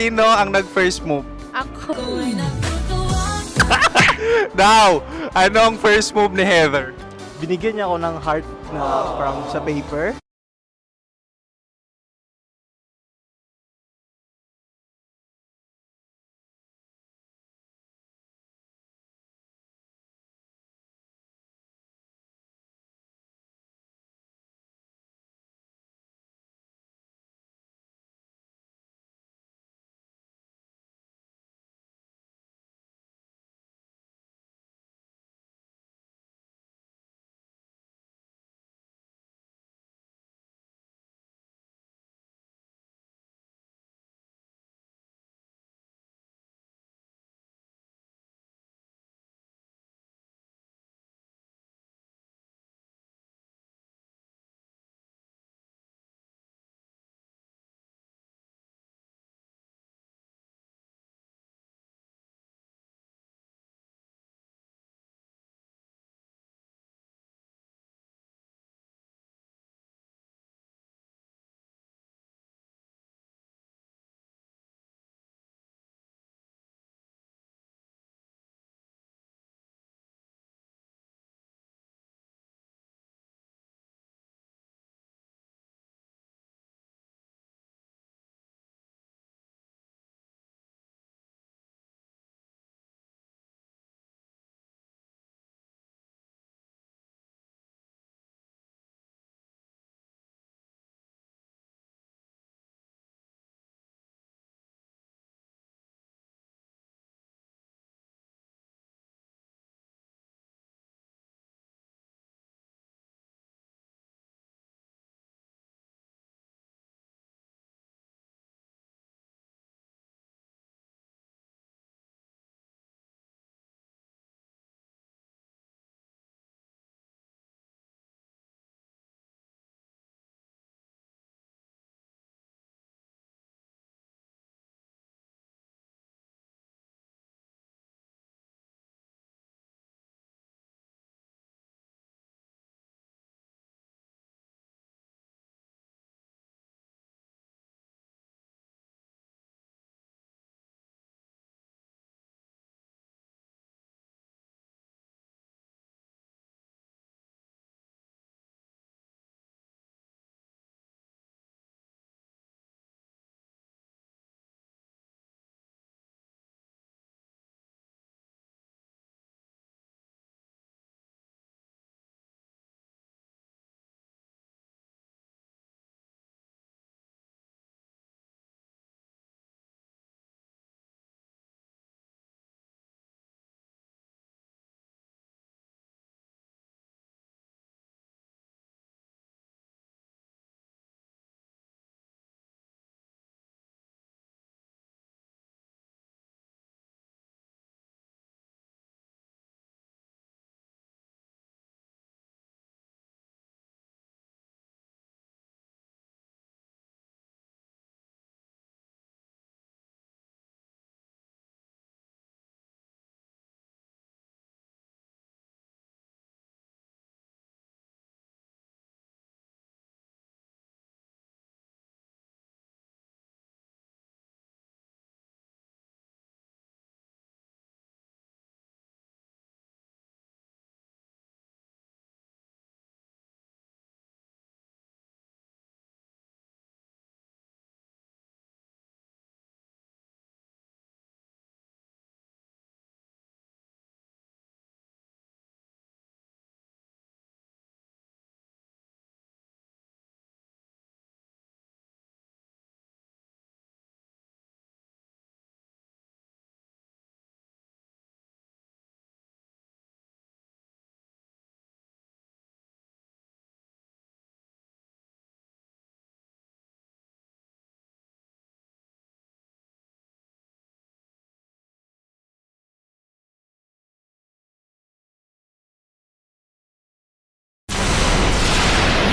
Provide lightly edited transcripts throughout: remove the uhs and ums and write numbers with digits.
Sino ang nag-first move? Ako. Now, anong first move ni Heather? Binigyan niya ako ng heart na from sa paper.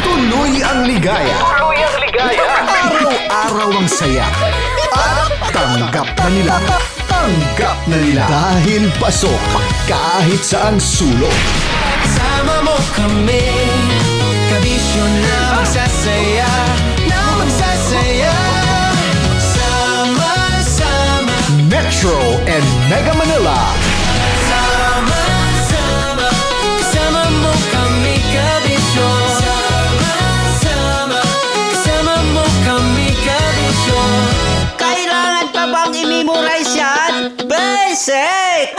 Tuloy ang ligaya. Tuloy ang ligaya. Araw-araw ang saya. At tanggap na nila. Tanggap na nila. Dahil pasok kahit saang sulok. Sama mo kami, kabisyo na magsasaya, na magsasaya. Sama-sama. Mega Manila. Sama-sama, kasama mo kami kabisyo. Sama-sama, kasama mo kami kabisyo. Kailangan pa bang i-memorize yan? Basic!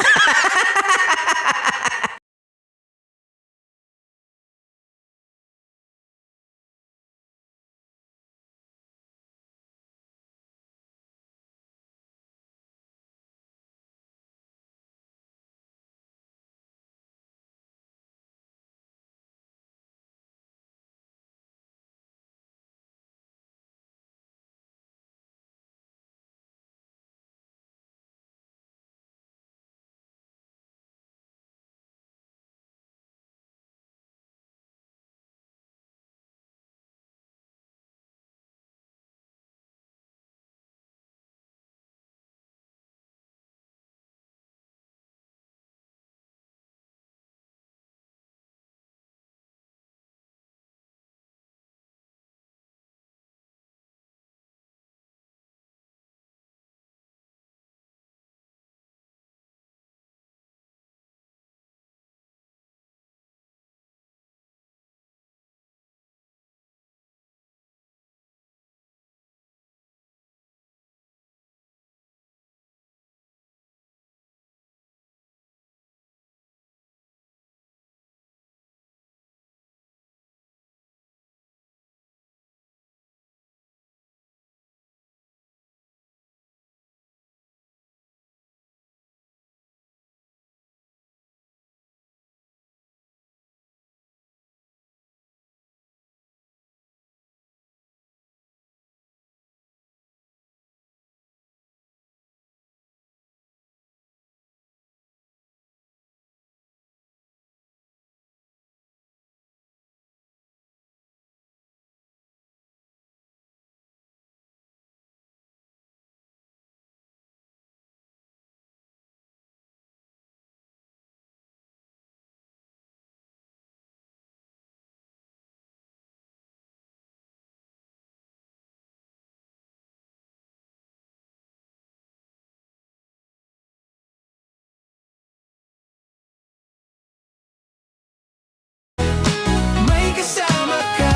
May kasama ka,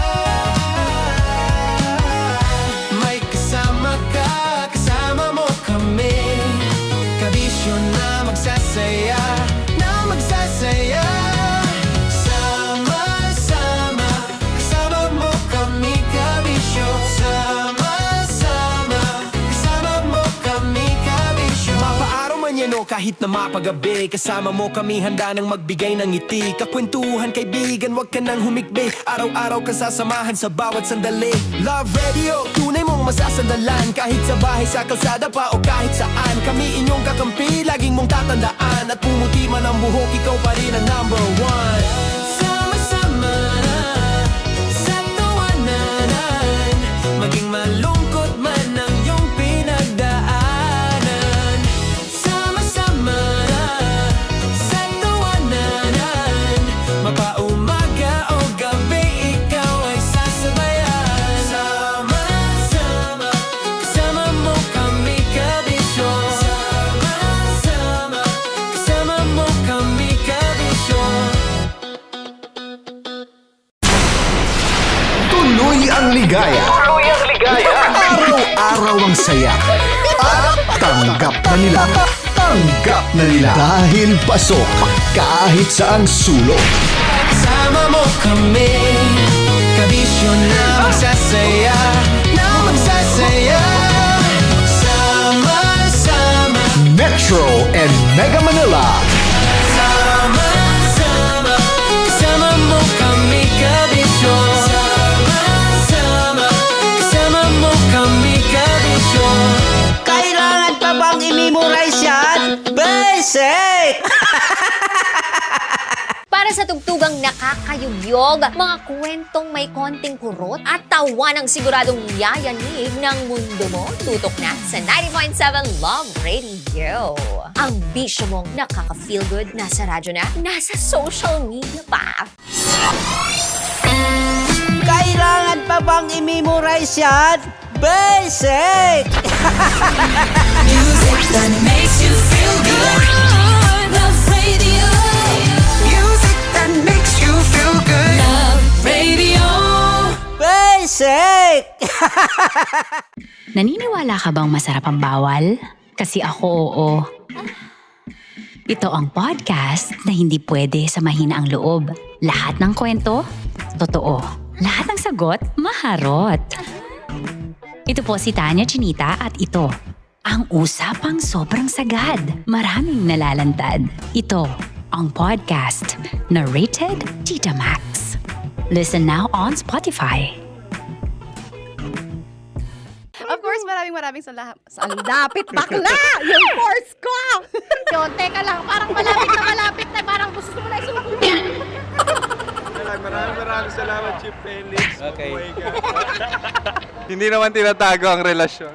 may kasama ka, kasama mo kami. Kabisyo na magsasaya, na magsasaya. Sama-sama, kasama mo kami kabisyo. Sama-sama, kasama mo kami kabisyo. Mapaaraw man yan o kahit na mapagabi, kasama mo kami handa nang magbigay ng ngiti. Kakwentuhan kaibigan, wag ka nang humikbi. Araw-araw ka sasamahan sa bawat sandali. Love Radio, tunay mong masasandalan. Kahit sa bahay, sa kalsada pa o kahit saan. Kami inyong kakampi, laging mong tatandaan. At pumuti man ang buhok, ikaw pa rin ang number one. Sama-sama na sa tawanan, maging malungkot man ang iyong pinagdaanan. Sama-sama na sa tawanan, mapaumaga o gabi, ikaw ay sasabayan. Sama-sama, kasama mo kami kabisyo. Sama-sama, kasama mo kami kabisyo. Tuloy ang ligaya. Araw-araw ang saya. At tanggap na nila. Tanggap na nila. Dahil pasok kahit saang sulok. Kasama mo kami, kabisyo na magsasaya, na magsasaya. Sama-sama, Metro and Mega Manila. sama-sama, kasama mo kami kabisyo. Sama-sama, kasama mo kami kabisyo. Kailangan pa bang i-memorize yan? Basic! Para sa tugtugang nakakayugyog, mga kwentong may konting kurot at tawa ng siguradong yayanig ng mundo mo, tutok na sa 90.7 Love Radio. Ang bisyo mong nakaka-feel good, nasa radyo na, nasa social media pa. Kailangan pa bang i-memorize yan? Basic! Music that makes you feel good. Naniniwala ka bang masarap ang bawal? Kasi ako oo. Ito ang podcast na hindi pwede sa mahina ang loob. Lahat ng kwento, totoo. Lahat ng sagot, maharot. Ito po si Tanya Chinita at ito, ang usapang sobrang sagad. Maraming nalalantad. Ito, ang podcast na Rated Tita Max. Listen now on Spotify. Of course, maraming salamat. Ang lapit bakla! Yung course ko! Yun, teka lang, parang malapit na, parang gusto mo na isubukan. Maraming salamat, Chief Felix. Okay. Hindi naman tinatago ang relasyon.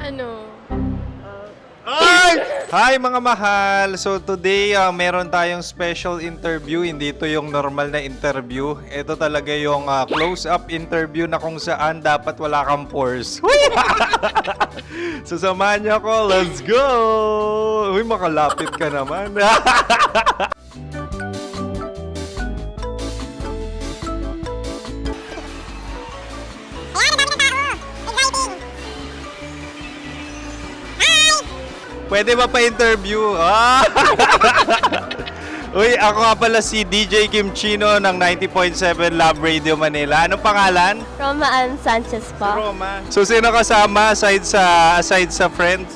Ano? Ay! Hi mga mahal! So today, meron tayong special interview. Hindi ito yung normal na interview. Ito talaga yung close-up interview na kung saan dapat wala kang pores. So samahan niyo ako. Let's go! Uy, makalapit ka naman. Pwede ba pa-interview? Ah! Uy, ako nga pala si DJ Kim Chino ng 90.7 Love Radio Manila. Anong pangalan? Roma Ann Sanchez po. Roma. So, sino kasama aside sa friends?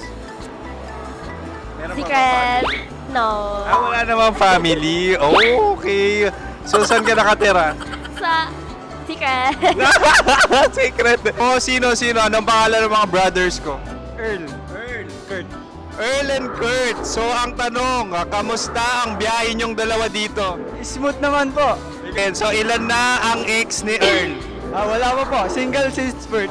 Meron ba Secret. No. wala namang family. Oh, okay. So, saan ka nakatira? Sa Secret. Secret. Oh, sino? Anong pangalan ng mga brothers ko? Earl, Kurt. Earl and Kurt. So, ang tanong, kamusta ang biyahe niyong dalawa dito? Smooth naman po. Okay, so, ilan na ang ex ni Earl? Wala pa po. Single since birth.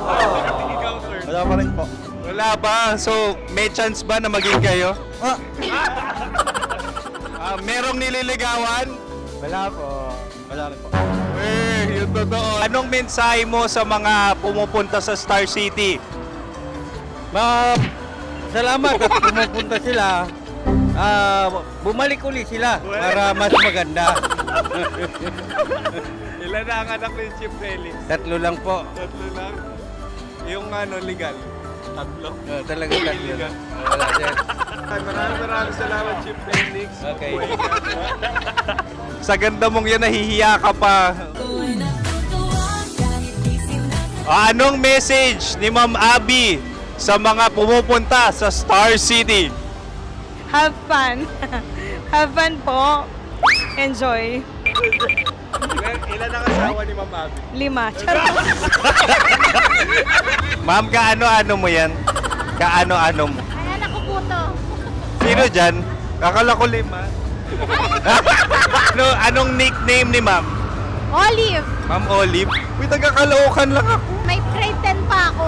Wala pa rin po. Wala pa. So, may chance ba na maging kayo? Merong nililigawan? Wala po. Wala rin po. Yung totoo. Anong mensahe mo sa mga pumupunta sa Star City? Salamat at pumupunta sila. Bumalik uli sila para mas maganda. Ilan na ang anak ni Chief Felix? 3 lang po. 3 lang? Yung legal? 3? Talaga 3 lang. Wala sir. Maraming salamat, Chief Felix. Okay. Sa ganda mong yan, nahihiya ka pa. Anong message ni Ma'am Abby sa mga pumupunta sa Star City? Have fun. Have fun po. Enjoy. Ilan ang asawa ni Ma'am Abby? 5. Charot. Ma'am, kaano-ano mo yan? Kaano-ano mo? Ay, anak ko po to. Sino dyan? Kakala ko 5. Anong nickname ni Ma'am? Olive. Ma'am Olive? Uy, taga-Caloocan lang ako. May grade 10 pa ako.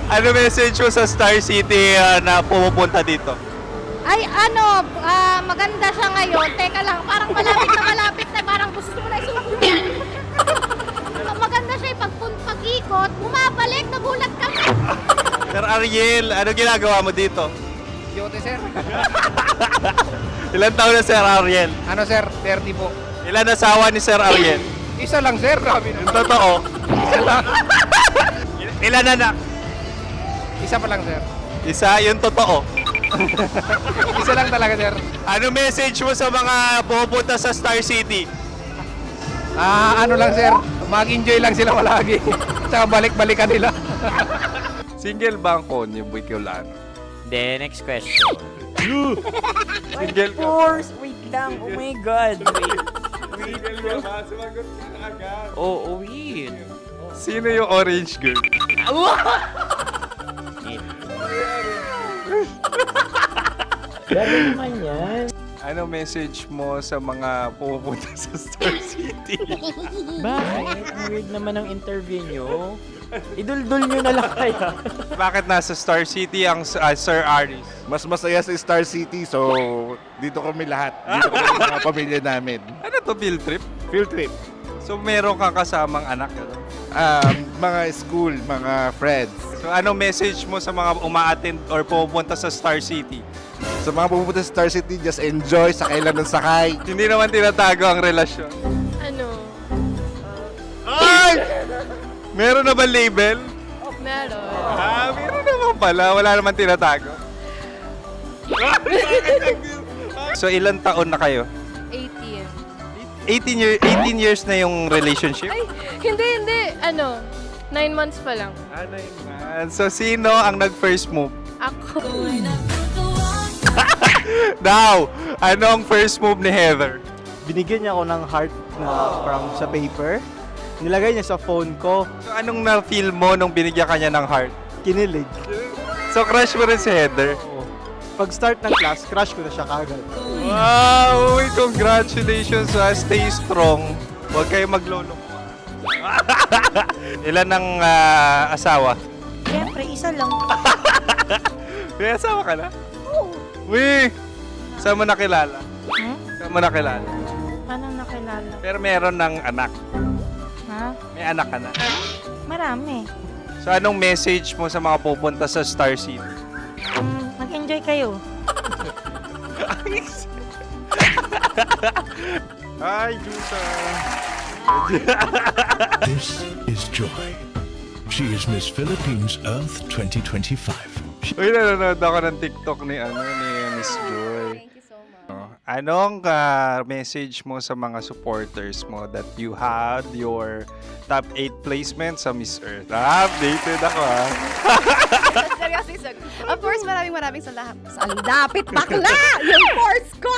Ano message mo sa Star City na pumupunta dito? Ay, maganda siya ngayon. Teka lang, parang malapit na, parang gusto mo na isubukan. Maganda siya pag-ikot, bumabalik, nagulat kami. Sir Ariel, ano ginagawa mo dito? Yote sir. Ilan taon na Sir Ariel? Ano sir? 30 po. Ilan asawa ni Sir Ariel? Isa lang sir. Yung totoo. Isa lang. Ilan anak? Isa pa lang sir. Isa, yung totoo. Isa lang talaga sir. Ano message mo sa mga pumupunta sa Star City? Ano lang sir. Mag-enjoy lang sila palagi. Tsaka balik-balikan nila. Single ba ang konyo, Boy Kiolano? Then, next question. Single ka? Wait lang. Oh my God. Single ka ba? Sumagot ka na agad. Oh, wait. Sino yung orange girl? Grabe naman yan. Ano message mo sa mga pumupunta sa Star City? Bakit? Ang weird naman ang interview nyo. Idul-dul nyo na lang kaya. Bakit nasa Star City ang Sir Aris? Mas masaya sa Star City, so dito kami lahat. Dito kami mga pamilya namin. Ano to, field trip? Field trip. So meron kang kasamang anak? Ano? Mga school, mga friends. So ano message mo sa mga uma-attend or pupunta sa Star City? Sa mga pupunta sa Star City, just enjoy, sakay lang ng sakay. Hindi naman tinatago ang relasyon. Ano? Meron na ba label? Meron. Meron naman pala. Wala naman tinatago. So, ilang taon na kayo? 18. 18 years na yung relationship? Ay, hindi. 9 months pa lang. 9 months. So, sino ang nag-first move? Ako. Now, ano ang first move ni Heather? Binigyan niya ako ng heart na from sa paper. Nilagay niya sa phone ko. So, anong na-feel mo nung binigyan ka niya ng heart? Kinilig. So, crush mo rin si Heather? Pag start ng class, crush ko na siya kagad. Wow! Uy, congratulations! Stay strong. Huwag kayo maglolo. Ilan ang asawa? Siyempre, isa lang. May asawa ka na? Oo. Uy! Saan mo nakilala? Saan mo nakilala? Paano nakilala? Pero meron ng anak. Ha? May anak ka na. Marami. So, anong message mo sa mga pupunta sa Star City? Mag-enjoy kayo. Hi, Jusa! This is Joy. She is Miss Philippines Earth 2025. Uy, nanonood ako ng TikTok ni Miss Joy. Thank you so much. Anong message mo sa mga supporters mo that you had your top 8 placement sa Miss Earth? Updated ako Seryously, of course, maraming salamat. Ang dapit bakla! Yung course ko!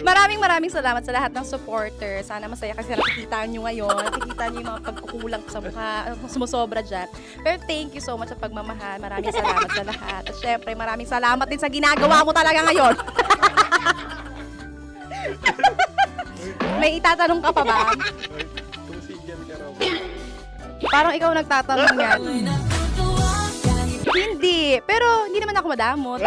maraming salamat sa lahat ng supporters. Sana masaya kasi nakikita nyo ngayon. Nakikita nyo yung mga pagkukulang ko sa mukha, sumusobra dyan. Pero thank you so much sa pagmamahal. Maraming salamat sa lahat. At syempre, maraming salamat din sa ginagawa mo talaga ngayon. May itatanong ka pa ba? Parang ikaw nagtatanong yan. Hindi. Pero hindi naman ako madamot.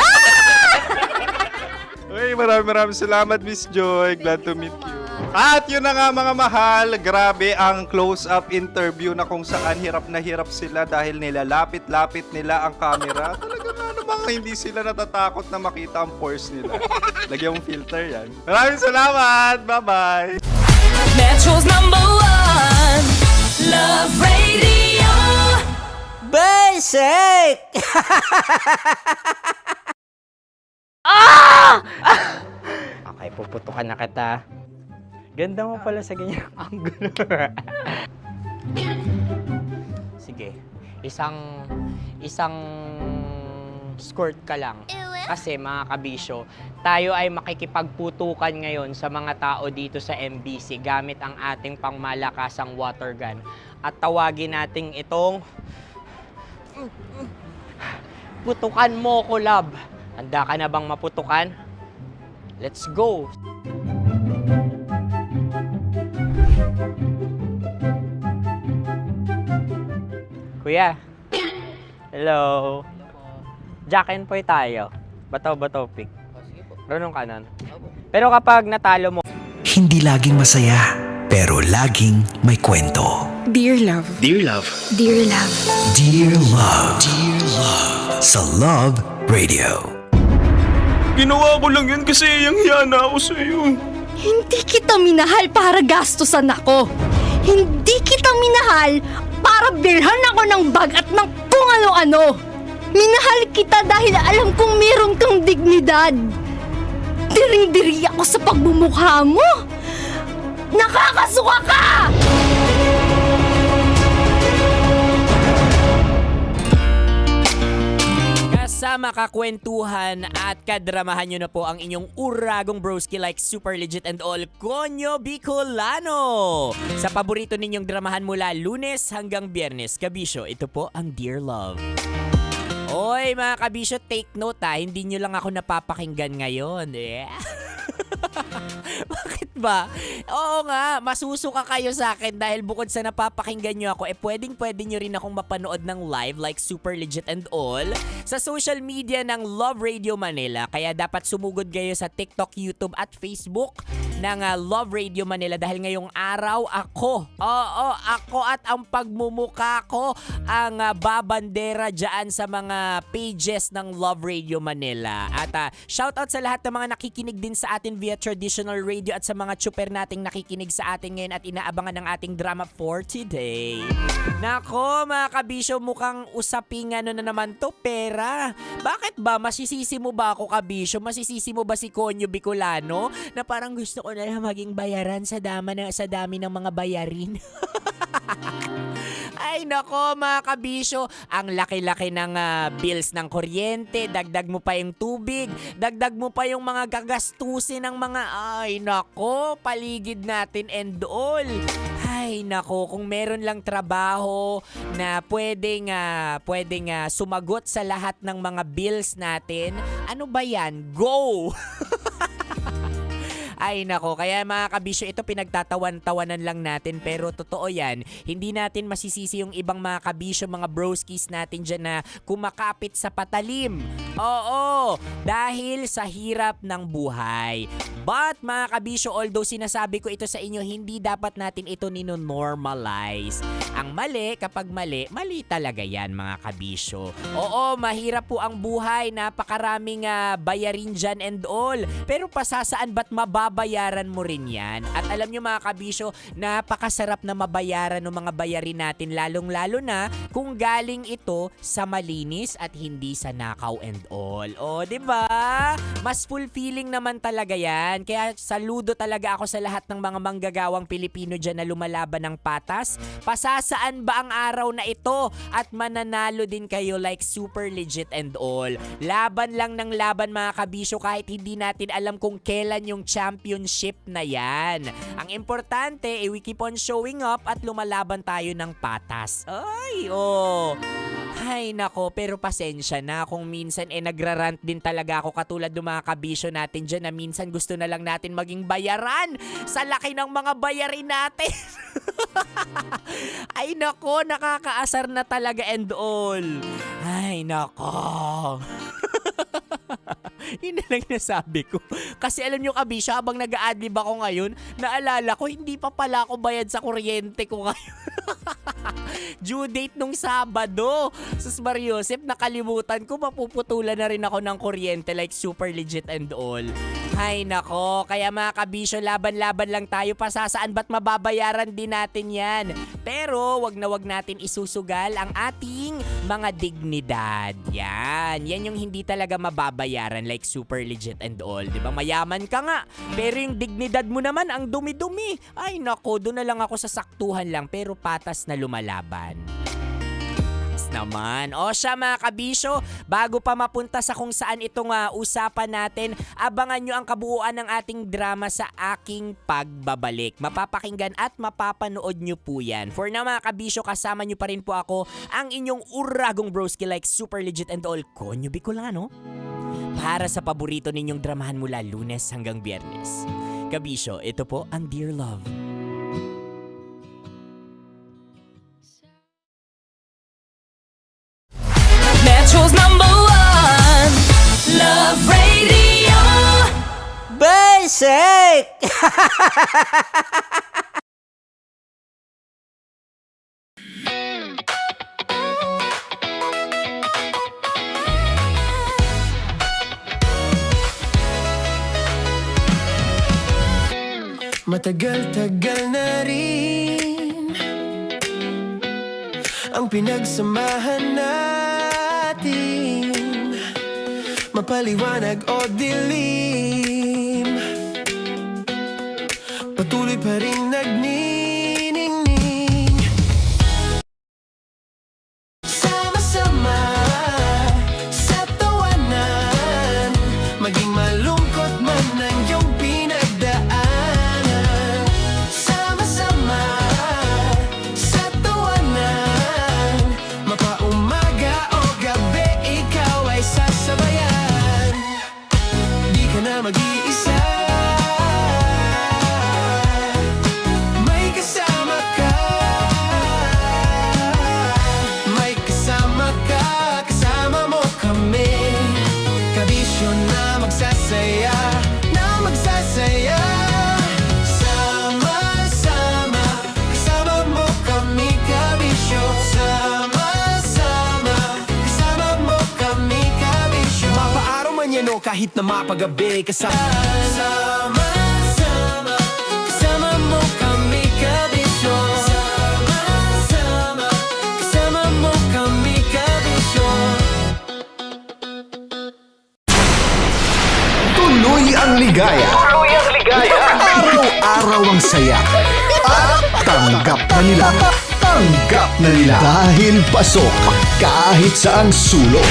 Uy, maraming salamat, Miss Joy. Glad to meet you. At yun na nga mga mahal, grabe ang close-up interview na kung saan hirap na hirap sila dahil nilalapit-lapit nila ang camera. Talaga nga namang hindi sila natatakot na makita ang pores nila. Lagyan mong filter yan. Maraming salamat! Bye-bye! Metro's #1 Love Radio. Basic! Okay, puputukan na kita. Ganda mo pala sa ganyang angulo. Sige, isang skirt ka lang. Kasi mga kabisyo, tayo ay makikipagputukan ngayon sa mga tao dito sa MBC gamit ang ating pangmalakasang water gun. At tawagin natin itong putukan mo ko, love. Handa ka na bang maputukan? Let's go! Kuya. Hello. Jack and Poy tayo. Bato-bato pick. Runong kanan. Pero kapag natalo mo, Hindi laging masaya, pero laging may kwento. Dear love. Dear Love. Dear love. Dear Love. Dear Love. Sa Love Radio. Ginawa ko lang yun kasi hiyang-hiya na ako sa'yo. Hindi kita minahal para gastusan ako. Hindi kita minahal para bilhan ako ng bag at ng kung ano-ano. Minahal kita dahil alam kong meron kang dignidad. Diring-diri ako sa pagmumukha mo. Nakakasuka ka! kasama kakwentuhan at kadramahan nyo na po ang inyong uragong broski like Super Legit and All, Konyo Bicolano. Sa paborito ninyong dramahan mula Lunes hanggang Biyernes, kabisyo, ito po ang Dear Love. Oy mga kabisyo, take note ha, hindi nyo lang ako napapakinggan ngayon. Yeah. Bakit ba? Oo nga, masusuka kayo sa akin dahil bukod sa napapakinggan nyo ako, pwedeng-pwede nyo rin akong mapanood ng live like Super Legit and All sa social media ng Love Radio Manila. Kaya dapat sumugod kayo sa TikTok, YouTube at Facebook ng Love Radio Manila dahil ngayong araw ako at ang pagmumuka ko ang babandera dyan sa mga pages ng Love Radio Manila. At shoutout sa lahat ng mga nakikinig din sa atin via traditional radio at sa mga mga tsuper nating nakikinig sa atin ngayon at inaabangan ng ating drama for today. Nako mga kabisyo, mukhang usaping ano na naman to, pera. Bakit ba? Masisisi mo ba ako, kabisyo? Masisisi mo ba si Konyo Bicolano na parang gusto ko na lang maging bayaran sa dami ng mga bayarin? Ay nako mga kabisyo, ang laki-laki ng bills ng kuryente, dagdag mo pa yung tubig, dagdag mo pa yung mga gagastusin ng mga, ay nako, paligid natin and all. Ay nako, kung meron lang trabaho na pwedeng sumagot sa lahat ng mga bills natin, ano ba yan? Go! Ay nako, kaya mga kabisyo, ito pinagtatawan-tawanan lang natin pero totoo yan. Hindi natin masisisi yung ibang mga kabisyo, mga broskies natin dyan na kumakapit sa patalim. Oo, dahil sa hirap ng buhay. But mga kabisyo, although sinasabi ko ito sa inyo, hindi dapat natin ito nino-normalize. Ang mali, kapag mali, mali talaga yan mga kabisyo. Oo, mahirap po ang buhay, napakaraming bayarin dyan and all. Pero pasasaan ba't mababayaran mo rin yan? At alam nyo mga kabisyo, napakasarap na mabayaran ng mga bayarin natin, lalong-lalo na kung galing ito sa malinis at hindi sa nakaw and all. O, diba? Mas fulfilling naman talaga yan. Kaya saludo talaga ako sa lahat ng mga manggagawang Pilipino dyan na lumalaban ng patas. Pasasaan ba ang araw na ito at mananalo din kayo like super legit and all. Laban lang ng laban mga kabisyo kahit hindi natin alam kung kailan yung championship na yan. Ang importante, we keep on showing up at lumalaban tayo ng patas. Ay, oh. Ay nako, pero pasensya na kung minsan nagrarant din talaga ako katulad ng mga kabisyo natin dyan na minsan gusto na lang natin maging bayaran sa laki ng mga bayarin natin. Ay nako, nakakaasar na talaga and all. Ay nako. Yun na lang nasabi ko. Kasi alam nyo kabisyo, habang nag-a-adlib ako ngayon, naalala ko, hindi pa pala ako bayad sa kuryente ko ngayon. Due date nung Sabado. Sus Mariosep, nakalimutan ko, mapuputulan na rin ako ng kuryente like super legit and all. Ay nako, kaya mga kabisyo, laban-laban lang tayo, pasasaan ba't mababayaran din natin yan. Pero wag natin isusugal ang ating mga dignidad. Yan yung hindi talaga mababayaran like super legit and all. Diba mayaman ka nga, pero yung dignidad mo naman ang dumi-dumi. Ay nako, doon na lang ako sa saktuhan lang pero patas na lumalaban. Naman. O siya mga kabisyo, bago pa mapunta sa kung saan itong usapan natin, abangan nyo ang kabuuan ng ating drama sa aking pagbabalik. Mapapakinggan at mapapanood nyo po yan. For now mga kabisyo, kasama nyo pa rin po ako, ang inyong uragong broski like super legit and all, Konyo Bicolano, para sa paborito ninyong dramahan mula Lunes hanggang Biyernes. Kabisyo, ito po ang Dear Love. Metro's #1 Love Radio. Basic! Matagal-tagal na rin ang pinagsamahan natin, mapaliwanag o dilim, patuloy pa rin nagniningning. Sama-sama sa tawanan, maging malungkot man ang iyong pinagdaanan. Sama-sama sa tawanan, mapaumaga o gabi, ikaw ay sasabayan. Di ka na mag-iisa, may kasama ka. May kasama ka, kasama mo kami. Kabisyo na magsasaya, na magsasaya. Sama-sama, kasama mo kami, kabisyo. Sama-sama, kasama mo kami, kabisyo. Mapaaraw man yan o kahit na mapagabi, kasama. Sama-sama, ligaya. Araw-araw ang saya. At tanggap na nila. Tanggap na nila. Dahil pasok kahit saang sulok.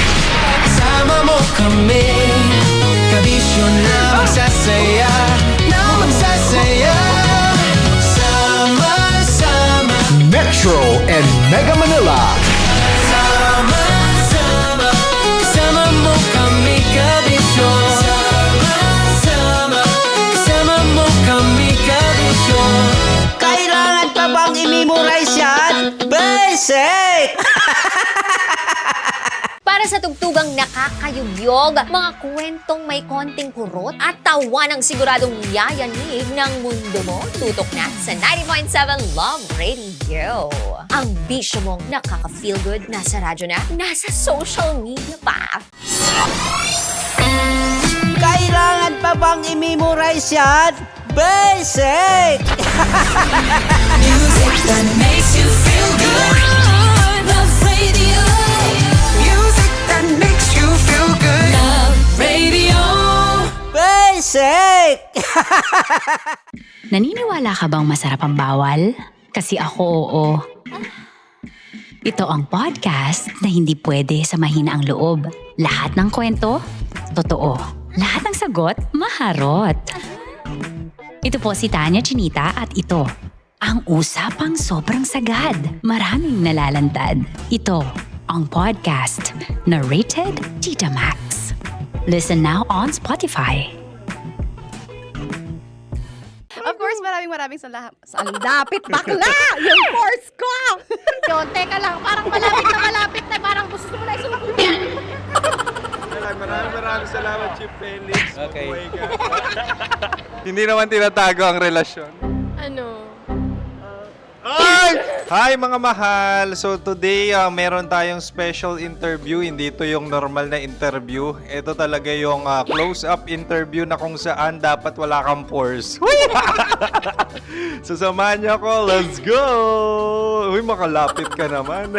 Kasama mo kami, kabisyo na magsasaya, sama-sama. Metro and Mega Manila. Sama-sama, kasama mo kami, kabisyo. Sama-sama, kasama mo kami, kabisyo. Kailangan pa bang i-memorize yan? Basic! Para sa tugtugang nakakayugyog, mga kwentong may konting kurot at tawa ng siguradong yayanig ng mundo mo, tutok na sa 90.7 Love Radio. Ang bisyo mong nakaka-feel good, nasa radyo na, nasa social media pa. Kailangan pa bang i-memorize yan? Basic! Music that makes you feel good. Love Radio. Music that makes you feel good. Love Radio. Basic! Naniniwala ka bang masarap ang bawal? Kasi ako oo. Ito ang podcast na hindi pwede sa mahina ang loob. Lahat ng kwento, totoo. Lahat ng sagot, maharot. Ito po si Tanya Chinita at ito, ang usapang sobrang sagad. Maraming nalalantad. Ito, ang podcast na Rated Tita Max. Listen now on Spotify. Of course, maraming lapit bakla! Yung course ko! Yun, teka lang, parang malapit na, parang gusto mo na isulat. Maraming salamat, Chief Felix. Okay. Oh my God. Hindi naman tinatago ang relasyon. Ano? Ay! Hi mga mahal! So today, meron tayong special interview. Hindi ito yung normal na interview. Ito talaga yung close-up interview na kung saan dapat wala kang pores. So samahan niyo ako. Let's go! Uy, makalapit ka naman.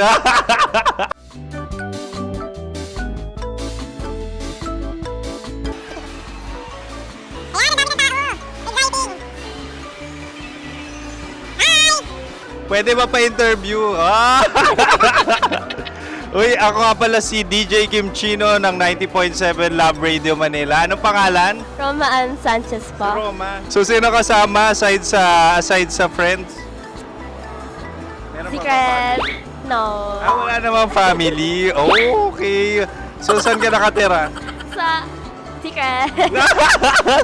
Pwede ba pa-interview? Ah! Uy, ako nga pala si DJ Kim Chino ng 90.7 Love Radio Manila. Anong pangalan? Roma Ann Sanchez po. Roma. So, sino kasama aside sa friends? Meron ba Secret. No. wala namang family. Oh, okay. So, saan ka nakatira? Sa Secret.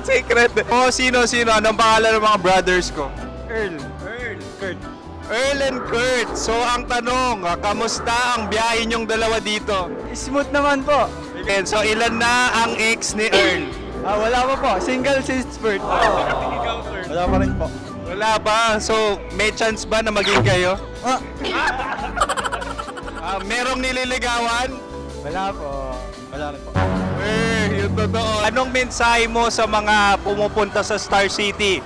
Secret. Oh, sino? Anong pangalan ng mga brothers ko? Kurt. Earl and Kurt. So, ang tanong, kamusta ang biyahe niyong dalawa dito? Smooth naman po. Okay, so, ilan na ang ex ni Earl? Wala pa po. Single since birth. Wala pa rin po. Wala pa. So, may chance ba na maging kayo? Merong nililigawan? Wala po. Wala rin po. Yung totoo. Anong mensahe mo sa mga pumupunta sa Star City?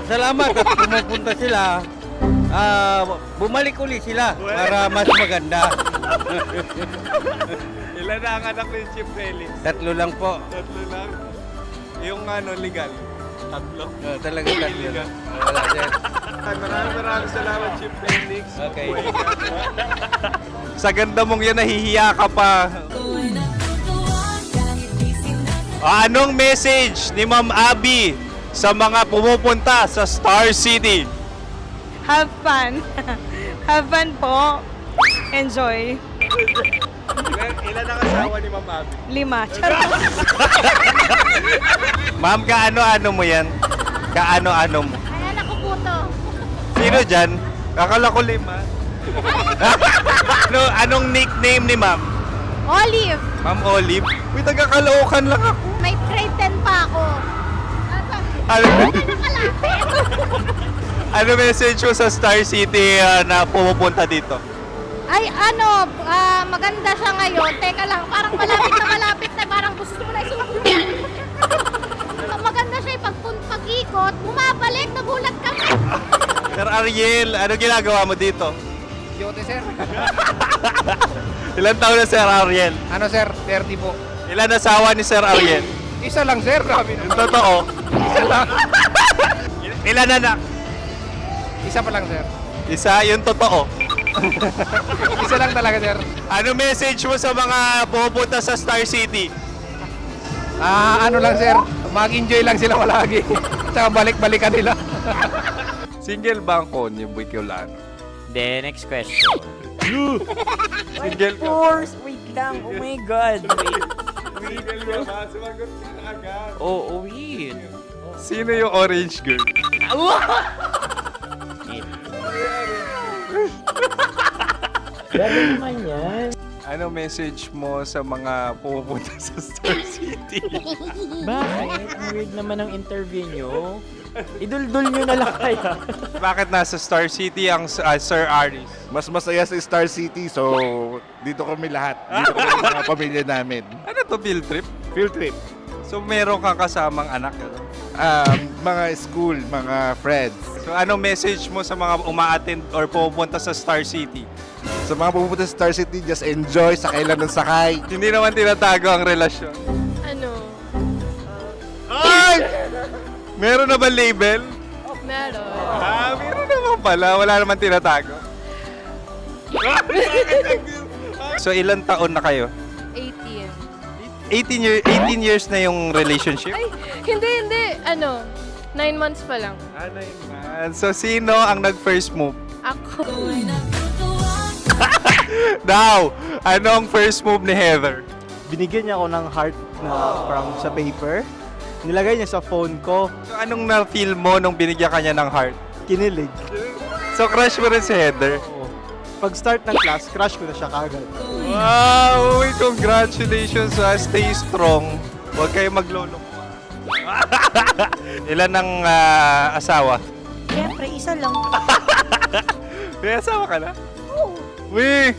Salamat at pumupunta sila. Bumalik uli sila para mas maganda. Ilan na ang anak ni Chief Felix? 3 lang po. 3 lang. Yung legal? 3? Talaga 3 lang. Wala sir. Maraming salamat, Chief Felix. Okay. Sa ganda mong yan, nahihiya ka pa. Anong message ni Ma'am Abby sa mga pumupunta sa Star City? Have fun. Have fun po. Enjoy. Ilan ang asawa ni Ma'am Abby? 5. Charot. Ma'am, kaano-ano mo yan? Kaano-ano mo? Ayan ako po to. Sino dyan? Akala ko 5. Anong nickname ni Ma'am? Olive. Ma'am Olive? Uy, taga-Caloocan lang ako. May grade 10 pa ako. Ano message mo sa Star City na pumupunta dito? Ay, maganda siya ngayon. Teka lang, parang malapit na, parang gusto mo na isulat. Maganda siya pag-ikot, bumabalik, nagulat kami. Sir Ariel, ano ginagawa mo dito? Yote sir. Ilan taon na Sir Ariel? Ano sir? 30 po. Ilan asawa ni Sir Ariel? Isa lang, sir. Grabe Yung totoo. Isa lang. Ilan anak? Isa pa lang, sir. Isa, yung totoo. Isa lang talaga, sir. Ano message mo sa mga pupunta sa Star City? Ano lang, sir. Mag-enjoy lang sila palagi. Tsaka balik-balikan nila. Single ba ang Konyo Bicolano? Then, next question. Single ka? course! Wait lang. Oh my God. Wait. Single ka ba? Sumagot ka na agad. Oh, wait. Sino yung orange girl? Grabe naman yan. Ano message mo sa mga pupunta sa Star City? Bakit? Ang weird naman ang interview nyo. Idul-dul nyo na lang kaya. Bakit nasa Star City ang Sir Aris? Mas masaya sa Star City, so dito kami lahat. Dito kami mga pamilya namin. Ano to, field trip? Field trip. So meron kang kasamang anak? Ano? Mga school, mga friends. So ano message mo sa mga uma-attend or pupunta sa Star City? Sa mga pupunta sa Star City, just enjoy, sakay lang ng sakay. Hindi naman tinatago ang relasyon. Ano? Ay! Meron na ba label? Meron. Meron naman pala. Wala naman tinatago. So ilan taon na kayo? 18. 18 years na yung relationship? Ay, hindi. 9 months pa lang. Ano yun man? So sino ang nag-first move? Ako. Now, ano ang first move ni Heather? Binigyan niya ako ng heart na from sa paper. Nilagay niya sa phone ko. So anong na-feel mo nung binigyan ka niya ng heart? Kinilig. So crush mo rin si Heather? Pag start ng class, crush ko na siya kagad. Wow! Uy, congratulations! Stay strong. Huwag kayo maglolo. Ilan ang asawa? Siyempre, isa lang. May asawa ka na? Oo. Uy!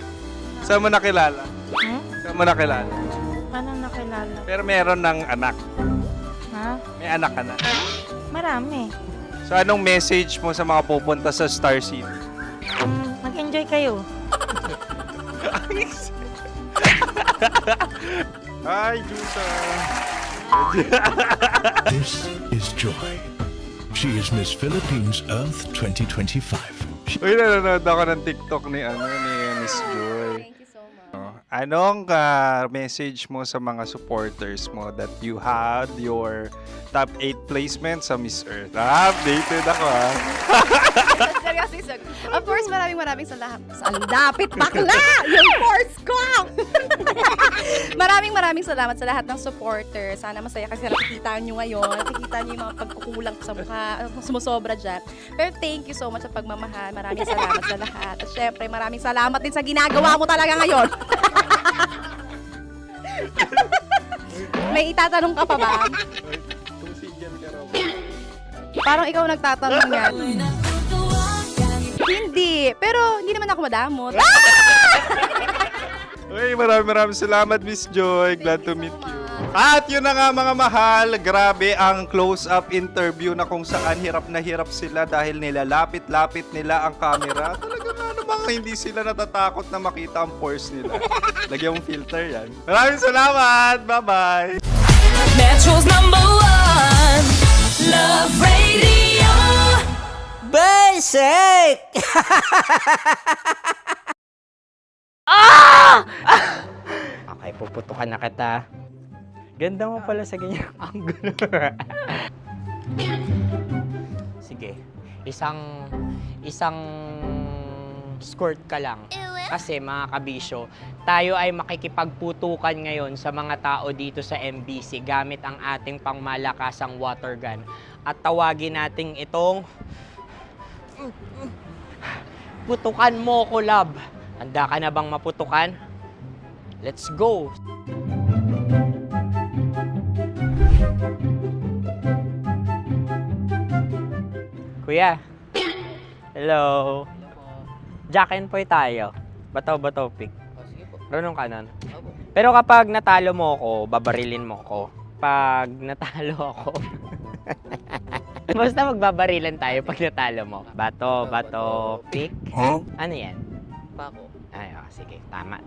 Saan mo nakilala? Saan mo nakilala? Paano nakilala? Pero meron ng anak. Ha? May anak ka na. Marami. So anong message mo sa mga pupunta sa Star City? Mag-enjoy kayo. Hi, Jusa! This is Joy. She is Miss Philippines Earth 2025. Uy, nanonood ako ng TikTok ni Miss Joy. Thank you so much. Anong message mo sa mga supporters mo that you had your top 8 placement sa Miss Earth? Updated ako Seryously, of course, maraming salamat. Ang dapit bakla! Yung course ko! maraming salamat sa lahat ng supporter. Sana masaya kasi nakikita nyo ngayon. Nakikita nyo yung mga pagkukulang ko sa mukha. Sumusobra dyan. Pero thank you so much sa pagmamahal. Maraming salamat sa lahat. At syempre, maraming salamat din sa ginagawa mo talaga ngayon. May itatanong ka pa ba? Parang ikaw nagtatanong yan. Hindi. Pero hindi naman ako madamot. Uy, maraming salamat, Miss Joy. Glad to meet you. At yun na nga mga mahal, grabe ang close-up interview na kung saan hirap na hirap sila dahil nilalapit-lapit nila ang camera. Talaga nga namang hindi sila natatakot na makita ang pores nila. Lagyan mong filter yan. Maraming salamat! Bye-bye! Metro's #1 Love Radio. Basic! Okay, puputukan na kita. Ganda mo pala sa ganyang angulo. Sige, isang skirt ka lang. Kasi mga kabisyo, tayo ay makikipagputukan ngayon sa mga tao dito sa MBC gamit ang ating pangmalakasang water gun. At tawagin natin itong putukan mo ko, love. Handa ka na bang maputukan? Let's go! Kuya. Hello. Jack and Poy tayo. Bato-bato pick. Runong kanan. Pero kapag natalo mo ako, babarilin mo ako. Pag natalo ako, basta magbabarilan tayo pag natalo mo. Bato, pick. Huh? Ano yan? Bako. Ay, sige, tama.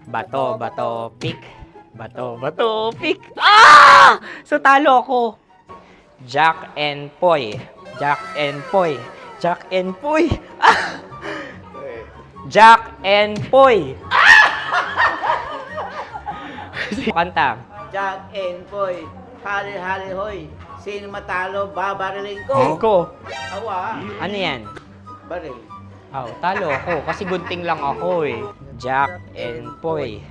Bato, pick. Bato, pick. Ah! So talo ako. Jack and Poy. Jack and Poy. Jack and Poy. Ah! Jack and Poy. Kanta. Jack and Poy, hali-hali hoy. Sino matalo, babariling ko. Ko. Awa, Ano yan? baril. Oh, talo ako kasi gunting lang ako eh. Jack and Poy.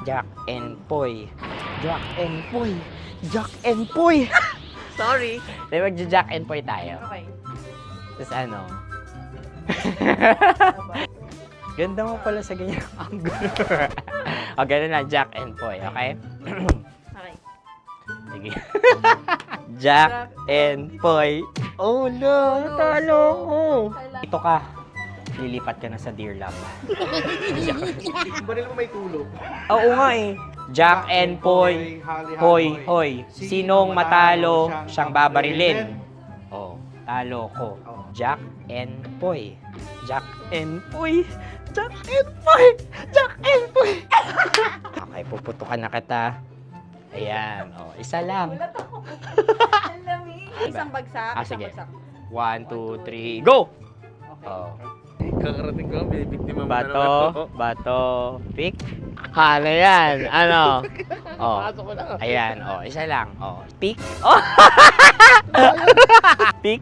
Jack and Poy. Jack and Poy. Jack and Poy. Sorry. Di ba Jack and Poy tayo? Okay. Tapos ano? Ganda mo pala sa ganyan angle. O, ganun lang, Jack and Poy, okay? Okay. Sige. Jack and Poy. Oh no, natalo ko. Ito ka. Lilipat ka na sa Dear Love. Baril mo may tulog. Oo nga eh. Jack and Poy. Hoy, hoy. Sinong matalo, siyang babarilin. Oh, talo ko. Jack and Poy. Jack and Poy. Jack and Poy. Jack and Poy. Okay, puputukan na kita. Ayan. Oh, isa lang. Isang bagsak. Ah, isang sige. bagsak. 1, 2, 3, go! Oh. Kakarating ko, bibiktima mo Bato, pick. Ano yan? Ano? Oh. Ayan, oh, isa lang. Oh, pick. Oh. Pick.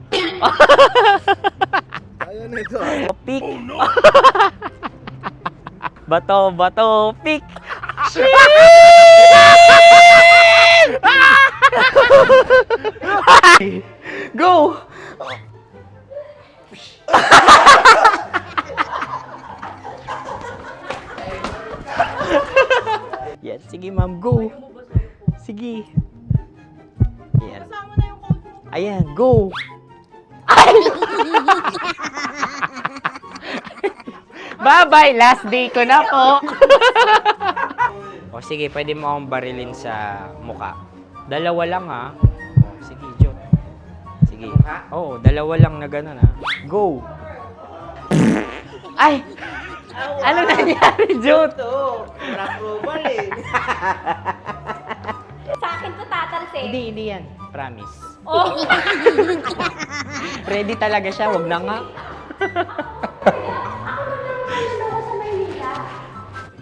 Ayan na ito. Oh, pick. Bato, pick. Go! Yan, sige ma'am, go. Sige. Yan. Ayan, go. Ay! Bye-bye, last day ko na po. O sige, pwede mo akong barilin sa muka. Dalawa lang ha. O, sige, Jot. Sige. Oo, dalawa lang na gano'n ha. Go. Ay! Ano nangyari, Jot? Approval eh. Sa akin to tatalse. Hindi yan. Promise. Oh. Ready talaga siya, wag na nga.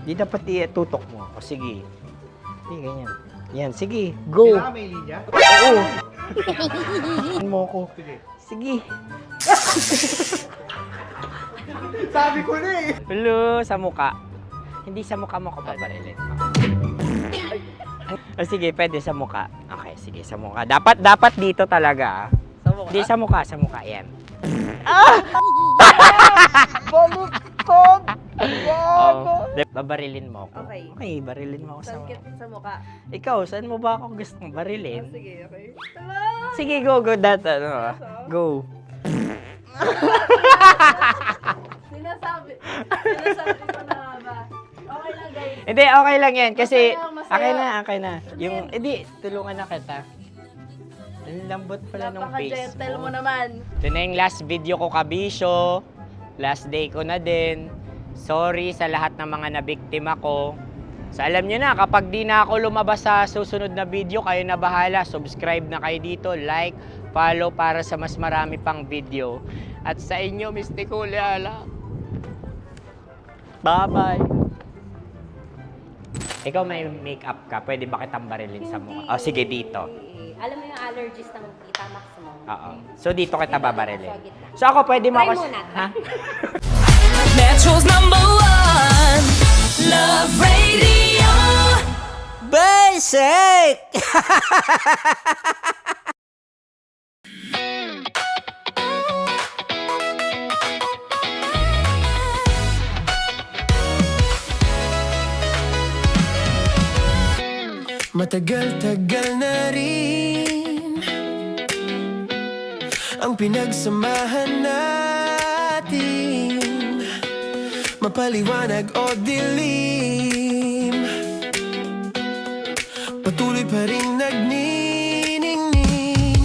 Di dapat itutok mo. O sige. Hindi, ganyan. Yan, sige. Go. Kailangan may linya? Oo. Mo ko. Sige. Sabi ko na eh. Hello, sa muka. Hindi sa muka mo ko paparilin. O sige, pwede sa muka. Okay, sige, sa muka. Dapat dito talaga. Sa mukha? Hindi, sa muka. Yan. Baluktot! Oh, babarilin mo ako. Okay. Okay, barilin mo ako sa Sakit sa mukha. Ikaw, saan mo ba ako gustong barilin? Sige, okay. Sige, go. Go. Sinasabi ko na ba? Okay lang, guys. Hindi, okay lang yan. Kasi, Masaya. okay na. Yung, hindi, tulungan na kita. Ang lambot pala ng face Napaka-gentle mo. mo naman. Ito na yung last video ko, kabisyo. Last day ko na din. Sorry sa lahat ng mga nabiktima ko. So alam nyo na, kapag di na ako lumabas sa susunod na video, kayo na bahala. Subscribe na kayo dito, like, follow para sa mas marami pang video. At sa inyo, Mistiko Leala. Bye-bye. Ikaw may makeup ka, pwede ba kitang barilin sa mukha? O sige, dito. Alam mo yung allergies ng Tita Max mo? Oo. So dito kita babarilin. So ako pwede mo Try ako... muna. Ha? Metro's #1 Love Radio. Basic! Matagal-tagal na rin ang pinagsamahan natin, mapaliwanag o dilim, patuloy pa rin nagniningning.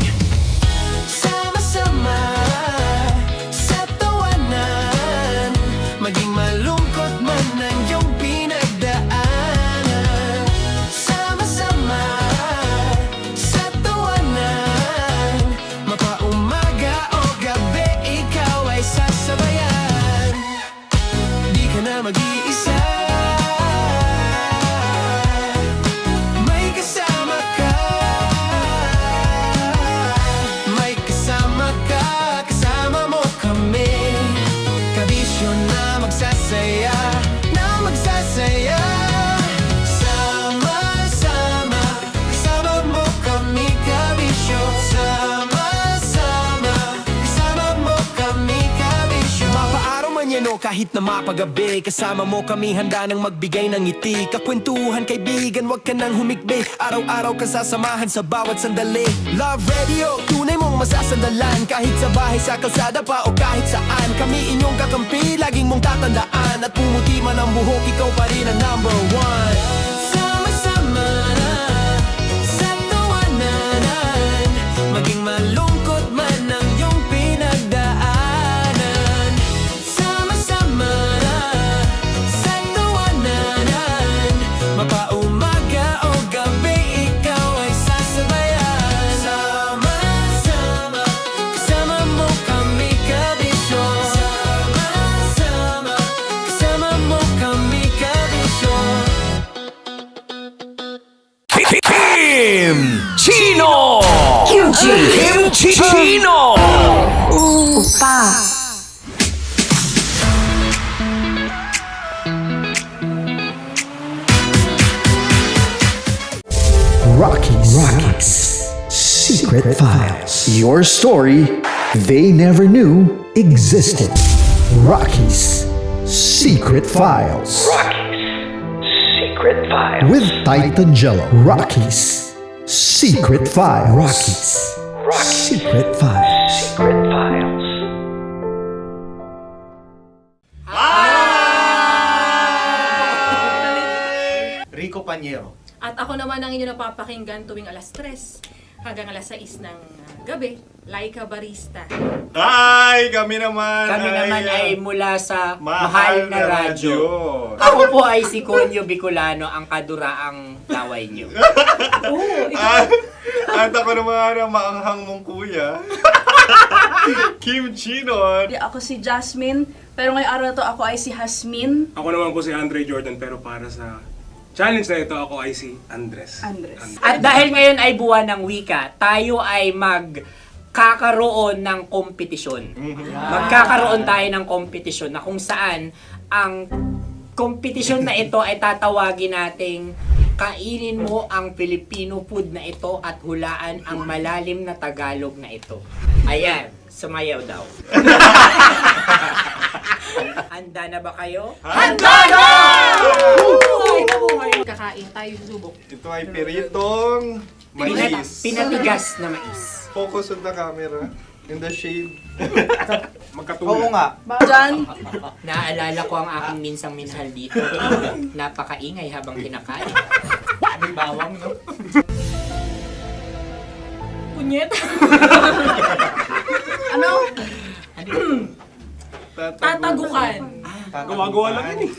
Sama-sama sa tawanan, maging malungkot man ang iyong pinagdaanan. Sama isa. May kasama ka, may kasama ka, kasama mo kami. Kabisyo na magsasaya, na magsasaya. Sama-sama, kasama mo kami, kabisyo. Sama-sama, kasama mo kami, kabisyo. Mapaaraw man yan o kahit na mapagabi, kasama mo kami handa nang magbigay ng ngiti. Kakwentuhan kaibigan, wag ka nang humikbi. Araw-araw ka sasamahan sa bawat sandali. Love Radio, tunay mong masasandalan. Kahit sa bahay, sa kalsada pa o kahit saan. Kami inyong kakampi, laging mong tatandaan. At pumuti man ang buhok, ikaw pa rin ang number one. Sama-sama na sa tawanan, maging malungkot man ang iyong pinagdaanan. Sama-sama na sa tawanan, mapaumaga o gabi, ikaw ay sasabayan. Sama-sama, kasama mo kami, kabisyo. Sama-sama, kasama mo kami, kabisyo. Kim Chino! Kim Chino! Rockies Secret Files. Your story they never knew existed. Rockies Secret Files. Secret Files. With Titan Jello. Rockies Secret Files. Rockies Secret Files. Secret Files. Rico Panyero. At ako naman ang inyo napapakinggan tuwing alas 3 hanggang alas 6 ng gabi, Laika Barista. Hi! Kami naman Kami naman ay mula sa Mahal na Radyo. Ako po ay si Conyo Bicolano, ang kaduraang laway niyo. At ako naman ang maanghang mong kuya. Kim Chino. Ako si Jasmine, pero ngayong araw na to ako ay si Hasmin. Ako naman po si Andre Jordan, pero para sa challenge na ito, ako ay si Andres. At dahil ngayon ay buwan ng wika, tayo ay magkakaroon ng kompetisyon. Magkakaroon tayo ng kompetisyon na kung saan ang kompetisyon na ito ay tatawagin nating kainin mo ang Filipino food na ito at hulaan ang malalim na Tagalog na ito. Ayan, sumayaw daw. Handa na ba kayo? Handa na! Kakain tayo subok. Ito ay piritong mais. Pinatigas na mais. Focus on the camera. In the shade. Oo nga. Diyan, Naaalala ko ang aking minsang minahal dito. Napakaingay habang kinakain. May bawang, no? punyet. Ano? Tatagukan. Gawa-gawa lang yun eh.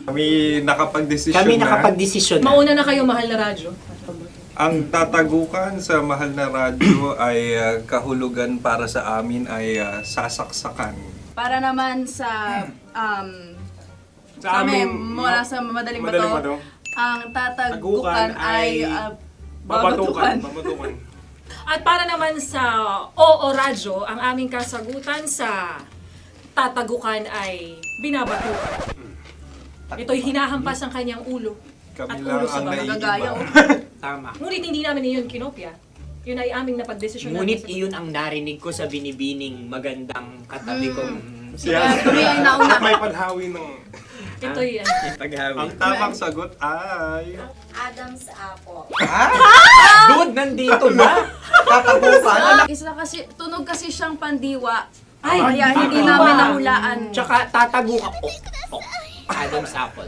Kami nakapag-desisyon Kami nakapag-desisyon na. Mauna na kayo, Mahal na Radyo. Ang tatagukan sa Mahal na Radyo ay kahulugan para sa amin ay sasaksakan. Para naman sa Sa kami, amin, mula sa Madaling Bato, ang tatagukan ay babatukan. Babatukan. At para naman sa Oo Radyo, ang aming kasagutan sa tatagukan ay binabatukan. Ito'y hinahampas ang kanyang ulo. Kami At lang ulo sa ang gagaya. Tama. Ngunit hindi namin iyon kinopya. Yun ay aming napagdesisyon. Ngunit iyon ang narinig ko sa binibining magandang katabi kong Kami ay nauna. May panhawi ng... Ito'y Ang tamang sagot ay... Adam's apple. Dude, nandito na! Tatagukan. Isa kasi, tunog kasi siyang pandiwa. Ay, kaya hindi namin nahulaan. Tsaka tatagukan. Adam's apple.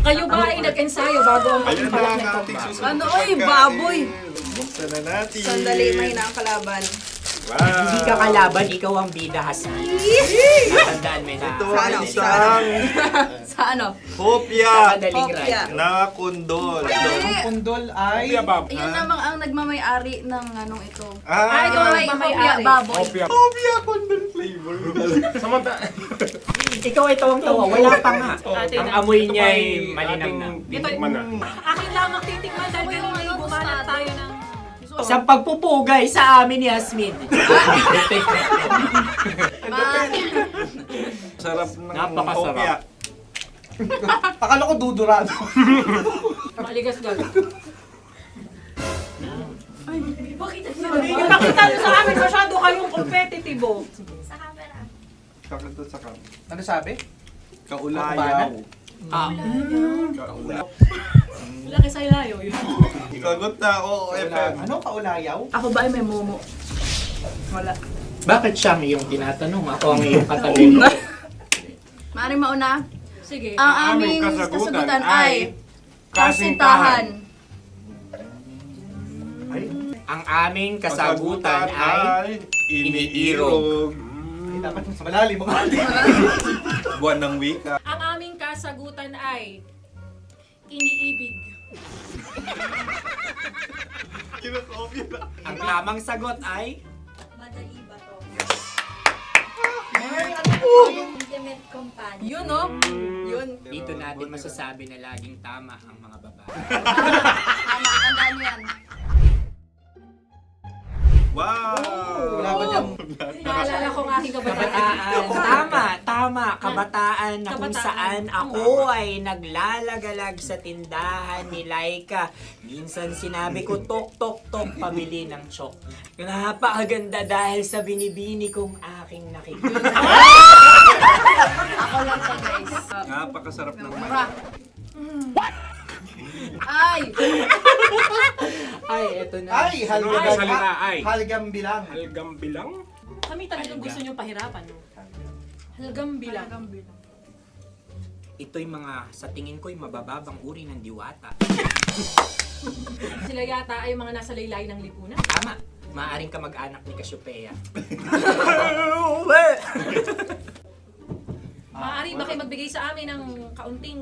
Kayo ba ay nag-ensayo bago ang Ayan pagpapalat na ang nito? ating susunod Ano, na oy, pagkain. baboy! Buksan na natin. Sandali, may na ang kalaban. Hindi ka kalaban, ikaw ang bida, Hasmi. Natandaan mo na. Ito ang isang Sa ano? kopya Madaling ride. na kundol. Ang pundol ay... Yun namang ang nagmamay-ari ng anong ito. Ah, Ito ay kopya baboy. kopya kundol flavor. Ikaw ay tawang-tawa, wala pa nga. Ang amoy niya ay malinang na. Titikman na. Akin lamang titikman dahil ngayon ay bumanat tayo ng... Sa pagpupugay sa amin ni Hasmin. Sarap ng Napakasarap. kopya. Akala ko dudurado. Maligas gal. Ipakita nyo sa amin, masyado kayong competitive. Kakanta sa kam. Ano sabi? Kaulayaw. Laki sa ilayo yun. Sagot na, oo, FM. Ano kaulayaw? Ako ba ay may momo? Wala. Bakit siya ang iyong tinatanong? Ako ang iyong katabi. Maaaring mauna. Sige. Ang aming kasagutan ay kasintahan. Ang aming kasagutan ay iniirog. Dapat mas malalim mo. Buwan ng wika. Ang aming kasagutan ay iniibig. Kinakopya na. Ang tamang sagot ay Madali ba to? Intimate companion. Yun no? Yun. dito natin masasabi na laging tama ang mga babae. Tama, tandaan nyo yan. Wow! Wala ba niyang... Naalala ko ang aking kabataan. Kabataan. Tama. Kabataan na kung Kabataan. saan ako ay naglalagalag sa tindahan ni Laika. Minsan sinabi ko, tok, tok, tok, pamili ng chok. Napakaganda dahil sa binibini kong aking nakikita. Ako lang siya, guys. Napakasarap ng Mura. Ay! Ay, eto na. Ay, halgam, salita, ay. halgam bilang. Halgam bilang? Kami talagang gusto niyong pahirapan. No? Halgam bilang. Ito'y mga, sa tingin ko'y mabababang uri ng diwata. Sila yata ay mga nasa laylay ng lipunan. Tama. Maaring ka mag-anak ni Cassiopeia. Maaari ba kayo magbigay sa amin ng kaunting...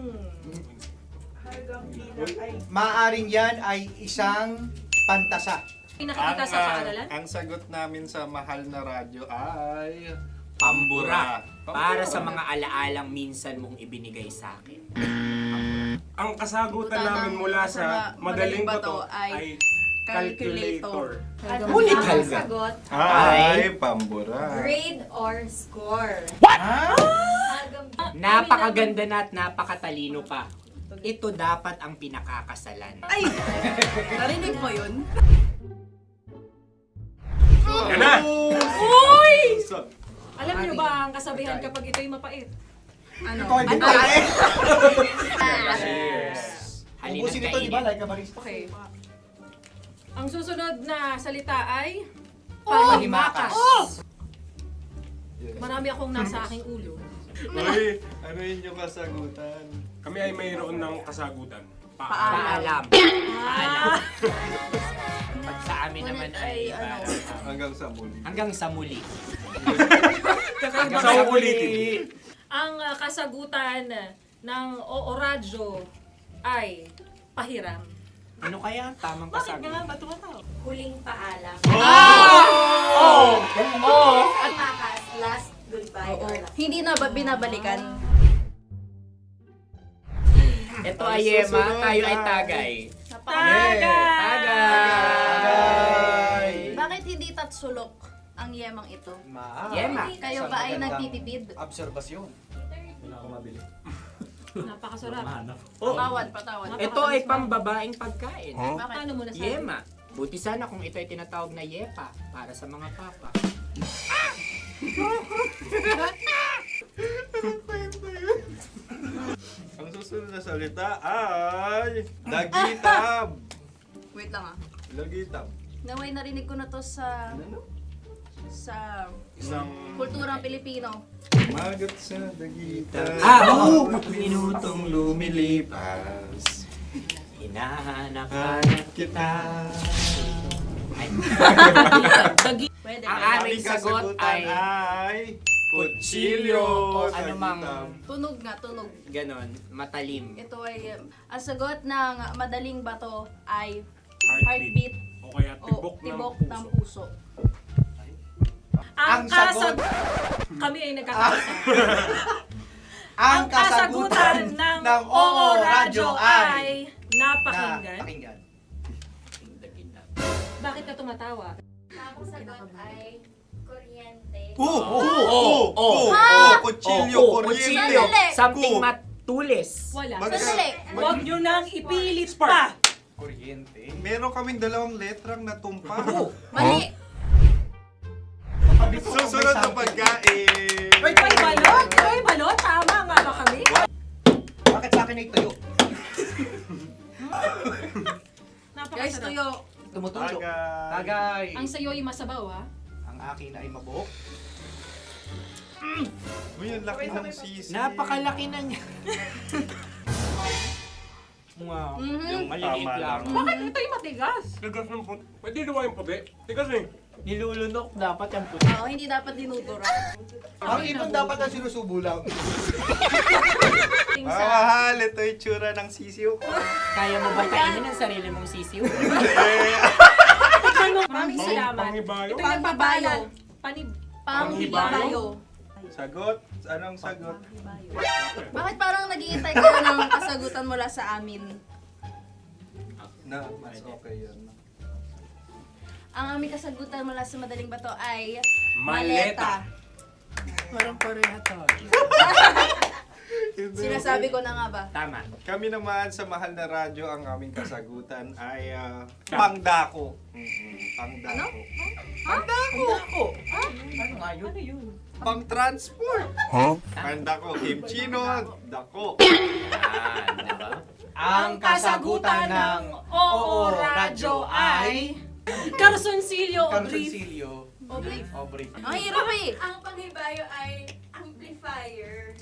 Maaring yan ay isang pantasa. Nakikita sa paaralan? Ang sagot namin sa mahal na radyo ay... Pambura. Para sa mga alaalang minsan mong ibinigay sa akin. Ang kasagutan namin mula sa madaling bato ay calculator. Ulit halga. Sagot, Ay, pambura. grade or score. Napakaganda na at napakatalino pa. Ito dapat ang pinakakasalan. Ay! Narinig mo yun? Yan na! Uy! Alam niyo ba ang kasabihan kapag ito'y mapait? Ano? Ito ay bitae. Halina Ubusin ito, di ba? Like a barista. Okay. Ang susunod na salita ay panghimakas. Marami akong nasa aking ulo. Uy, ano yun yung kasagutan? Kami ay mayroon ng kasagutan. Paalam. Paalam. Pag sa amin naman ay Hanggang sa muli. hanggang sa muli. Sa ulitin. Ang kasagutan ng Oo Radyo ay pahiram. Ano kaya ang tamang kasagutan? Huling paalam. Oh! Oh! Panghimakas, last goodbye or last. Hindi na ba binabalikan? Ito ay Yema, tayo ay tagay. Tagay! Bakit hindi tatsulok ang yemang ito? Yema. Kayo ba ay nagtitipid? Obserbasyon. Napakasarap. Patawan. Ito ay pambabaeng pagkain. Paano mo nasabi? Yema. Buti sana kung ito ay tinatawag na yepa para sa mga papa. Ang susunod na salita ay... Dagitab! Wait lang ah. Dagitab. Naway narinig ko na to sa Isang kulturang Pilipino. magat sa dagitab. Oo! Minutong lumilipas. Hinahanap-hanap kita. Pwede. Ang aming sagot ay kutsilyo o anumang Tunog nga, tunog. ganon, matalim. Ito ay, ang sagot ng madaling bato ay Heartbeat. heartbeat O kaya o tibok tibok ng ng puso. puso. Ang kasagot... Kami ay nagkakaisa. Ang kasagutan ng Oo Radyo ay napakinggan. Bakit ka tumatawa? Ang sagot ay kuryente. Kutsilyo, kuryente. Something matulis. Wala. Sandali. Huwag nyo nang ipilit pa. Kuryente. Meron kaming 2 letrang natumpa. Mali. Susunod na pagkain. Wait, may balot? May balot? Tama nga ba kami? Bakit sa akin ay tuyo? Guys, Napakasarap. tuyo. Tumutulo. Tagay. Tagay. Ang sayo ay masabaw, ha? Ang akin ay mabuhok. Uy, ang laki ng sisi. Napakalaki na niya. Wow. Yung maliliit Tama lang. lang. Bakit ito'y matigas? Tigas ng puti. Pwede luwa yung puti. Tigas eh. Nilulunok dapat yung puti. Oo, hindi dapat dinudura. Ang ibon dapat ang sinusubo lang. Mga mahal, ito yung tsura ng sisiw ko. Kaya mo ba kainin ang sarili mong sisiw? Maraming salamat. Panghibayo. Ito yung pabayan. Panghibayo. Sagot? Anong sagot? Bakit parang nag-iintay ka ng kasagutan mula sa amin? Na, mas okay yun. Ang aming kasagutan mula sa madaling bato ay Maleta. Parang pareha tayo. Sinasabi ko na nga ba? Tama. Kami naman sa mahal na radyo, ang aming kasagutan ay pangdako. Pangdako. Pangdako. Ano nga yun? Pang-transport. Pangdako, kimchino, dako. Diba? Ang kasagutan ng Oo Radyo ay Carsoncillo o Brief. O brief. Ang hirap eh. Ang panghibayo ay amplifier.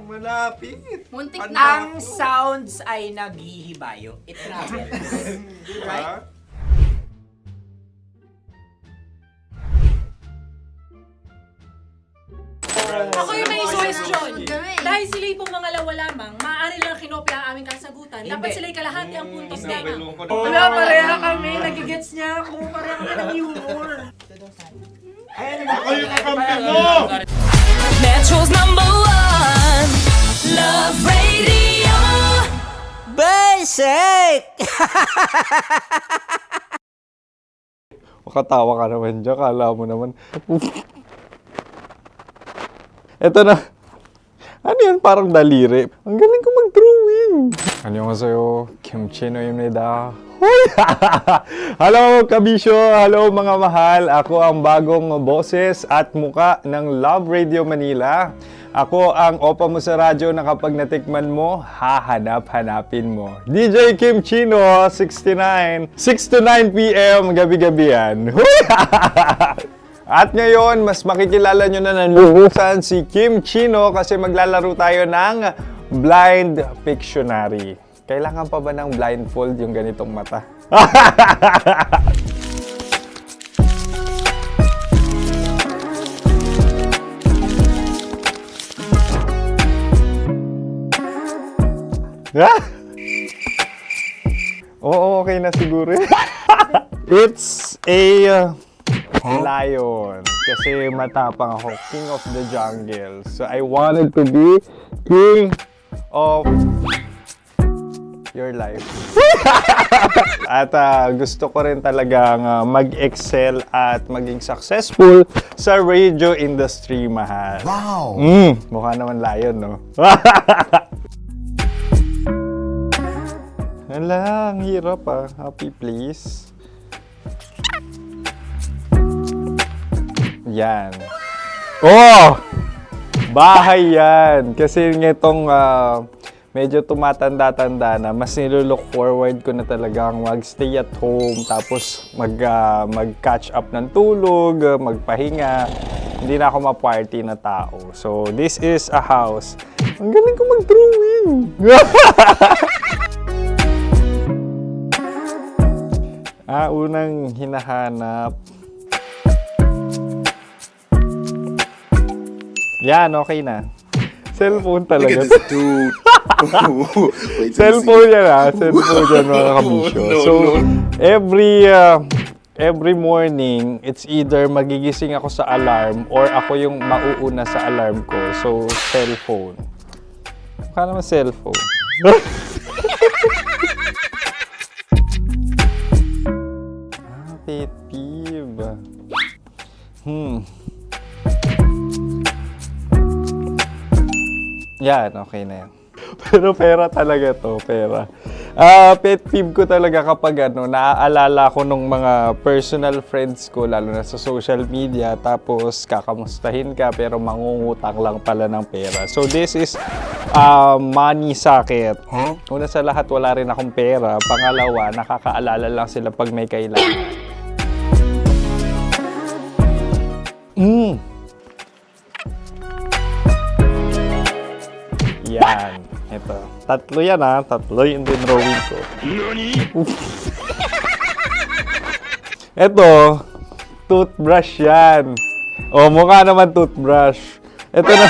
Malapit. Muntik Pangdako. na. Ang sounds ay naghihibayo. It travels. Diba? Ako yung may suggestion. Kami. Dahil sila yung mga lawa lamang, maaari lang kinopya ang aming kasagutan. Dapat sila yung kalahati ang puntos lamang. Wala, pareha kami. Nagigets niya ako. Pareha kami ng humor. Ako yung kakampi mo! Metro's #1 Love Radio. Basic! Makatawa ka naman dyan. Kala mo naman. Eto na. Ano yan? Parang daliri. Ang galing ko mag-drawing. Annyeonghaseyo. Kimchi-no-imnida. Hello, kabisyo. Hello, mga mahal. Ako ang bagong boses at muka ng Love Radio Manila. Ako ang opa mo sa radyo na kapag natikman mo, hahanap-hanapin mo. DJ Kim Chino, 69. 6 to 9 p.m. gabi-gabi yan. At ngayon, mas makikilala nyo na ng luhusan si Kim Chino kasi maglalaro tayo ng Blind Pictionary. Kailangan pa ba ng blindfold yung ganitong mata? Oo, okay na siguro. It's a lion. Kasi matapang ako. King of the jungle. So I wanted to be king of your life. At gusto ko rin talagang mag-excel at maging successful sa radio industry, mahal. Wow! Mukha naman lion, no? Hala, ang hirap ah. Happy, please. Yan. Oh! Bahay yan. Kasi nitong medyo tumatanda-tanda na, mas nilook forward ko na talagang mag-stay at home, tapos mag-catch up ng tulog, magpahinga. Hindi na ako ma-party na tao. So, this is a house. Ang galing ko mag-drawing! Unang hinahanap. Yan, okay na. Cellphone talaga. Look at this dude. Wait till you Cellphone see. yan ha. Cellphone yan mga kabisyo. No, So, no. every morning, it's either magigising ako sa alarm or ako yung mauuna sa alarm ko. So, cellphone. Mukha naman cellphone. Pet peeve. Yan, okay na yan. Pero pera talaga to, pera. Pet peeve ko talaga kapag naaalala ko nung mga personal friends ko, lalo na sa social media, tapos kakamustahin ka pero mangungutang lang pala ng pera. So this is money sakit. Una sa lahat, wala rin akong pera. Pangalawa, nakakaalala lang sila pag may kailangan. Yan. Ito. Tatlo yan ha. Tatlo yung dinrawing ko. Ito. Toothbrush yan. O, mukha naman toothbrush. Ito na.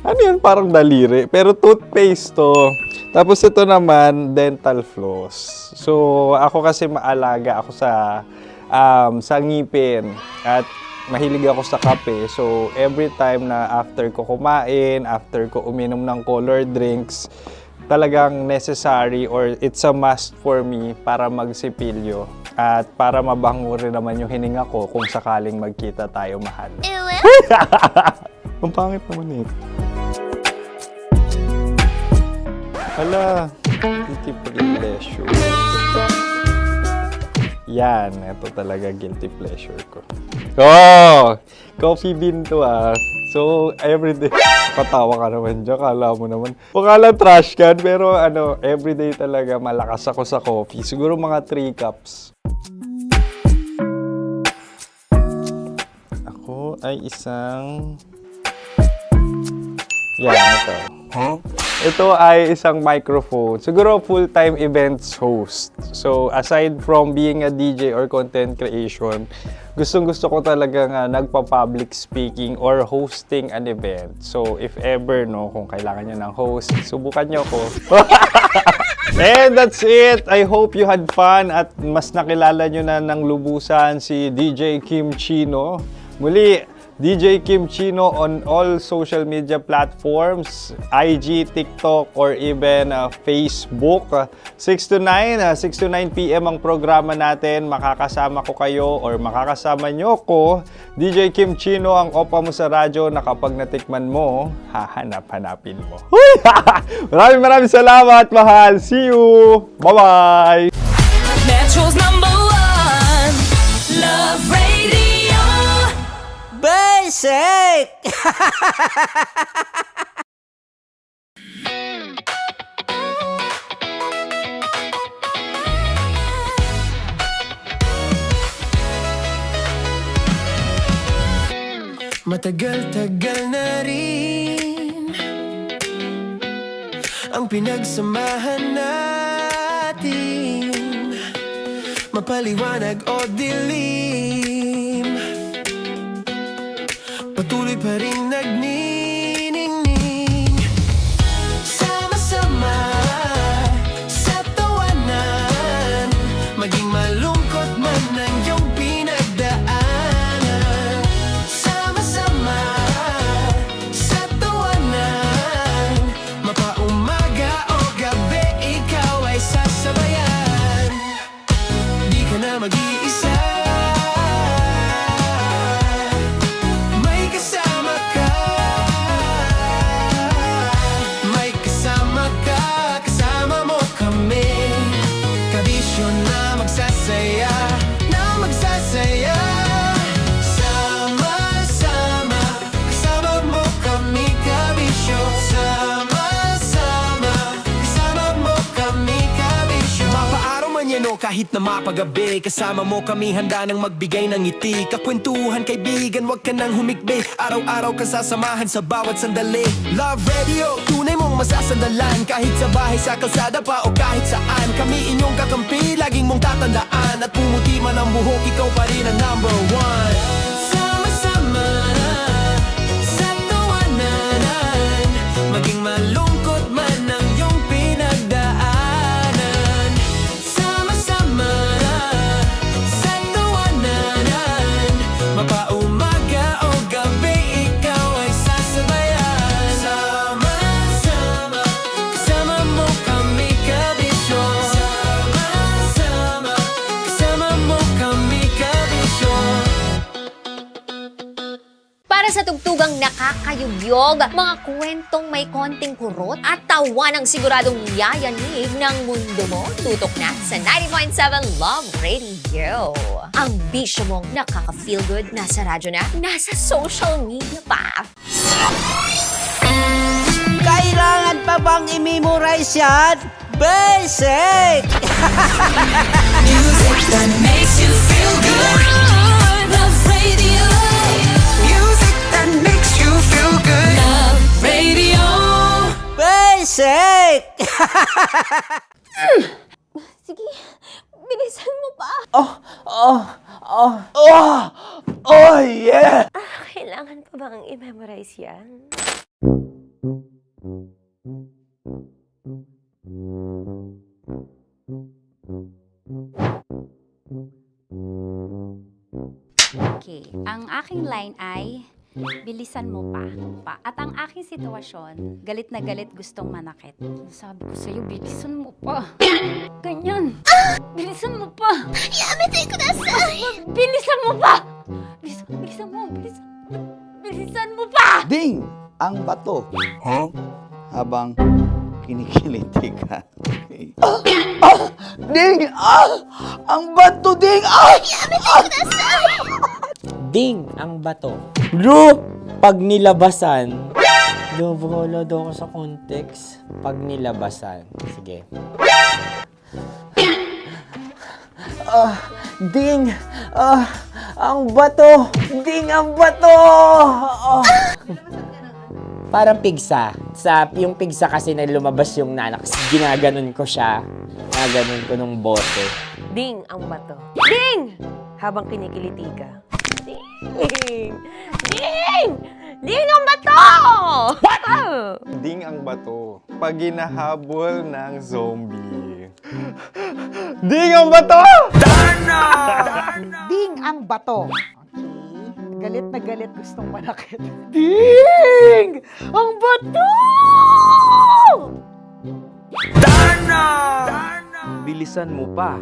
Ano yan? Parang daliri. Pero toothpaste to. Tapos ito naman, dental floss. So, ako kasi maalaga ako sa ngipin. At mahilig ako sa kape. So, every time na after ko kumain, after ko uminom ng colored drinks, talagang necessary or it's a must for me para magsipilyo. At para mabango rin naman yung hininga ko kung sakaling magkita tayo, mahal. Ang pangit naman ito. Hala, guilty pleasure. Yan, ito talaga guilty pleasure ko. Oh! Coffee bean to ah. So, everyday. Katawa ka naman dyan, kala mo naman. Mukha lang trash can, pero everyday talaga malakas ako sa coffee. Siguro mga 3 cups. Ako ay isang... Yan, ito. Ito ay isang microphone. Siguro full-time events host. So, aside from being a DJ or content creation, gustong-gusto ko talaga nagpa-public speaking or hosting an event. So, if ever, kung kailangan nyo ng host, subukan nyo ko. And that's it. I hope you had fun at mas nakilala nyo na ng lubusan si DJ Kim Chino. Muli, DJ Kim Chino on all social media platforms, IG, TikTok, or even Facebook. 6 to 9 p.m. ang programa natin. Makakasama ko kayo or makakasama nyo ko. DJ Kim Chino, ang opa mo sa radyo na kapag natikman mo, hahanap-hanapin mo. Maraming salamat, mahal. See you! Bye-bye! Metro's #1 Love Radio. Basic! Matagal-tagal na rin ang pinagsamahan natin, mapaliwanag o dilim, patuloy pa rin nagniningning. Sama-sama sa tawanan, maging malungkot man ang iyong pinagdaanan. Sama-sama sa tawanan, mapaumaga o gabi, ikaw ay sasabayan. Di ka na mag-iisa, may kasama ka. May kasama ka, kasama mo kami. Kabisyo na magsasaya, na magsasaya. Sama-sama, kasama mo kami, kabisyo. Sama-sama, kasama mo kami, kabisyo. Mapaaraw man yan o kahit na mapagabi, kasama mo kami, handa nang magbigay ng ngiti. Kakwentuhan, kaibigan, wag ka nang humikbi. Araw-araw ka sasamahan sa bawat sandali. Love Radio, tunay mong masasandalan. Kahit sa bahay, sa kalsada pa o kahit saan, kami inyong kakampi, laging mong tatandaan. At pumuti man ang buhok, ikaw pa rin ang #1. Sama-sama sa tawanan, Para sa tugtugang nakakayugyog, mga kwentong may konting kurot at tawa ng siguradong yayanig ng mundo mo, tutok na sa 90.7 Love Radio. Ang bisyo mong nakaka-feel good, nasa radyo na, nasa social media pa. Kailangan pa bang i-memorize yan? Basic! Music that makes you feel good. Love Radio. Music that makes you feel good. Love Radio. Basic! Sige, bilisan mo pa. Oh, yeah! Kailangan pa bang i-memorize yan? Okay, ang aking line ay, bilisan mo pa. At ang aking sitwasyon, galit na galit gustong manakit. Sabi ko sa'yo, bilisan mo pa. Ganyan. Bilisan mo pa. Yamitay ko na sa... Bilisan mo pa! Bilisan mo pa! Ding! Ang bato. Habang kinikiliti ka. Okay. Ding! Ang bato, Ding! Ding ang bato. Bro, pag nilabasan. Wala daw ako sa context. Pag nilabasan. Sige. Ding! Ang bato! Ding ang bato! Parang pigsa. Yung pigsa kasi na lumabas yung nanak. Ginaganon ko siya. Ginaganon ko nung bote. Ding ang bato. Ding! Habang kinikiliti ka. Ding! Ding! Ding ang bato! What? Ding ang bato. Pag hinahabol ng zombie. Ding ang bato! Ding ang bato. Okay. Galit na galit gustong manakit. Ding! Ang bato! Bilisan mo pa.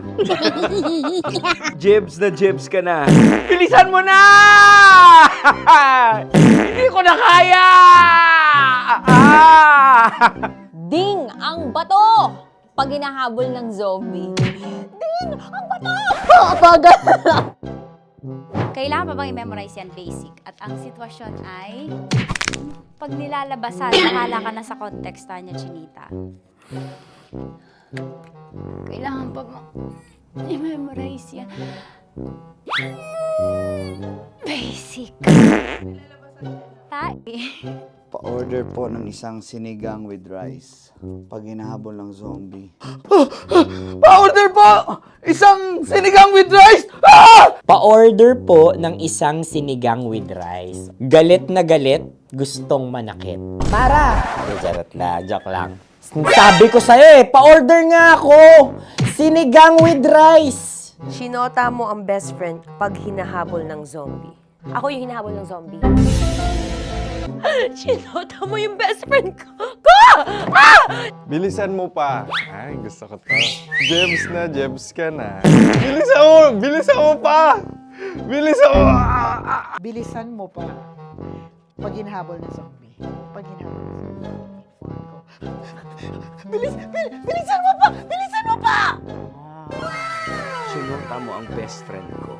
Jebs ka na. Bilisan mo na! Hindi ko na kaya! Ding ang bato! Pag hinahabol ng zombie. Ding ang bato! Bagal! Kailangan pa bang i-memorize yan basic? At ang sitwasyon ay, pag nilalabasan, nakala ka na sa konteksta niya, Chinita. Kailangan pa bang i-memorize yan? Basic. Pa-order po ng isang sinigang with rice. Pag hinahabol ng zombie. Pa-order po! Isang sinigang with rice! Pa-order po ng isang sinigang with rice. Galit na galit, gustong manakit. Para! Joke lang. Sabi ko sa'yo pa-order nga ako! Sinigang with rice! Sinota mo ang best friend pag hinahabol ng zombie. Ako yung hinahabol ng zombie. Sinota mo yung best friend ko! Bilisan mo pa. Ay, gusto ko to. Jebs ka na. Bilisan mo pa! Bilisan mo pa. Pag hinahabol ng zombie. Pag hinahabol ng zombie. Bilisan mo pa! Bilisan mo pa! Sinunta mo ang best friend ko.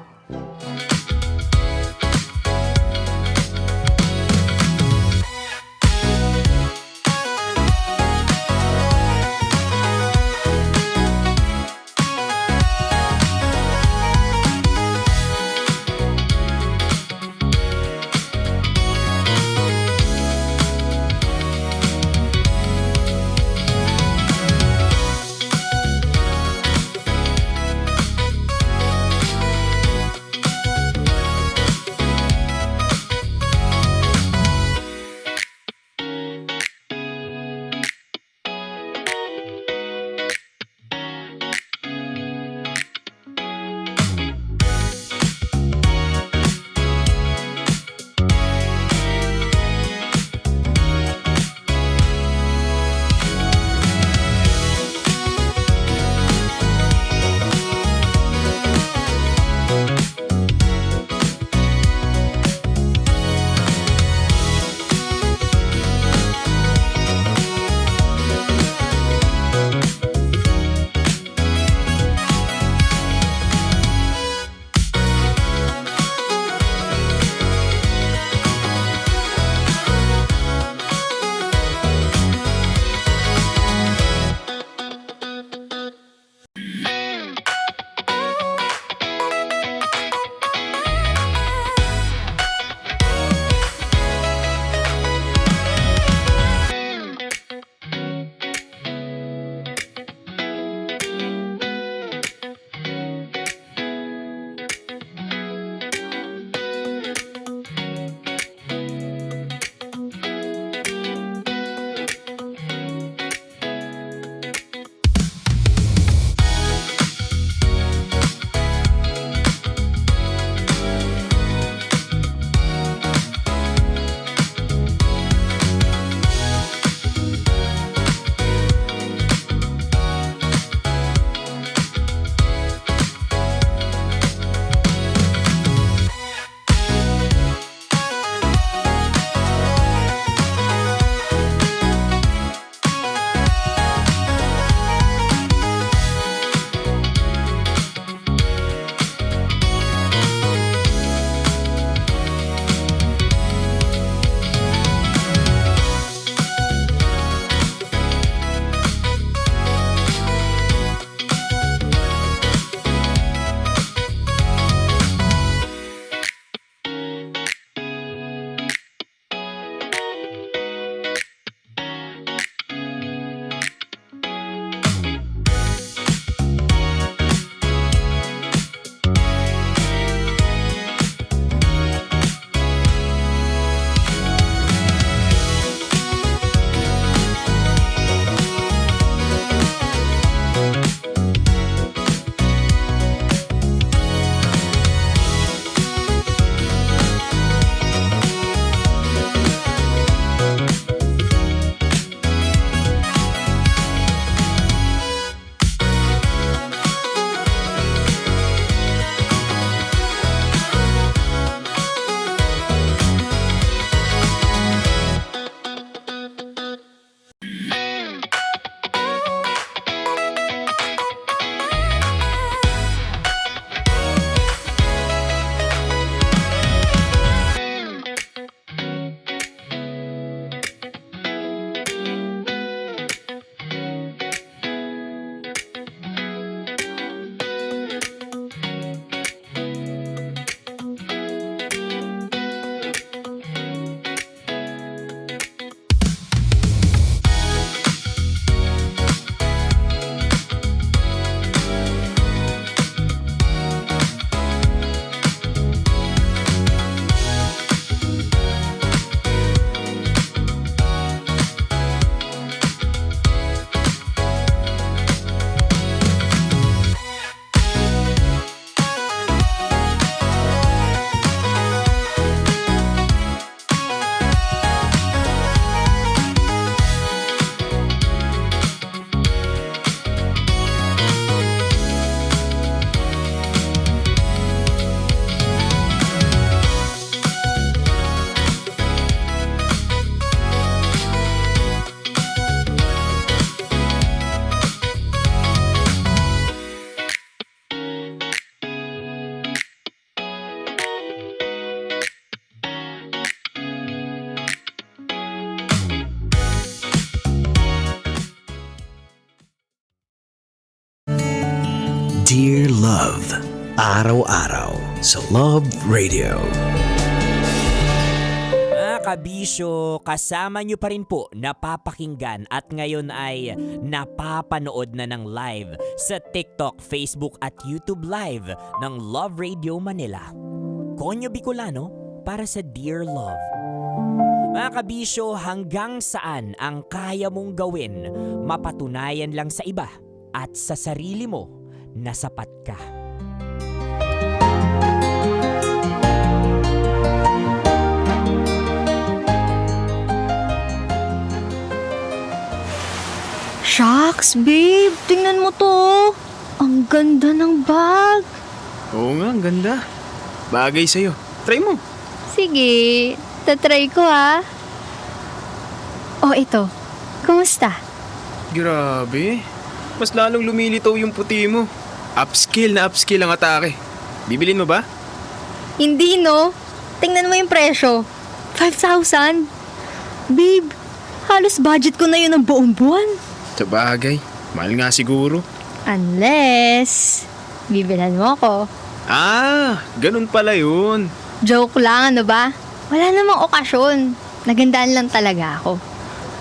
Dear Love. Araw-araw sa Love Radio. Mga kabisyo, kasama nyo pa rin po napapakinggan at ngayon ay napapanood na ng live sa TikTok, Facebook at YouTube Live ng Love Radio Manila. Konyo Bicolano para sa Dear Love. Mga kabisyo, hanggang saan ang kaya mong gawin, mapatunayan lang sa iba at sa sarili mo na sapat ka. Shucks, babe. Tingnan mo to. Ang ganda ng bag. Oo nga, ang ganda. Bagay sa'yo. Try mo. Sige, tatry ko ha. Oh, ito. Kumusta? Grabe. Mas lalong lumilitaw yung puti mo. Upskill na upskill ang atake. Bibilin mo ba? Hindi, no? Tingnan mo yung presyo. 5,000. Babe, halos budget ko na yun ng buong buwan. Sa bagay. Mahal nga siguro. Unless, bibilhan mo ako. Ah, ganun pala yun. Joke lang, ano ba? Wala namang okasyon. Nagandaan lang talaga ako.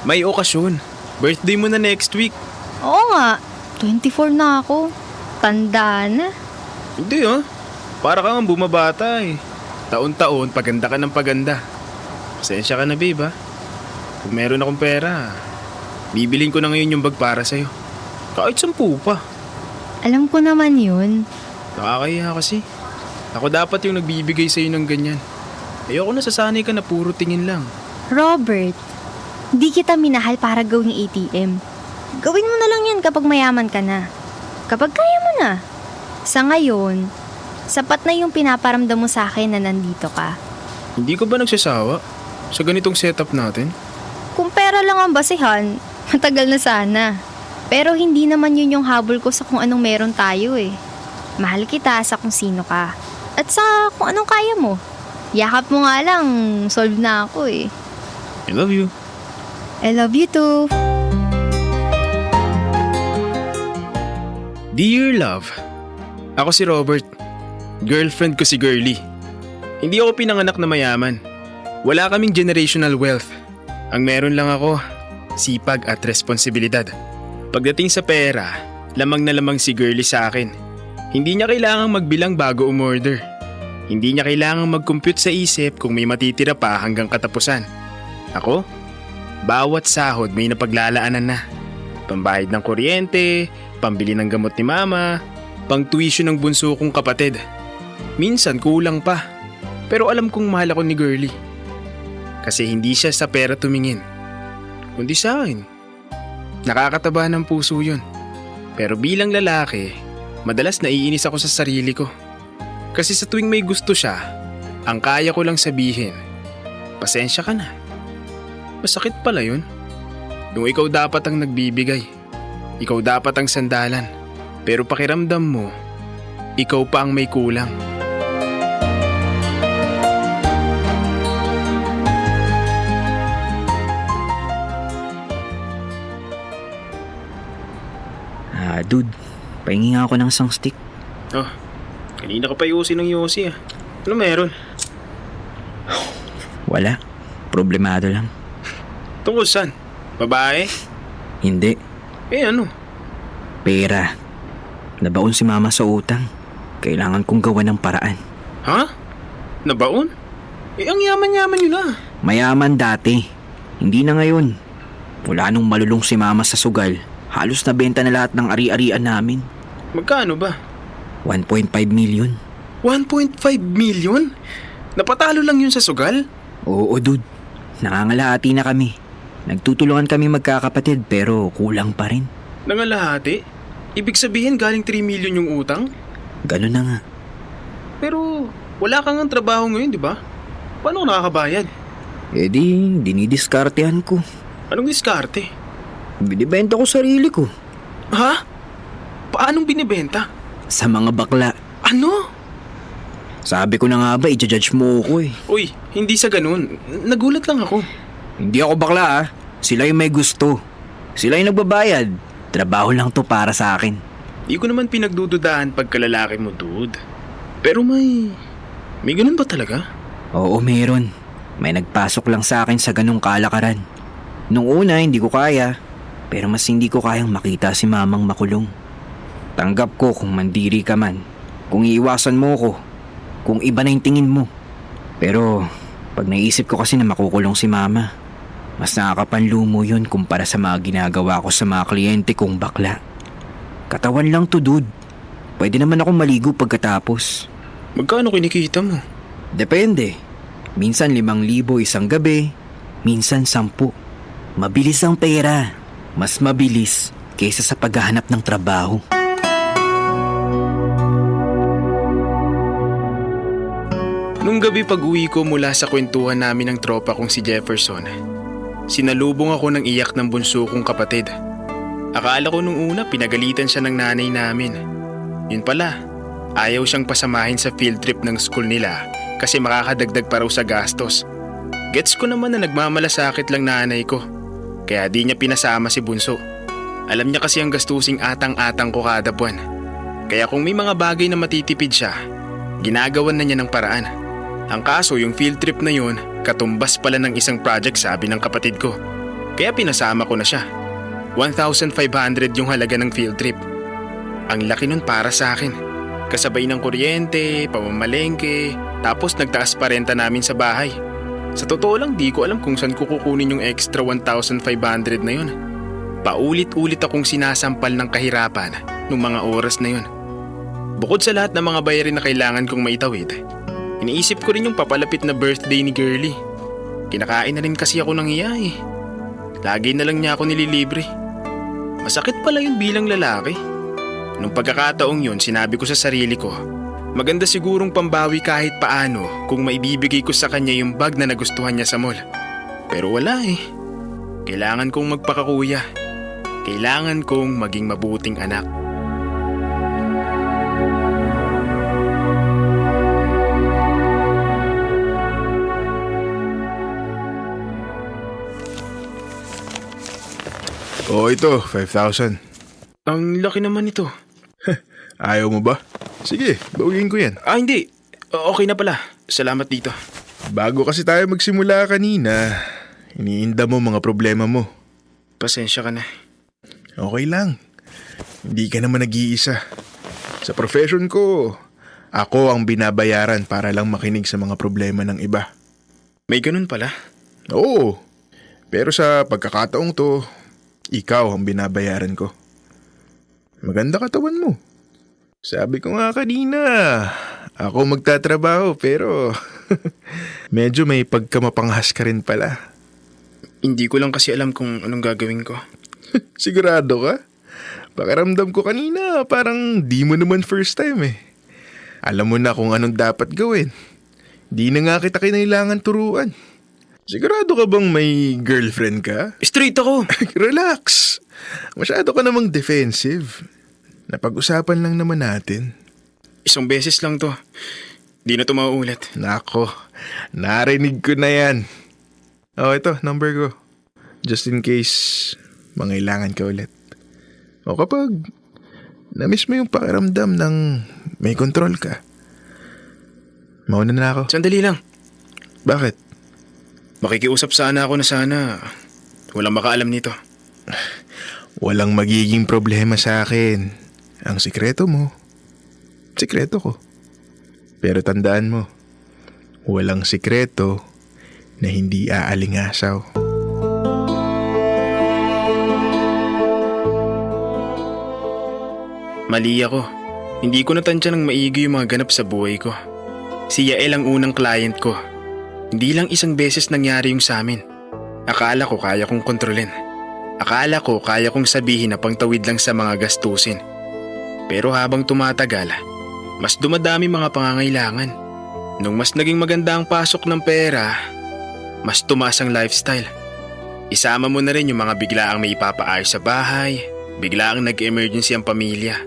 May okasyon. Birthday mo na next week. Oo nga, 24 na ako. Tanda na. Hindi ah. Para kang bumabata eh. Taon-taon, paganda ka ng paganda. Pasensya ka na babe ah. Kung meron akong pera, bibilin ko na ngayon yung bag para sa'yo. Kahit 10 pa. Alam ko naman yun. Nakakahiya kasi. Ako dapat yung nagbibigay sa'yo ng ganyan. Ayoko nasasanay ka na puro tingin lang. Robert, di kita minahal para gawing ATM. Gawin mo na lang yan kapag mayaman ka na. Kapag kaya mo na. Sa ngayon, sapat na yung pinaparamdam mo sa akin na nandito ka. Hindi ko ba nagsasawa sa ganitong setup natin? Kung pera lang ang basihan, matagal na sana. Pero hindi naman yun yung habol ko sa kung anong meron tayo eh. Mahal kita sa kung sino ka. At sa kung anong kaya mo. Yakap mo nga lang, solve na ako eh. I love you. I love you too. Dear Love, ako si Robert. Girlfriend ko si Girlie. Hindi ako pinanganak na mayaman. Wala kaming generational wealth. Ang meron lang ako, sipag at responsibilidad. Pagdating sa pera, lamang na lamang si Girlie sa akin. Hindi niya kailangang magbilang bago umorder. Hindi niya kailangang mag-compute sa isip kung may matitira pa hanggang katapusan. Ako, bawat sahod may napaglalaanan na. Pambayad ng kuryente, pambili ng gamot ni mama, pang tuition ng bunso kong kapatid. Minsan kulang pa, pero alam kong mahal ako ni Girlie. Kasi hindi siya sa pera tumingin, kundi sa akin. Nakakataba ng puso yun. Pero bilang lalaki, madalas naiinis ako sa sarili ko. Kasi sa tuwing may gusto siya, ang kaya ko lang sabihin, pasensya ka na. Masakit pala yun. Yung ikaw dapat ang nagbibigay. Ikaw dapat ang sandalan. Pero pakiramdam mo, ikaw pa ang may kulang. Dude, pahingi nga ako ng isang stick. Oh, kanina ka pa yosi ng yosi ah. Ano meron? Wala, problemado lang. Tungkol saan? Babae? Hindi, Eh ano? pera. Nabaon si mama sa utang. Kailangan kong gawa ng paraan. Ha? Nabaon? Eh ang yaman-yaman yun ah. Mayaman dati, hindi na ngayon. Wala nung malulong si mama sa sugal. Halos nabenta na lahat ng ari-arian namin. Magkano ba? 1.5 million. 1.5 million? Napatalo lang yun sa sugal? Oo, dude. Nangangalahati na kami. Nagtutulungan kami magkakapatid pero kulang pa rin. Nangalahati? Ibig sabihin galing 3 million yung utang? Ganun na nga. Pero wala kang ang trabaho ngayon, di ba? Paano ka nakakabayad? Eh di, dinidiskartehan ko. Anong diskarte? Binibenta ko sarili ko. Ha? Paanong binibenta? Sa mga bakla. Ano? Sabi ko na nga ba, i-judge mo ako eh. Uy, hindi sa ganun. Nagulat lang ako. Hindi ako bakla ah. Sila yung may gusto. Sila yung nagbabayad. Trabaho lang to para sa akin. Di ko naman pinagdududahan pagkalalaki mo, dude. Pero may ganun ba talaga? Oo, meron. May nagpasok lang sa akin sa ganung kalakaran. Nung una, hindi ko kaya. Pero mas hindi ko kayang makita si mamang makulong. Tanggap ko kung mandiri ka man. Kung iiwasan mo ko. Kung iba na yung tingin mo. Pero pag naisip ko kasi na makukulong si mama, mas nakakapanlumo yun kumpara sa mga ginagawa ko sa mga kliyente kong bakla. Katawan lang to, dude. Pwede naman akong maligo pagkatapos. Magkano kinikita mo? Depende. Minsan 5,000 isang gabi, minsan 10. Mabilis ang pera. Mas mabilis kaysa sa paghahanap ng trabaho. Nung gabi pag-uwi ko mula sa kwentuhan namin ng tropa kong si Jefferson, sinalubong ako ng iyak ng bunso kong kapatid. Akala ko nung una pinagalitan siya ng nanay namin. Yun pala, ayaw siyang pasamahin sa field trip ng school nila kasi makakadagdag pa raw sa gastos. Gets ko naman na nagmamalasakit lang nanay ko, kaya di niya pinasama si bunso. Alam niya kasi ang gastusing atang-atang ko kada buwan. Kaya kung may mga bagay na matitipid siya, ginagawan na niya ng paraan. Ang kaso yung field trip na yun, katumbas pala ng isang project sabi ng kapatid ko. Kaya pinasama ko na siya. 1,500 yung halaga ng field trip. Ang laki nun para sa akin. Kasabay ng kuryente, pamamalengke, tapos nagtaas pa renta namin sa bahay. Sa totoo lang di ko alam kung saan ko kukunin yung extra 1,500 na yun. Paulit-ulit akong sinasampal ng kahirapan nung mga oras na yun. Bukod sa lahat ng mga bayarin na kailangan kong maitawid, iniisip ko rin yung papalapit na birthday ni Girlie. Kinakain na rin kasi ako ng iya eh. Lagi na lang niya ako nililibre. Masakit pala yun bilang lalaki. Nung pagkakataong yun, sinabi ko sa sarili ko, maganda sigurong pambawi kahit paano kung maibibigay ko sa kanya yung bag na nagustuhan niya sa mall. Pero wala eh. Kailangan kong magpakakuya. Kailangan kong maging mabuting anak. Oh, ito, 5,000. Ang laki naman ito. Ayaw mo ba? Sige, bawiin ko yan. Hindi. Okay na pala. Salamat dito. Bago kasi tayo magsimula kanina, iniinda mo mga problema mo. Pasensya ka na. Okay lang. Hindi ka naman nag-iisa. Sa profession ko, ako ang binabayaran para lang makinig sa mga problema ng iba. May ganun pala? Oo. Pero sa pagkakataong to, ikaw ang binabayaran ko. Maganda katawan mo. Sabi ko nga kanina, ako magtatrabaho pero medyo may pagkamapanghas ka rin pala. Hindi ko lang kasi alam kung anong gagawin ko. Sigurado ka? Pakiramdam ko kanina parang di mo naman first time eh. Alam mo na kung anong dapat gawin. Di na nga kita kailangan turuan. Sigurado ka bang may girlfriend ka? Straight ako. Relax. Masyado ka namang defensive. Napag-usapan lang naman natin. Isang beses lang to. Di na to mauulit. Nako, narinig ko na yan. Oh, ito, number ko. Just in case mangailangan ka ulit. O kapag na-miss mo yung pakiramdam ng may control ka. Mauna na ako. Sandali lang. Bakit? Makikiusap sana ako na sana walang makaalam nito. Walang magiging problema sa akin. Ang sikreto mo, sikreto ko. Pero tandaan mo, walang sikreto na hindi aalingasaw. Mali ako. Hindi ko natansya ng maigi yung mga ganap sa buhay ko. Si Yael ang unang client ko. Hindi lang isang beses nangyari yung sa amin. Akala ko kaya kong kontrolin. Akala ko kaya kong sabihin na pangtawid lang sa mga gastusin. Pero habang tumatagal, mas dumadami mga pangangailangan. Nung mas naging maganda ang pasok ng pera, mas tumaas ang lifestyle. Isama mo na rin yung mga biglaang may ipapaayos sa bahay, biglaang nag-emergency ang pamilya.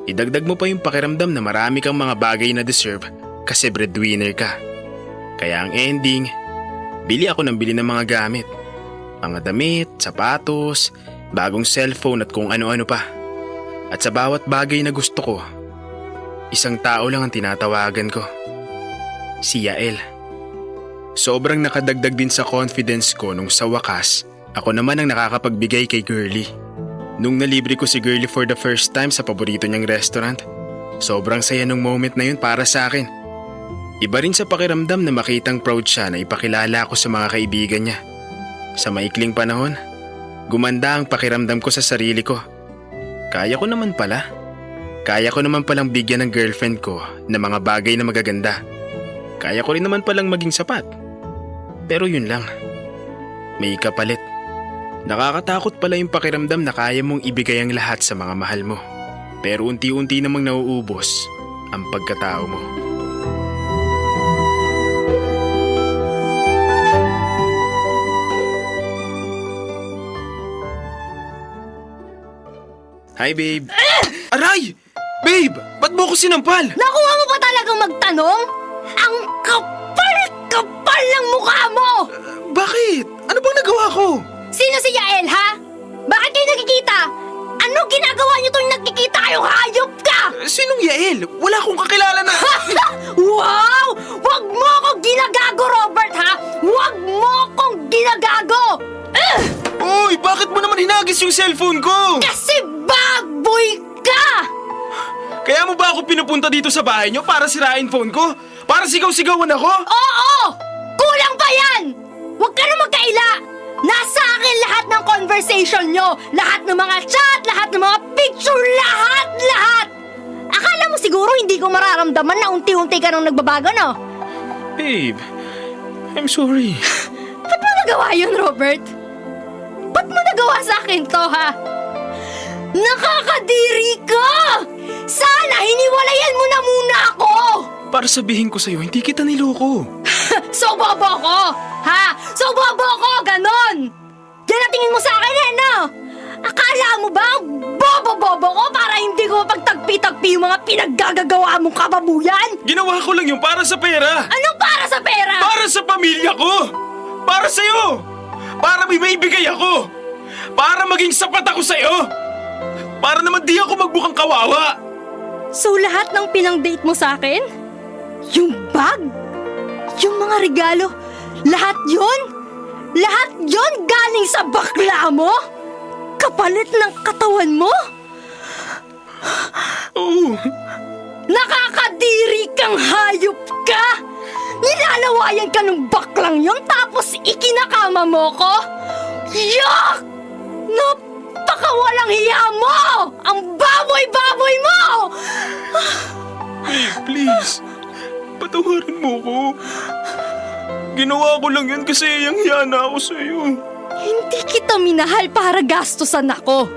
Idagdag mo pa yung pakiramdam na marami kang mga bagay na deserve kasi breadwinner ka. Kaya ang ending, bili ako ng bili ng mga gamit. Mga damit, sapatos, bagong cellphone at kung ano-ano pa. At sa bawat bagay na gusto ko, isang tao lang ang tinatawagan ko. Si Yael. Sobrang nakadagdag din sa confidence ko nung sa wakas, ako naman ang nakakapagbigay kay Girlie. Nung nalibre ko si Girlie for the first time sa paborito niyang restaurant, sobrang saya nung moment na yun para sa akin. Iba rin sa pakiramdam na makitang proud siya na ipakilala ako sa mga kaibigan niya. Sa maikling panahon, gumanda ang pakiramdam ko sa sarili ko. Kaya ko naman pala. Kaya ko naman palang bigyan ng girlfriend ko ng mga bagay na magaganda. Kaya ko rin naman palang maging sapat. Pero yun lang. May kapalit. Nakakatakot pala yung pakiramdam na kaya mong ibigay ang lahat sa mga mahal mo. Pero unti-unti namang nauubos ang pagkatao mo. Hi, babe. Aray! Babe! Ba't mo ko sinampal? Nakuha mo pa talagang magtanong? Ang kapal-kapal ng mukha mo! Bakit? Ano bang nagawa ko? Sino si Yael, ha? Bakit kayo nagkikita? Anong ginagawa niyo tuwing nagkikita kayong hayop ka? Sinong Yael? Wala akong kakilala na... Wow! Huwag mo akong ginagago, Robert, ha? Huwag mo akong ginagago! Uy! Bakit mo naman hinagis yung cellphone ko? Kasi baboy ka! Kaya mo ba ako pinupunta dito sa bahay niyo para sirain phone ko? Para sigaw-sigawan ako? Oo! Kulang pa yan! Huwag ka na magkaila! Nasa akin lahat ng conversation nyo! Lahat ng mga chat, lahat ng mga picture, lahat! Akala mo siguro hindi ko mararamdaman na unti-unti ka nang nagbabago, no? Babe, I'm sorry. Ba't mo nagawa yun, Robert? Ba't mo nagawa sa akin to, ha? Nakakadiri ka! Sana hiniwalayan mo na muna ako! Para sabihin ko sa'yo, hindi kita niloko. So bobo ko! Ha? So bobo ko! Ganon! Yan ang tingin mo sa akin, eh, no? Akala mo ba ang bobo-bobo ko para hindi ko pagtagpi-tagpi yung mga pinaggagawa mong kababuyan? Ginawa ko lang yung para sa pera. Anong para sa pera? Para sa pamilya ko! Para sa'yo! Para may maibigay ako! Para maging sapat ako sa'yo! Para naman di ako magbukang kawawa! So lahat ng pinang-date mo sa akin? Yung bag? Yung mga regalo? Lahat yon? Lahat yon galing sa bakla mo? Kapalit ng katawan mo? Oo. Nakakadiri kang hayop ka! Nilalawayan ka ng baklang yon tapos ikinakama mo ko? Yuck! Napakawalang hiya mo! Ang baboy-baboy mo! Babe, please. Patawarin mo ko. Ginawa ko lang yan kasi hiyang-hiya na ako sa'yo. Hindi kita minahal para gastusan ako.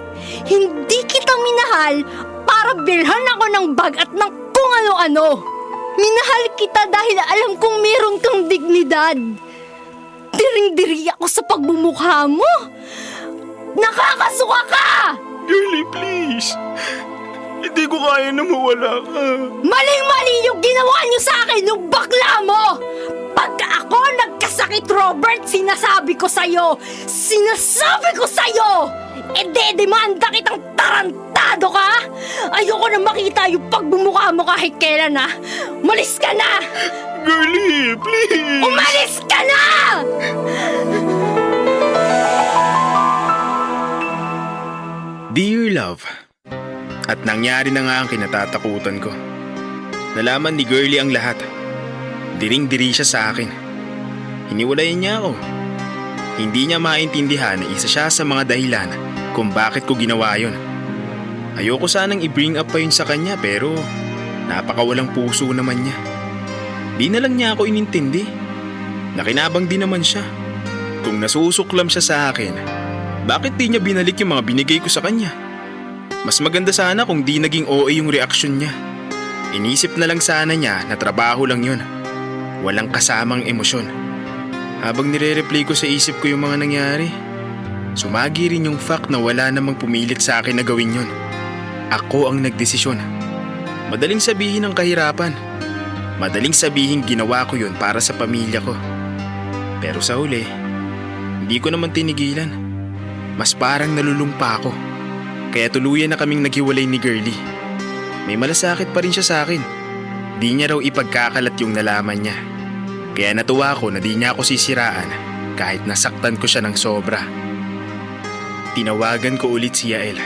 Hindi kita minahal para bilhan ako ng bag at ng kung ano-ano. Minahal kita dahil alam kong meron kang dignidad. Diring-diri ako sa pagbumukha mo. Nakakasuka ka! Girlie, please. Hindi ko kaya na mawala ka. Maling-mali yung ginawa niyo sa akin yung bakla mo! Pagka ako nagkasakit, Robert, sinasabi ko sa'yo! Demanda kitang tarantado ka! Ayoko na makita yung pagbumukha mo kahit kailan, ha? Umalis ka na! Girlie, please! Umalis ka na! Dear love, at nangyari na nga ang kinatatakutan ko. Nalaman ni Girlie ang lahat. Diring-diri siya sa akin. Hiniwalayan niya ako. Hindi niya maintindihan na isa siya sa mga dahilan kung bakit ko ginawa yun. Ayoko sanang i-bring up pa yun sa kanya pero napakawalang puso naman niya. Di na lang niya ako inintindi. Nakinabang din naman siya. Kung nasusuklam siya sa akin, bakit di niya binalik yung mga binigay ko sa kanya? Mas maganda sana kung di naging OA yung reaksyon niya. Inisip na lang sana niya na trabaho lang yun. Walang kasamang emosyon. Habang nire-replay ko sa isip ko yung mga nangyari, sumagi rin yung fact na wala namang pumilit sa akin na gawin yun. Ako ang nagdesisyon. Madaling sabihin ang kahirapan. Madaling sabihin ginawa ko yun para sa pamilya ko. Pero sa huli, hindi ko naman tinigilan. Mas parang nalulungpa ako. Kaya tuluyan na kaming naghiwalay ni Girlie. May malasakit pa rin siya sa akin. Di niya raw ipagkakalat yung nalaman niya. Kaya natuwa ako na di niya ako sisiraan kahit nasaktan ko siya ng sobra. Tinawagan ko ulit si Yael.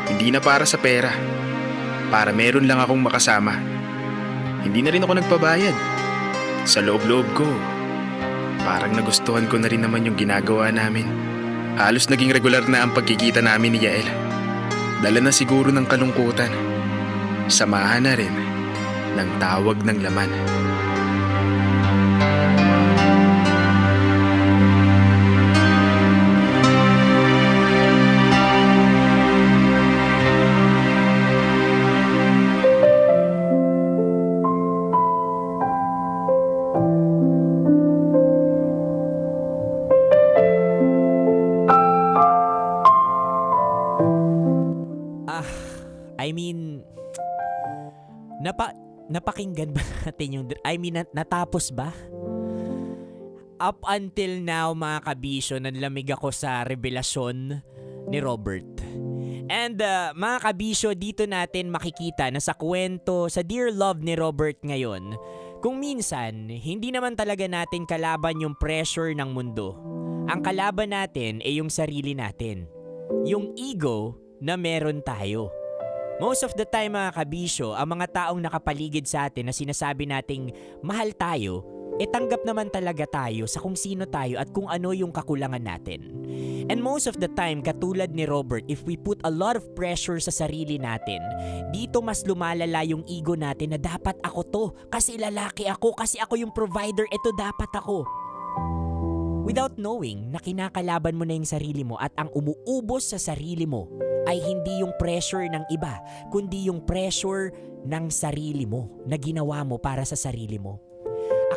Hindi na para sa pera. Para meron lang akong makasama. Hindi na rin ako nagpabayad. Sa loob-loob ko, parang nagustuhan ko na rin naman yung ginagawa namin. Halos naging regular na ang pagkikita namin ni Yael. Dala na siguro ng kalungkutan. Samahan na rin ng tawag ng laman. Napakinggan ba natin yung... natapos ba? Up until now, mga kabisyo, nanlamig ako sa revelasyon ni Robert. And mga kabisyo, dito natin makikita na sa kwento, sa Dear Love ni Robert ngayon, kung minsan, hindi naman talaga natin kalaban yung pressure ng mundo. Ang kalaban natin ay yung sarili natin. Yung ego na meron tayo. Most of the time mga kabisyo, ang mga taong nakapaligid sa atin na sinasabi nating mahal tayo, tanggap naman talaga tayo sa kung sino tayo at kung ano yung kakulangan natin. And most of the time, katulad ni Robert, if we put a lot of pressure sa sarili natin, dito mas lumalala yung ego natin na dapat ako to, kasi lalaki ako, kasi ako yung provider, ito dapat ako. Without knowing na kinakalaban mo na yung sarili mo at ang umuubos sa sarili mo ay hindi yung pressure ng iba, kundi yung pressure ng sarili mo na ginawa mo para sa sarili mo.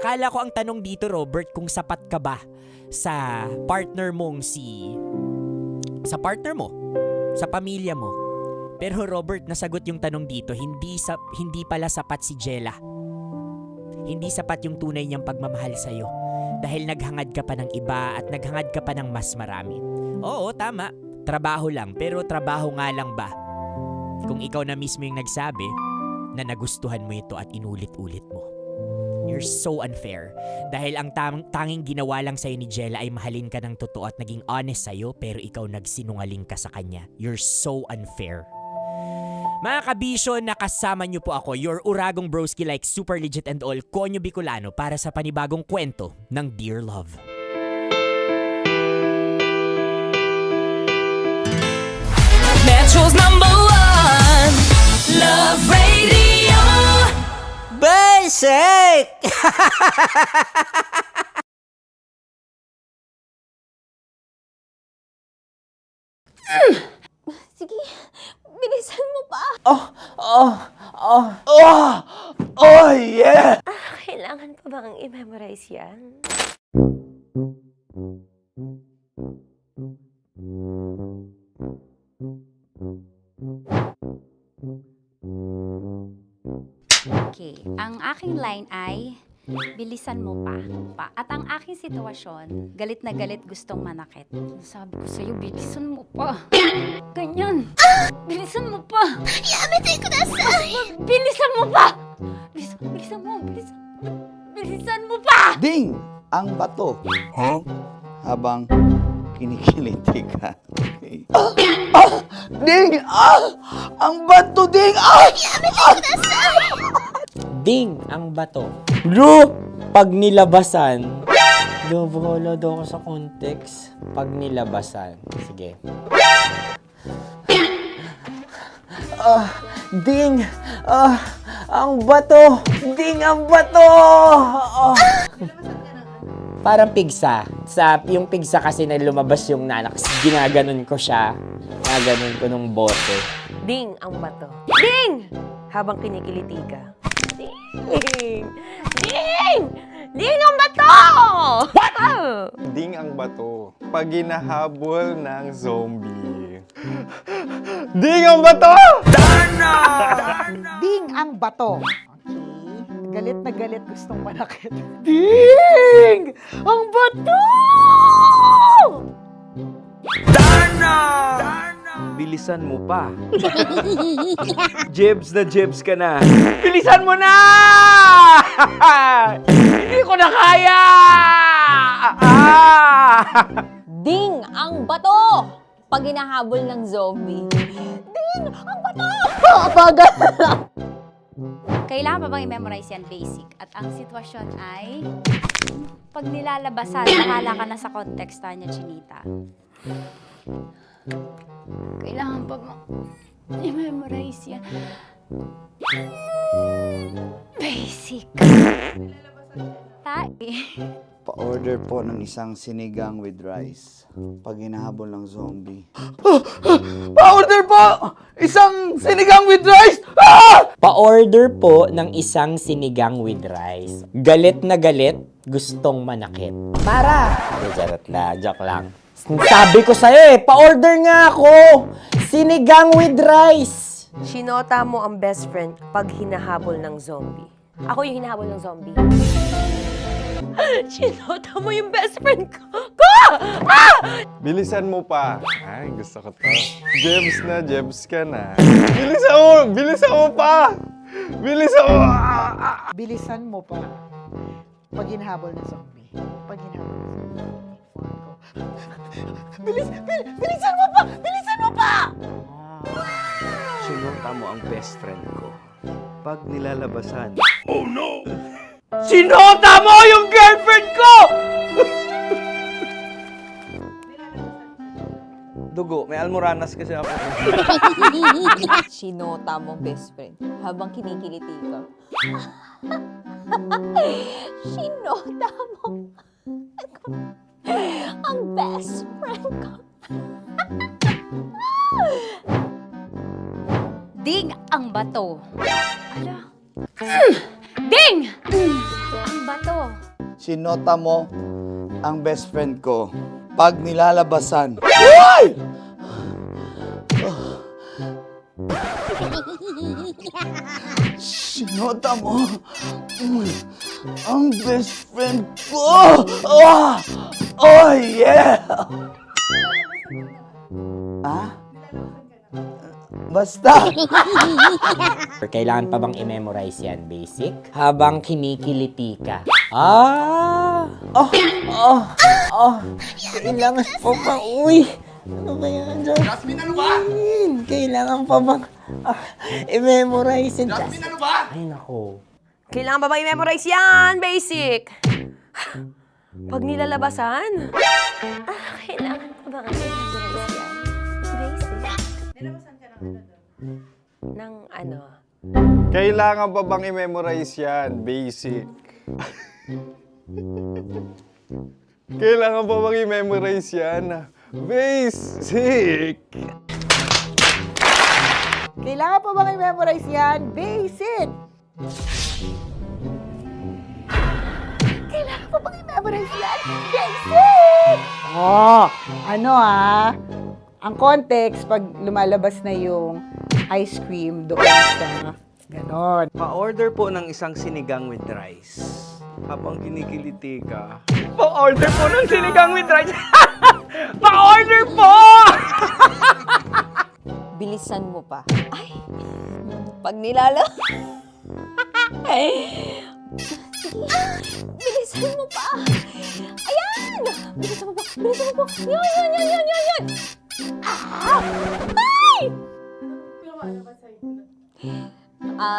Akala ko ang tanong dito, Robert, kung sapat ka ba sa partner mong sa partner mo, sa pamilya mo. Pero Robert, nasagot yung tanong dito, hindi pala sapat si Jella. Hindi sapat yung tunay niyang pagmamahal sa'yo. Dahil naghangad ka pa ng iba at naghangad ka pa ng mas marami. Oo, tama. Trabaho lang, pero trabaho nga lang ba? Kung ikaw na mismo yung nagsabi na nagustuhan mo ito at inulit-ulit mo. You're so unfair. Dahil ang tanging ginawa lang sa'yo ni Jella ay mahalin ka ng totoo at naging honest sa'yo, pero ikaw nagsinungaling ka sa kanya. You're so unfair. Mga kabisyo, nakasama niyo po ako, your uragong broski like Super Legit and All, Konyo Bicolano, para sa panibagong kwento ng Dear Love. Metro's #1 Love Radio Basic! Sige, bilisan mo pa. Oh, yeah! Kailangan pa bang i-memorize yan? Okay, ang aking line ay, bilisan mo pa. At ang aking sitwasyon, galit na galit gustong manakit. Sabi ko sa'yo, bilisan mo pa. Ganyan. Bilisan mo pa. Yamitay ko na sa... Bilisan mo pa! Bilisan mo pa! Ding! Ang bato. Huh? Habang kinikiliti ka. Okay. Ding! Ang bato, Ding! Ding ang bato. Bro, pag nilabasan. Wala daw ako sa context. Pag nilabasan. Sige. Ding! Ang bato! Ding ang bato! Parang pigsa. Yung pigsa kasi na lumabas yung nanak. Ginaganon ko siya. Ginaganon ko nung bote. Ding ang bato. Ding! Habang kinikiliti ka. Ding! Ding! Ding ang bato! What? Ding ang bato. Pag hinahabol ng zombie. Ding ang bato! Ding ang bato. Okay. Galit na galit gustong manakit. Ding! Ang bato! bilisan mo pa. Jebs ka na. Bilisan mo na! Hindi ko na kaya! Ding ang bato! Pag hinahabol ng zombie. Ding ang bato! Kailangan pa bang i-memorize yan basic? At ang sitwasyon ay pag nilalabasan, nakala ka na sa context niya, Chinita. Kailangan pa bang i-memorize yan? Basic. Pa-order po ng isang sinigang with rice. Pag hinahabol ng zombie. Pa-order po! Isang sinigang with rice! Pa-order po ng isang sinigang with rice. Galit na galit, gustong manakit. Para! Joke lang. Sabi ko sa'yo pa-order nga ako! Sinigang with rice! Sinota mo ang best friend pag hinahabol ng zombie. Ako yung hinahabol ng zombie. Sinota mo yung best friend ko! Bilisan mo pa. Ay, gusto ko to. Jebs ka na. Bilisan mo pa! Bilisan mo pa. Pag hinahabol ng zombie. Pag hinahabol ng zombie. Bilisan mo pa! Bilisan mo pa! Sinota mo ang best friend ko. Pag nilalabasan. Oh no! Sinota mo yung girlfriend ko! Dugo, may almoranas kasi ako. Sinota mo best friend habang kinikiliti ka. Sinota mo ang best friend ko. Ding ang bato. Ala. Ding! Ang bato. Sinota mo ang best friend ko. Pag nilalabasan. Uy! Sinota mo ang best friend ko. Oh yeah! Basta! Kailangan pa bang i-memorize yan, basic? Habang kinikiliti ka. Kailangan pa bang, ano ba yan, Jasmine, ano ba? Kailangan pa bang i-memorize yan, Jasmine, ano ba? Ay, nako. Kailangan ba i-memorize yan? Basic. Pag nilalabasan? Kailangan pa ba i-memorize yan? Basic. Nilalabasan ka ng ano? Kailangan pa bang i-memorize yan? Basic. Kailangan pa bang i-memorize yan? Basic. Kailangan pa bang i-memorize yan? Basic! Kailangan pa bang i-memorize yan? Basic! Ang context, pag lumalabas na yung ice cream doon sa ganon. Pa-order po ng isang sinigang with rice. Habang kinikiliti ka. Pa-order po ng sinigang with rice! Pa-order po! Bilisan mo pa. Ay! Pag nilala... Bilisan mo pa! Ayan! Bilisan mo pa! Bilisan mo pa! Yan! Ay!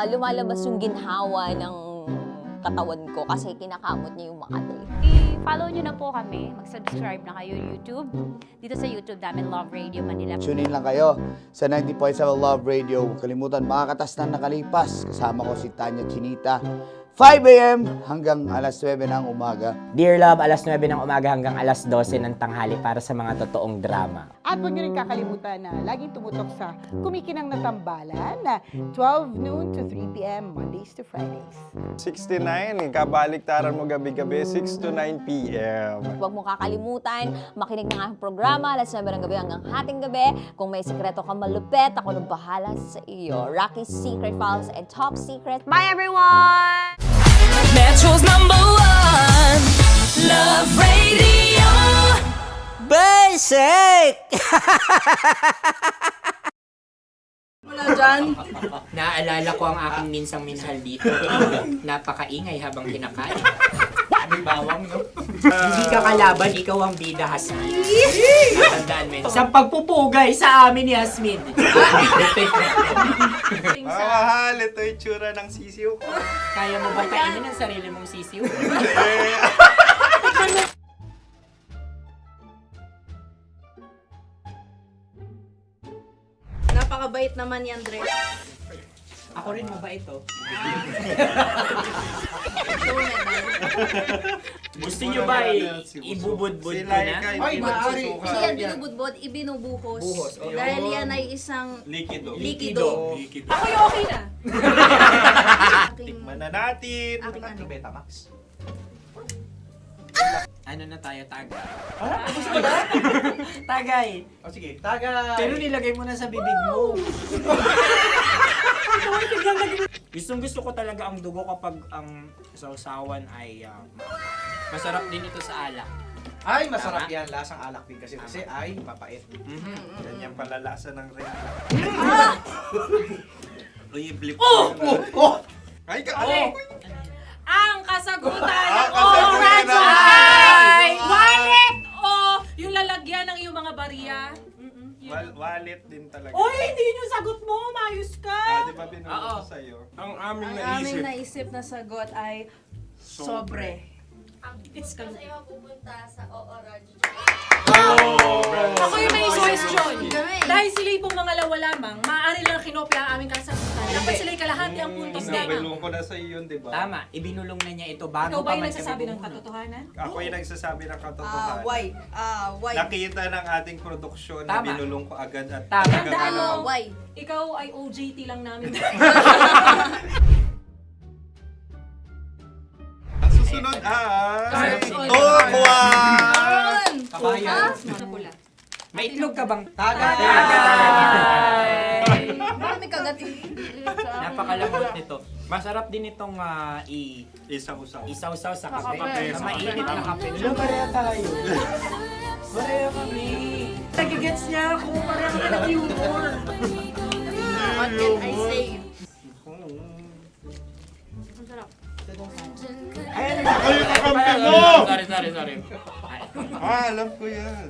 Lumalabas yung ginhawa ng katawan ko kasi kinakamot niya yung Makati. I-follow nyo na po kami. Mag-subscribe na kayo YouTube. Dito sa YouTube namin, Love Radio Manila. Tune in lang kayo sa 90.7 Love Radio. Huwag kalimutan, makakatas na nakalipas. Kasama ko si Tanya Chinita. 5 a.m. hanggang alas 9 ng umaga. Dear Love, alas 9 ng umaga hanggang alas 12 ng tanghali para sa mga totoong drama. At huwag nyo rin kakalimutan na laging tumutok sa Kumikinang na Tambalan na 12 noon to 3 p.m. Mondays to Fridays. 69, kabaliktaran mo gabi-gabi, 6 to 9 p.m. Huwag mo kakalimutan, makinig ng aking programa, alas 9 ng gabi hanggang hating gabi. Kung may sikreto kang malupet, ako nang bahala sa iyo. Rocky's Secret Files and Top Secret. Bye everyone! Metro's #1 Love Radio Basic! dyan. Naaalala ko ang aking minsang minahal dito. Napakaingay habang kinakain. May bawang, no? Hindi ka kalaban, ikaw ang bida, Hasmin. Natandaan mo yun. Sa pagpupugay sa amin ni Hasmin. Mga mahal, ito yung tsura ng sisiw ko. Kaya mo ba kainin ang sarili mong sisiw? Napakabait naman yan, Dre. Ako rin mabait, oh. Gusto nyo ba ibubudbud ko na? Ay, maaari. Kasi yan binubudbud, ibinubuhos. Buhos, oh. Dahil yan ay isang Likido. likido. Ako yung okay na. Tikman na natin. Aking Betamax. Ano na tayo, Tagay? Gusto mo na? Tagay! O sige, tagay. Pero nilagay mo na sa bibig mo. Gustong gusto ko talaga ang dugo kapag ang sausawan ay masarap din ito sa alak. Ay, masarap Tama? yan. Lasang alak din kasi ay mapait. Ganyan pala lasa ng rin. Uy, blip. Ay, Ang kasagutan Ang o kasagutan radyo ay ay wallet o yung lalagyan ng iyong mga bariya. Wallet din talaga. Oy, hindi yun yung sagot mo. Mayos ka. Di ba binulong ko sa'yo? Ang aming Ang aming naisip na sagot ay sobre. It's Sa iyo pupunta sa Oo Radyo. Ako yung may suggestion. Dahil sila pong mga lawa lamang, maaari lang kinopya ang aming kasagutan. Dapat sila'y kalahati ang puntos lamang. Binulong ko na sa'yo yun, di ba? Tama, ibinulong na niya ito bago Ikaw ba pa yung man nagsasabi kami ng bumulong. katotohanan? Ako yung nagsasabi ng katotohanan. Why? Nakita ng ating produksyon na Tama. binulong ko agad at Tama. Tandaan mo, why? ikaw ay OJT lang namin. Ang susunod ay... Kabayan! Kabayan. Sa pula. May itlog ka bang? Tagay! Tagay! Marami kagati. Napakalambot nito. Masarap din itong isaw-saw sa kape. Kape. Sa mainit na kape. Wala, pareha tayo. Pareha kami. Nagigets niya ako. Pareho ka ng humor. What can I say? Ang sarap. Ay, Ay, kakampi mo! Sorry. Alam ko yan.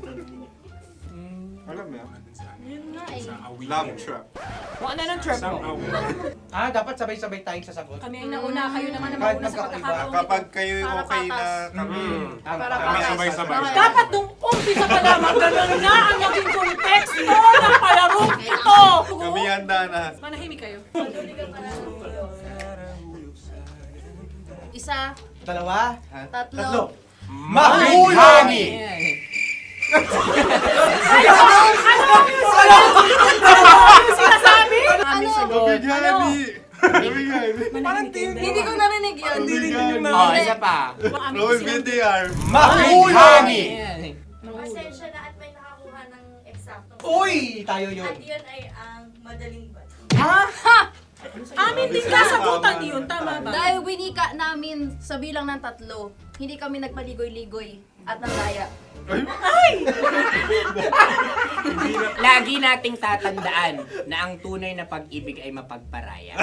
Alam mo yan? Yun nga eh. Love trap. Kung ano ng trap mo? Dapat sabay-sabay tayong sasagot. Kami ang nauna, kayo naman ang mauna sa pagkakataon. Kapag kayo okay na kami, kami sabay-sabay. Dapat nung umpisa pa lamang, ganun na ang naging konteksto ng palarong ito. Kami handa na. Manahimik kayo. Isa. Dalawa. Tatlo. Mahulami! Ano sinasabi? Ano? Hindi ko narinig yan. Oh, isa pa. Roll VTR. Mahulami! Pasensya na at may nakakuha ng eksaktong. Uy! Tayo yun. At yun ay ang madaling bato. Amin din kasagutan yun, tama ba? Dahil winika namin sa bilang ng 3, hindi kami nagpaligoy-ligoy at nandaya. Lagi nating tatandaan na ang tunay na pag-ibig ay mapagparaya.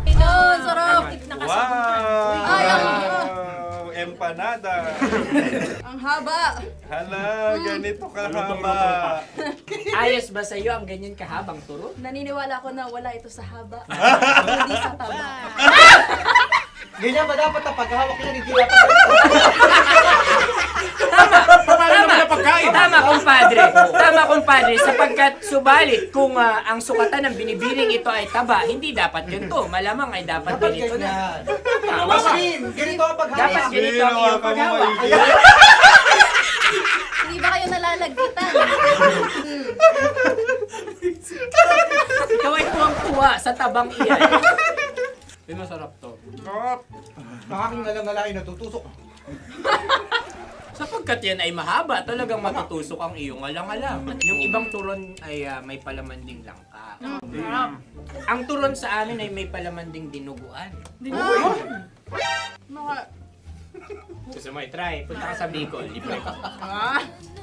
Ito, sarap! Wow! Empanada. Ang haba! Hala, ganito kahaba. Ayos ba sa'yo ang ganyan kahabang turo? Naniniwala ko na wala ito sa haba. Hindi sa taba. Ganyan ba dapat ang paghahawak niya? Hindi dapat Tama, kumpadre. Sapagkat subalit kung ang sukatan ng binibining ito ay taba, hindi dapat ganito. Malamang ay dapat ganito na. Ganito ang paghahawak. Dapat ganito ang iyong paghawak. Hindi ba kayo nalalagkitan? Ikaw ay tuwang-tuwa sa tabang iyan. Masarap to. Makaking nalang natutusok. Sapagkat yan ay mahaba, talagang matutusok ang iyong alang-alang. Yung ibang turon ay may palaman ding langka. Ang turon sa amin ay may palaman ding dinuguan. Gusto mo i-try? Punta ka sa Bicol, libre ko.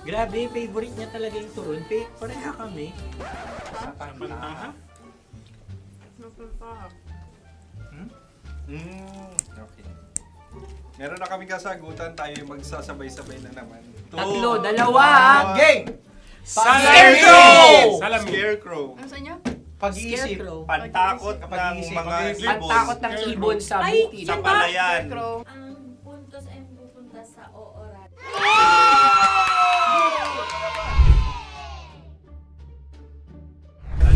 Grabe, favorite niya talaga yung turon. Pareha kami. Okay. Meron na kami kasagutan, tayo yung magsasabay-sabay na naman. Tatlo, dalawa. Game! Scarecrow! Scarecrow. Ano sa inyo? Pag-iisip. Pantakot ng mga ibon. Pantakot ng ibon sa Ay, bukid. Sa palayan. Ang puntos ay pupunta sa oorat.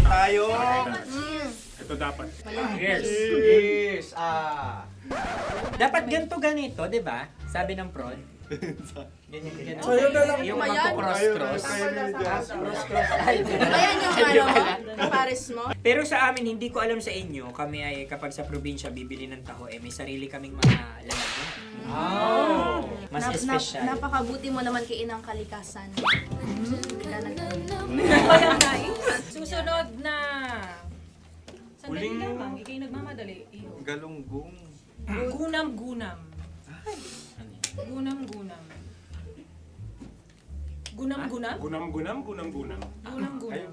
Tayo. Ito dapat. Yes. Dapat ganito, di ba? Sabi ng prod. Ganyan. Sa'yo na lang. Yung magko-cross-cross. Cross-cross. Ayan yung pares mo. Pero sa amin, hindi ko alam sa inyo, kami ay kapag sa probinsya bibili ng taho, may sarili kaming mga lalagyan. Mas espesyal. Napakabuti mo naman kay Inang Kalikasan. Susunod na. Sandali lamang, ikay nagmamadali. Iyo. Galunggong. Gunam-gunam. Gunam-gunam. Gunam-gunam? Gunam-gunam. Gunam-gunam.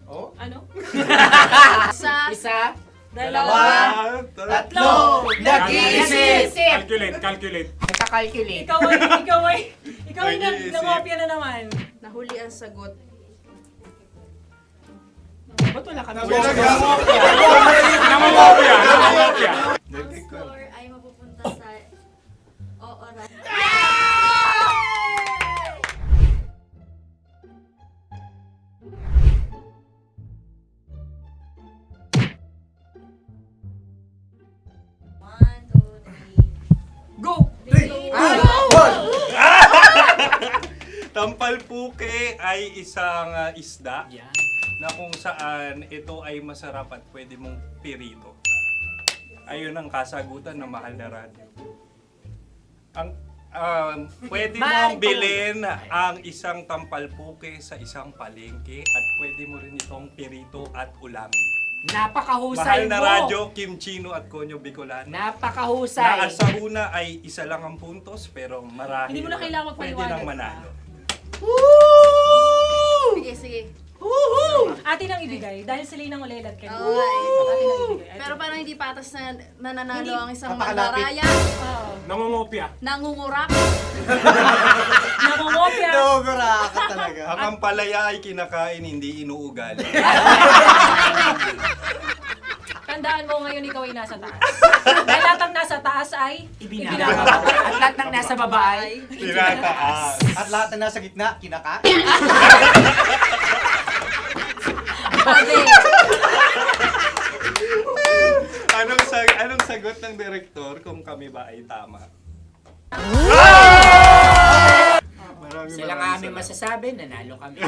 Oh? Ano? Isa. Dalawa. Tatlo. Nag-iisip. Calculate. Nagka-calculate. Ikaw ay nangopya na naman. Nahuli ang sagot. Ba't wala ka na? Namamopia. Ang score ay mapupunta sa oorat. Go! Tampalpuke ay isang isda na kung saan ito ay masarap at pwede mong pirito. Ayun ang kasagutan ng Mahal na Radio. Ang pwede mong bilhin ang isang tampalpuke sa isang palengke at pwede mo rin itong pirito at ulamin. Napakahusay Mahal na mo! Radio, Kim Chino at Konyo Bicolano. Napakahusay! Na sa una ay isa lang ang puntos pero marahil Hindi mo na kailangan pwede magpaliwanag nang manalo. Sige. Atin ang ibigay dahil sila yung nangulelat kayo. Oo. Atin ang ibigay. Pero parang hindi patas na nananalo Hindi. ang isang Napakalapit. mandaraya. Nangungopia. Nangungurak. Nangungopia. Ang ampalaya ay kinakain, hindi inuugali. Tandaan mo ngayon ikaw ay nasa taas. Dahil lahat ng nasa taas ay Ibinababa. At lahat ng nasa baba ay Tinataas. At lahat na nasa gitna, kinaka. Anong sagot ng direktor kung kami ba ay tama? sila nga aming masasabi, nanalo kami.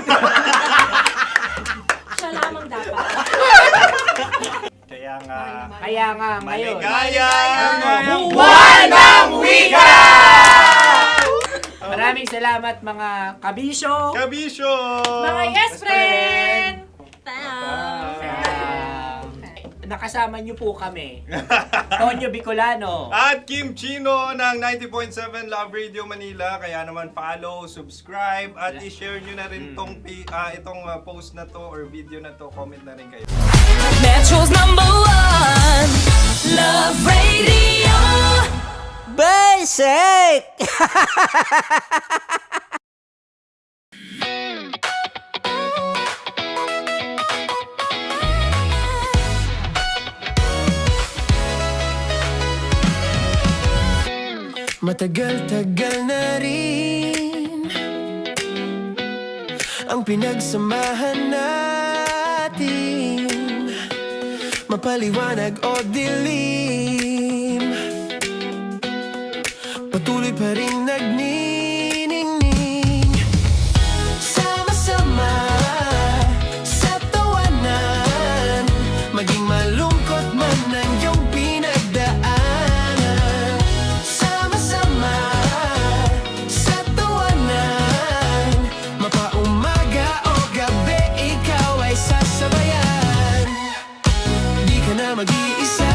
siya lamang dapat. Kaya nga ngayon. Maligayang Buwan ng Wika! Maraming salamat mga kabisyo. Mga yes friend! Nakasama niyo po kami. Tonyo Bicolano. At Kim Chino ng 90.7 Love Radio Manila. Kaya naman follow, subscribe, at i-share nyo na rin itong post na to or video na to. Comment na rin kayo. Metro's #1 Love Radio Basic! Matagal-tagal na rin ang pinagsamahan natin, mapaliwanag o dilim, patuloy pa rin nagniningning, sama-sama sa tawanan, maging malungkot man ang iyong pinagdaanan, sama-sama sa tawanan, mapaumaga o gabi ikaw ay sasabayan, di ka na mag-iisa.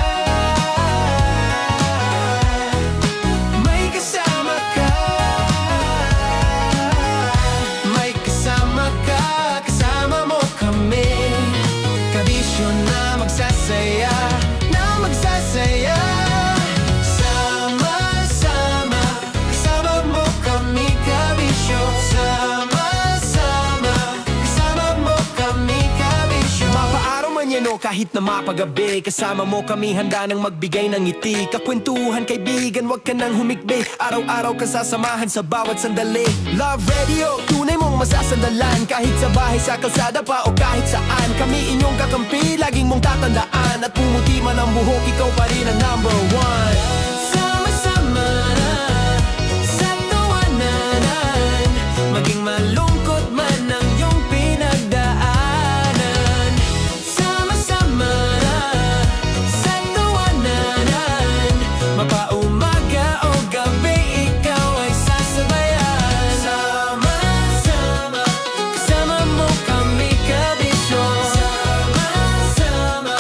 kahit na mapagabi. Kasama mo kami handa nang magbigay ng ngiti. Kakwentuhan kaibigan, wag ka nang humikbi. Araw-araw ka sasamahan sa bawat sandali. Love Radio, tunay mong masasandalan. Kahit sa bahay, sa kalsada pa o kahit saan. Kami inyong kakampi, laging mong tatandaan. At pumuti man ang buhok, ikaw pa rin ang number one. Sama-sama na sa tawanan, maging malungkot man ang iyong pinagdaanan. Sama-sama na sa tawanan, mapaumaga o gabi, ikaw ay sasabayan. Sama-sama, kasama mo kami kabisyon. Sama-sama,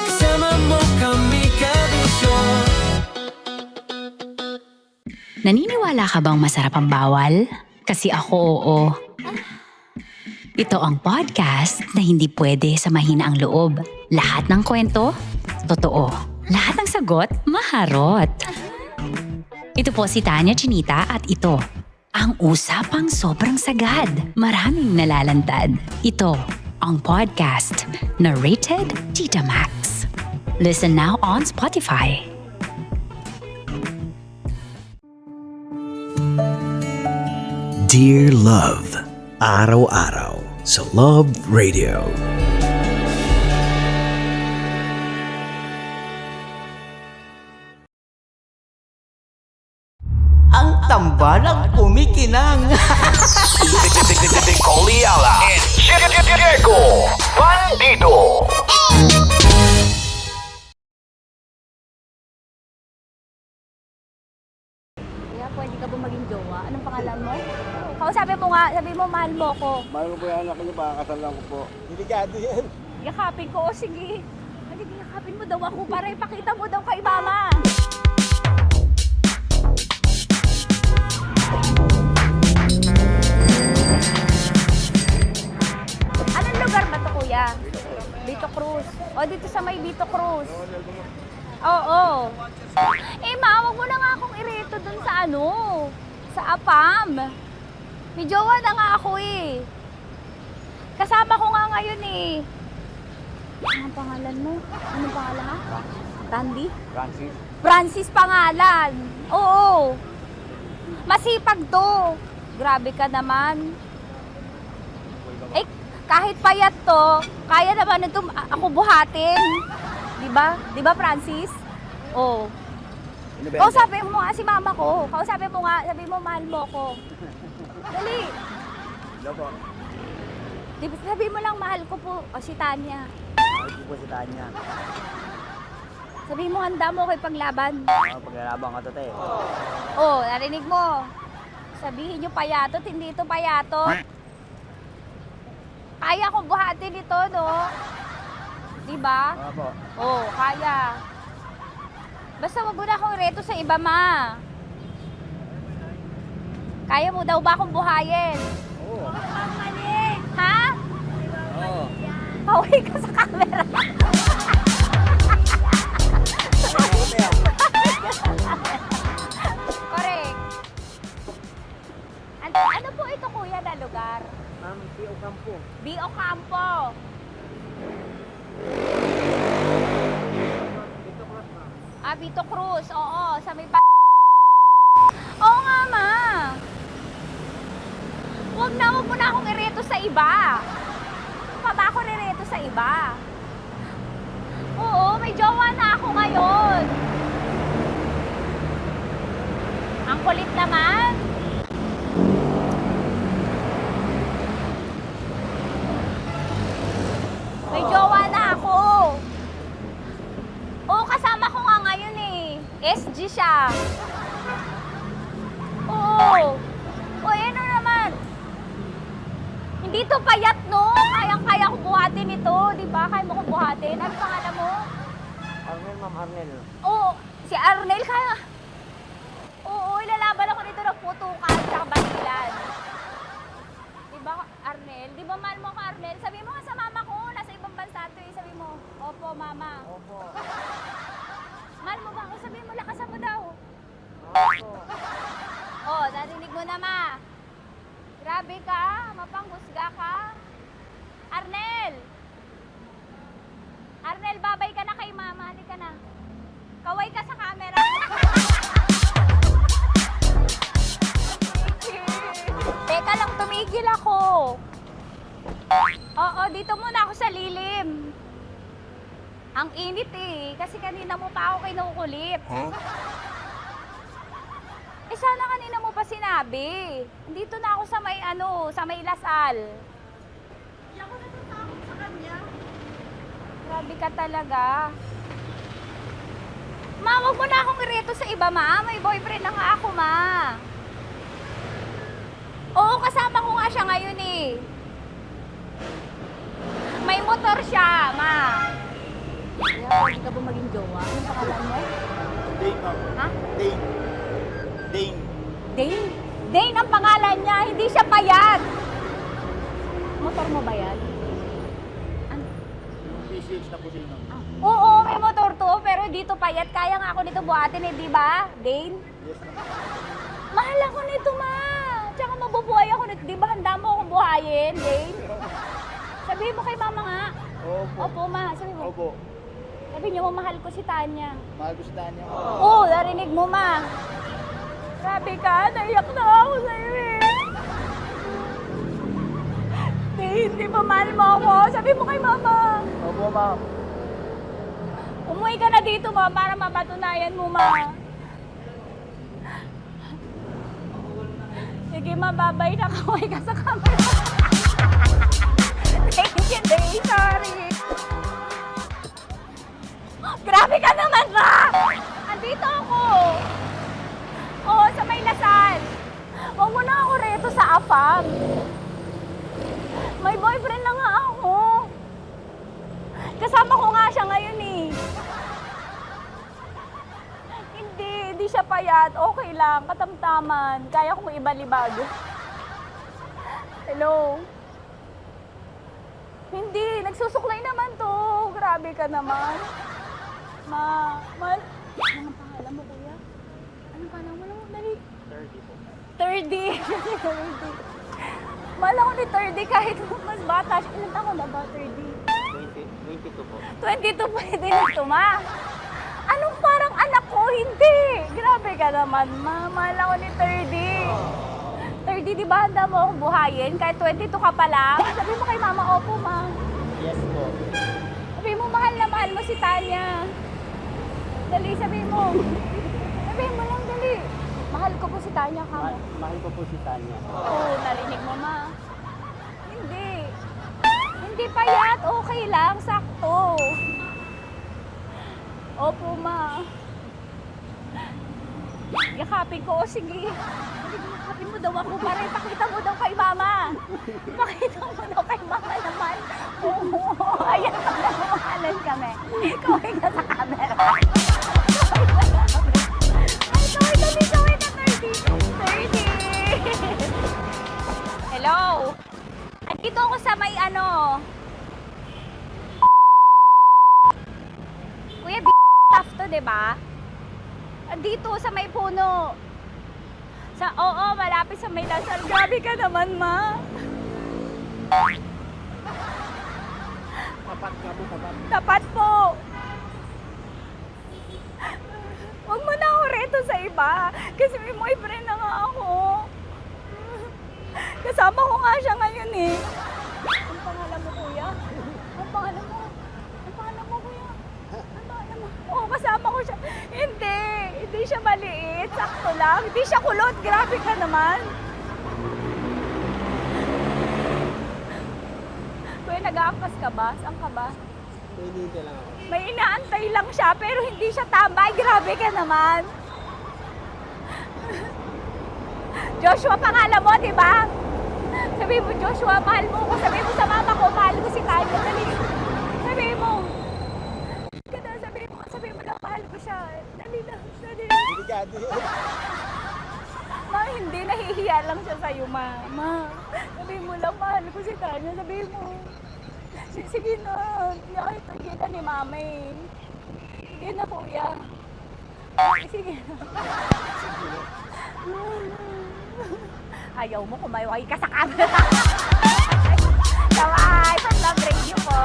kasama mo kami kabisyon. Naniniwala ka bang masarap ang bawal? Kasi ako oo. Ito ang podcast na hindi pwede sa mahina ang loob. Lahat ng kwento, totoo. Lahat ng sagot, maharot. Ito po si Tanya Chinita at ito, ang usapang sobrang sagad. Maraming nalalantad. Ito, ang podcast na Rated Tita Max. Listen now on Spotify. Dear Love, araw-araw sa Love Radio. Ang tambalang kumikinang. Coliala and Diego Bandido. Kaya pwede ka ba maging jowa? Anong pangalan mo? Kausapin mo nga, sabi mo mahal mo ko. Mahal ko po yung anak niyo, pakakasal lang ko po. Delikado yan. Yakapin ko, o sige. Halika, yakapin mo daw ako para ipakita mo daw kay mama. Anong lugar ba to, kuya? Vito Cruz. O, dito sa may Vito Cruz. Oo. Eh, ma, wag mo na nga akong ireto dun sa ano, sa APAM. May jowa na nga ako eh. Kasama ko nga ngayon eh. Anong pangalan mo? Anong pangalan ha? Randy? Francis. Francis pangalan. Oo. Masipag to. Grabe ka naman. Eh, kahit payat to, kaya naman ito ako buhatin. Diba? Diba, Francis? Oo. Kausapin mo nga si mama ko. Kausapin mo nga, sabi mo mahal mo ko. Dali. Sabi mo lang mahal ko po. O si Tanya. Mahal ko po si Tanya. Sabi mo handa mo kay paglaban. Paglalaban ka to, te. Oh, narinig mo. Sabihin nyo payatot, hindi ito payatot. Kaya kong buhatin ito, no? Diba? Opo. Oh, kaya. Basta wag mo na akong reto sa iba, ma. Kaya mo daw ba akong buhayin? Oo. Ha? Oo. Pauwi ka sa camera. Correct. Ano po ito, kuya, na lugar? Ma'am, B.O. Campo. B.O. Campo. Vito Cruz, oo, sa may Oo nga, ma. Wag mo na akong ireto sa iba. Pa ba ako nireto sa iba? Oo, may jowa na ako ngayon. Ang kulit naman. May jowa na ako. Oo, kasama ko nga ngayon eh. SG siya. Oo. O, ano naman? Hindi to payat, no? Kayang-kaya ko buhatin ito. Di ba? Kaya mo kong buhatin. Ano pangalan mo? Arnel, ma'am, Arnel. Oo. Si Arnel, kaya... Oo, ilalaban ako nito ng putukan tsaka basilan. Di ba, Arnel? Di ba mahal mo ka, Arnel? Sabi mo nga sa mama ko, nasa ibang bansa to eh. Sabi mo, opo, mama. Opo. Mahal mo ba ako? Sabi mo, lakasan mo daw. Opo. Oh, narinig mo na, ma. Grabe ka, mapanghusga ka. Arnel! Arnel! ka na. Kaway ka sa camera. Teka lang, tumigil ako. Oo, dito muna ako sa lilim. Ang init eh, kasi kanina mo pa ako kinukulit. Eh sana kanina mo pa sinabi. Dito na ako sa may sa may Lasal. Hindi ako natatakot sa kanya. Grabe ka talaga. Ma, wag mo na akong ireto sa iba, ma. May boyfriend na nga ako, ma. Oo, kasama ko nga siya ngayon eh. May motor siya, ma. Pwede ka ba maging jowa? Anong pangalan mo? Dane, ma'am. Ha? Dane. Dane. Dane? Dane ang pangalan niya, hindi siya payat. Motor mo ba yan? PCX na po sila, ma'am. Oo, may motor to, pero dito payat. Kaya nga ako nito buhatin eh, di ba? Dane? Yes, ma'am. Mahal ako nito, ma. Tsaka mabubuhay ako nito. Di ba handa mo akong buhayin, Dane? Sabihin mo kay mama nga. Opo. Opo, ma. Sabihin mo. Opo. Sabi niyo, mahal ko si Tanya. Mahal ko si Tanya. Oo, narinig mo, ma. Grabe ka, naiyak na ako sa'yo eh. Hindi ba mahal mo ako? Sabi mo kay mama. Opo, ma'am. Umuwi ka na dito, ma, para mapatunayan mo, ma. Sige, ma, babay na. Kaway ka sa camera. Thank you, Day. Sorry. Grabe ka naman, ma! Andito ako. Oo, sa may Lasal. Huwag mo na ako reto sa AFAM. May boyfriend na nga ako. Kasama ko nga siya ngayon eh. Hindi siya payat. Okay lang, katamtaman. Kaya kong ibalibag. Hello? Hindi, nagsusuklay naman to. Grabe ka naman. Anong pangalan mo, kuya? Anong pangalan mo? Dali. 30 po. 30. 30. Mahal ako ni 30 kahit mas bata siya. Ilan taon na ba, 30? 22 po. 22 pwede na ito, ma. Anong parang anak ko? Hindi. Grabe ka naman, ma. Mahal ako ni 30. 30, di ba handa mo akong buhayin? Kahit 22 ka pa lang. Sabi mo kay mama, opo, ma. Yes po. Sabi mo, mahal na mahal mo si Tanya. Dali, sabi mo. Sabi mo lang, dali. Mahal ko po si Tanya, ka mo. Mahal ko po si Tanya. Oo, narinig mo, ma. Hindi. Hindi payat. Okay lang. Sakto. Opo, ma. Yakapin ko. O, sige. Yakapin mo daw ako para ipakita mo daw kay mama. Ipakita mo daw kay mama naman. Oo. Ayan, magmamahalan kami. Kaway ka sa camera. Kaway na 30. Hello? Andito ako sa may Kuya, tough to, diba? Andito sa may puno. Oo, malapit sa may Lasal. Grabe ka naman, ma. Tapat ka po, tapat. Tapat po. Huwag mo na ako reto sa iba. Kasi may boyfriend na nga ako. Kasama ko nga siya ngayon eh. Ang pangalan mo, kuya? Ang pangalan mo? Ang pangalan mo, kuya? Ang pangalan mo? Oo, kasama ko siya. Hindi siya maliit. Sakto lang. Hindi siya kulot. Grabe ka naman. Kuya, nag-aangkas ka ba? Saan ka ba? Dito lang ako. May inaantay lang siya, pero hindi siya tambay. Grabe ka naman. Joshua, pangalan mo, di ba? Sabi mo, Joshua, mahal mo ko. Sabi mo sa mama ko, mahal ko si Tanya. Dali. Sabi mo. Sabi mo lang, mahal ko siya. Dali lang. Delikado. Ma, hindi. Nahihiya lang siya sa'yo, ma. Sabi mo lang, mahal ko si Tanya. Sabi mo. Sige na. Nakita ni mama eh. Sige na, kuya. Sige na. Ayaw mo, kumayaway ka sa camera. Kaway, from Love Radio po.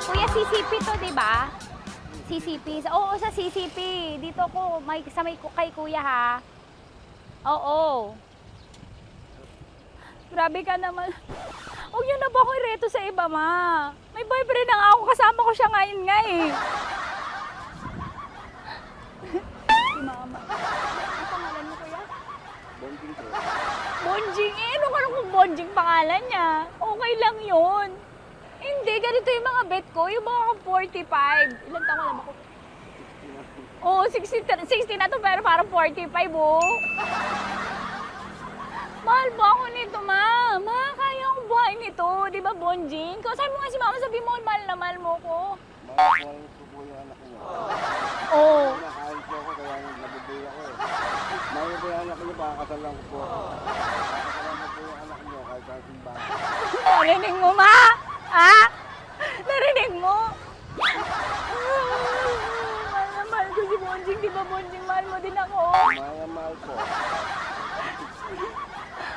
Kuya, CCP to, di ba? CCP. Oo, sa CCP. Dito ko, kay kuya ha. Oo. Grabe ka naman. Huwag niyo na ba ako ireto sa iba, ma? May boyfriend na nga ako. Kasama ko siya ngayon nga eh. Si mama. Ang pangalan mo, kuya? Bonjing po. Bonjing eh. Ano kung Bonjing pangalan niya? Okay lang yun. Hindi, ganito yung mga bet ko. Yung mga 45. Ilan taon alam ako? Oo, 60 na to pero parang 45 oh. Mahal ba ako nito, ma? Ma, kaya akong buhay nito. Di ba, Bonjing? Sabi mo nga si mama, sabi mo, mahal na mahal mo ko. Mahal ko po yung anak niyo. Oo. Nakahal po ako kaya nabubuhay ako eh. Mahal ko yung anak niyo, baka kasalan ko po. Kakasalan ko po yung anak niyo kahit sa simbahan. Narinig mo, ma? Ha? Narinig mo? Mahal na mahal ko si Bonjing. Di ba, Bonjing, mahal mo din ako? Mahal na mahal po.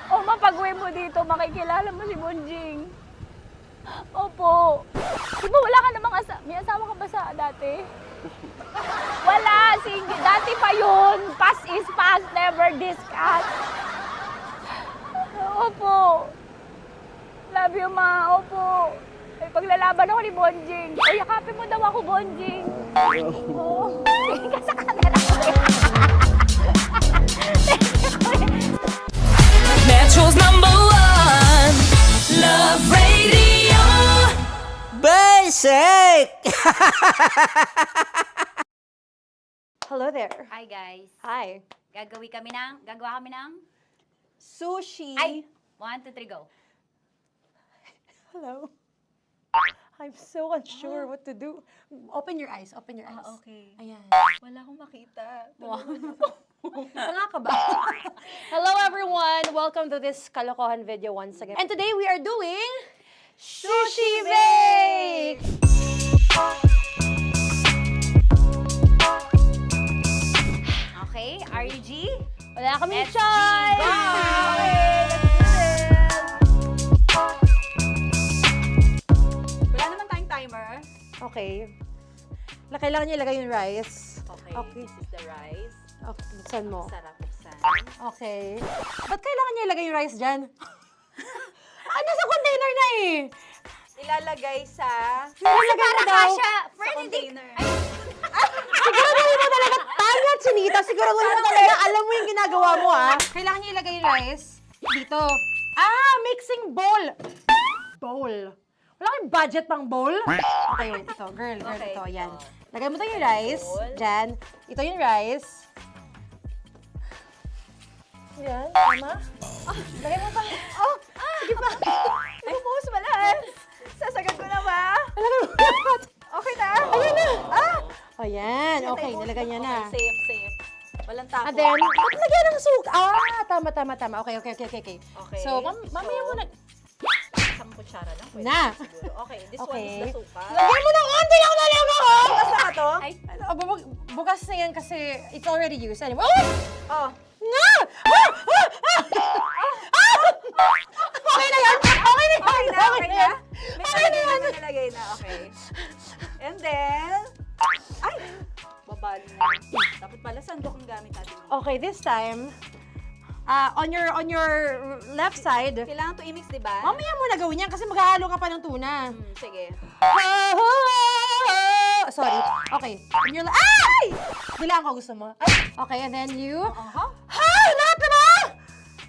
O, mapag-uwi mo dito, makikilala mo si Bonjing. Opo. Di ba wala ka namang may asawa ka ba sa dati? Wala, sige. Dati pa yun. Past is past, never discuss. Opo. Love you, ma. Opo. May paglalaban ako ni Bonjing. O, yakapin mo daw ako, Bonjing. Oo. Sa camera ko. Metro's #1 Love Radio Basic! Hello there. Hi, guys. Hi. Gagawa kami ng Sushi. Ay! 1, 2, 3, go. Hello. I'm so unsure what to do. Open your eyes. Open your eyes. Okay. Ayan. Wala akong makita. Tanga ka ba? Hello everyone! Welcome to this kalokohan video once again. And today we are doing Sushi Bake! Okay, RG? Wala kaming Let's choice! Go! Okay, let's do this! Wala naman tayong timer. Okay. Kailangan niyo ilagay yung rice. Okay, Okay. this is the rice. Okay, buksan mo. Sarap buksan. Okay. Ba't kailangan niya ilagay yung rice dyan? Nasa container na eh! Ilalagay sa... Ilalagay mo daw. Friend, container. Siguraduhin mo talaga, Tanya at Chinita, siguraduhin mo talaga, alam mo yung ginagawa mo ah. Kailangan niya ilagay yung rice dito. Mixing bowl. Bowl. Wala kayong budget pang bowl? Okay, wait, ito. Girl, Okay, ito, yan. Lagay mo tayo yung rice. Dyan. Ito yung rice. Yan, tama? Lagay mo pa. Sige pa. Bumuhos malas. Sasagat ko na ba? Lagay mo lahat. Okay na. Ayan na. Ayan, okay, nilagay niya na. Okay, safe. Walang tapon. And then, ba't lagyan ng suka? Tama. Okay. Okay. So, mamaya mo na. Isang kutsara lang. Pwede Na. siguro. Okay, this one Okay. is the suka. Lagyan mo ng onti lang nalaga ko! Bukas na to? Ay, Bukas na yan kasi it's already used. Anyway. oh. Nga! Okay na yan! Okay na yan! May nalagay na. Okay. And then, ay! Babali na. Dapat pala sandok ang gamit natin. Okay, this time, on your left side, Kailangan to i-mix, di ba? mamaya mo na gawin yan kasi maghahalo ka pa ng tuna. Sige. Sorry. Okay. On your ay! Bilang ko gusto mo. Ay! Okay, and then you... Hay! Lahat na ba?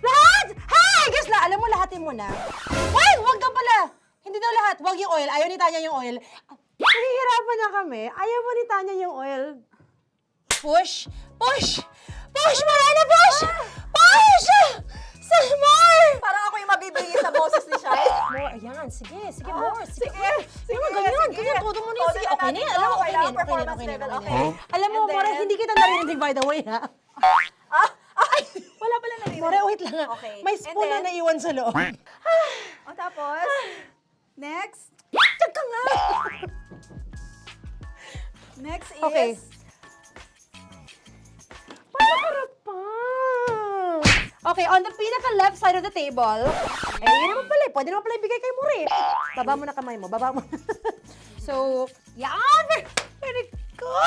Lahat! Hay! Guys, alam mo, lahatin mo na. Wait! Wag daw pala! Hindi daw lahat. Wag yung oil. Ayaw ni Tanya yung oil. Nahihirapan na kami. Ayaw mo ni Tanya yung oil. Push! Push! Push! Marana! Push! Push! More! Parang ako yung mabibigay sa boses ni Shai. More. Ayan. Sige. More. Sige. Sige, Ganyan. Todo mo na yun. Sige. Okay na yan. Alam mo, okay na yan. Performance level, okay. Alam mo, And More, then- hindi kita narinig by the way, ha? Wala pala narinig. More, wait lang. Okay. May spoon And na then- naiwan sa loob. O tapos, next. Tiyag ka nga! Next is... Okay. Panakarap pa! Okay, on the pinaka-left side of the table, yun naman pala, pwede naman pala ibigay kay More. Baba mo na kamay mo, baba mo. So, yan! Very good!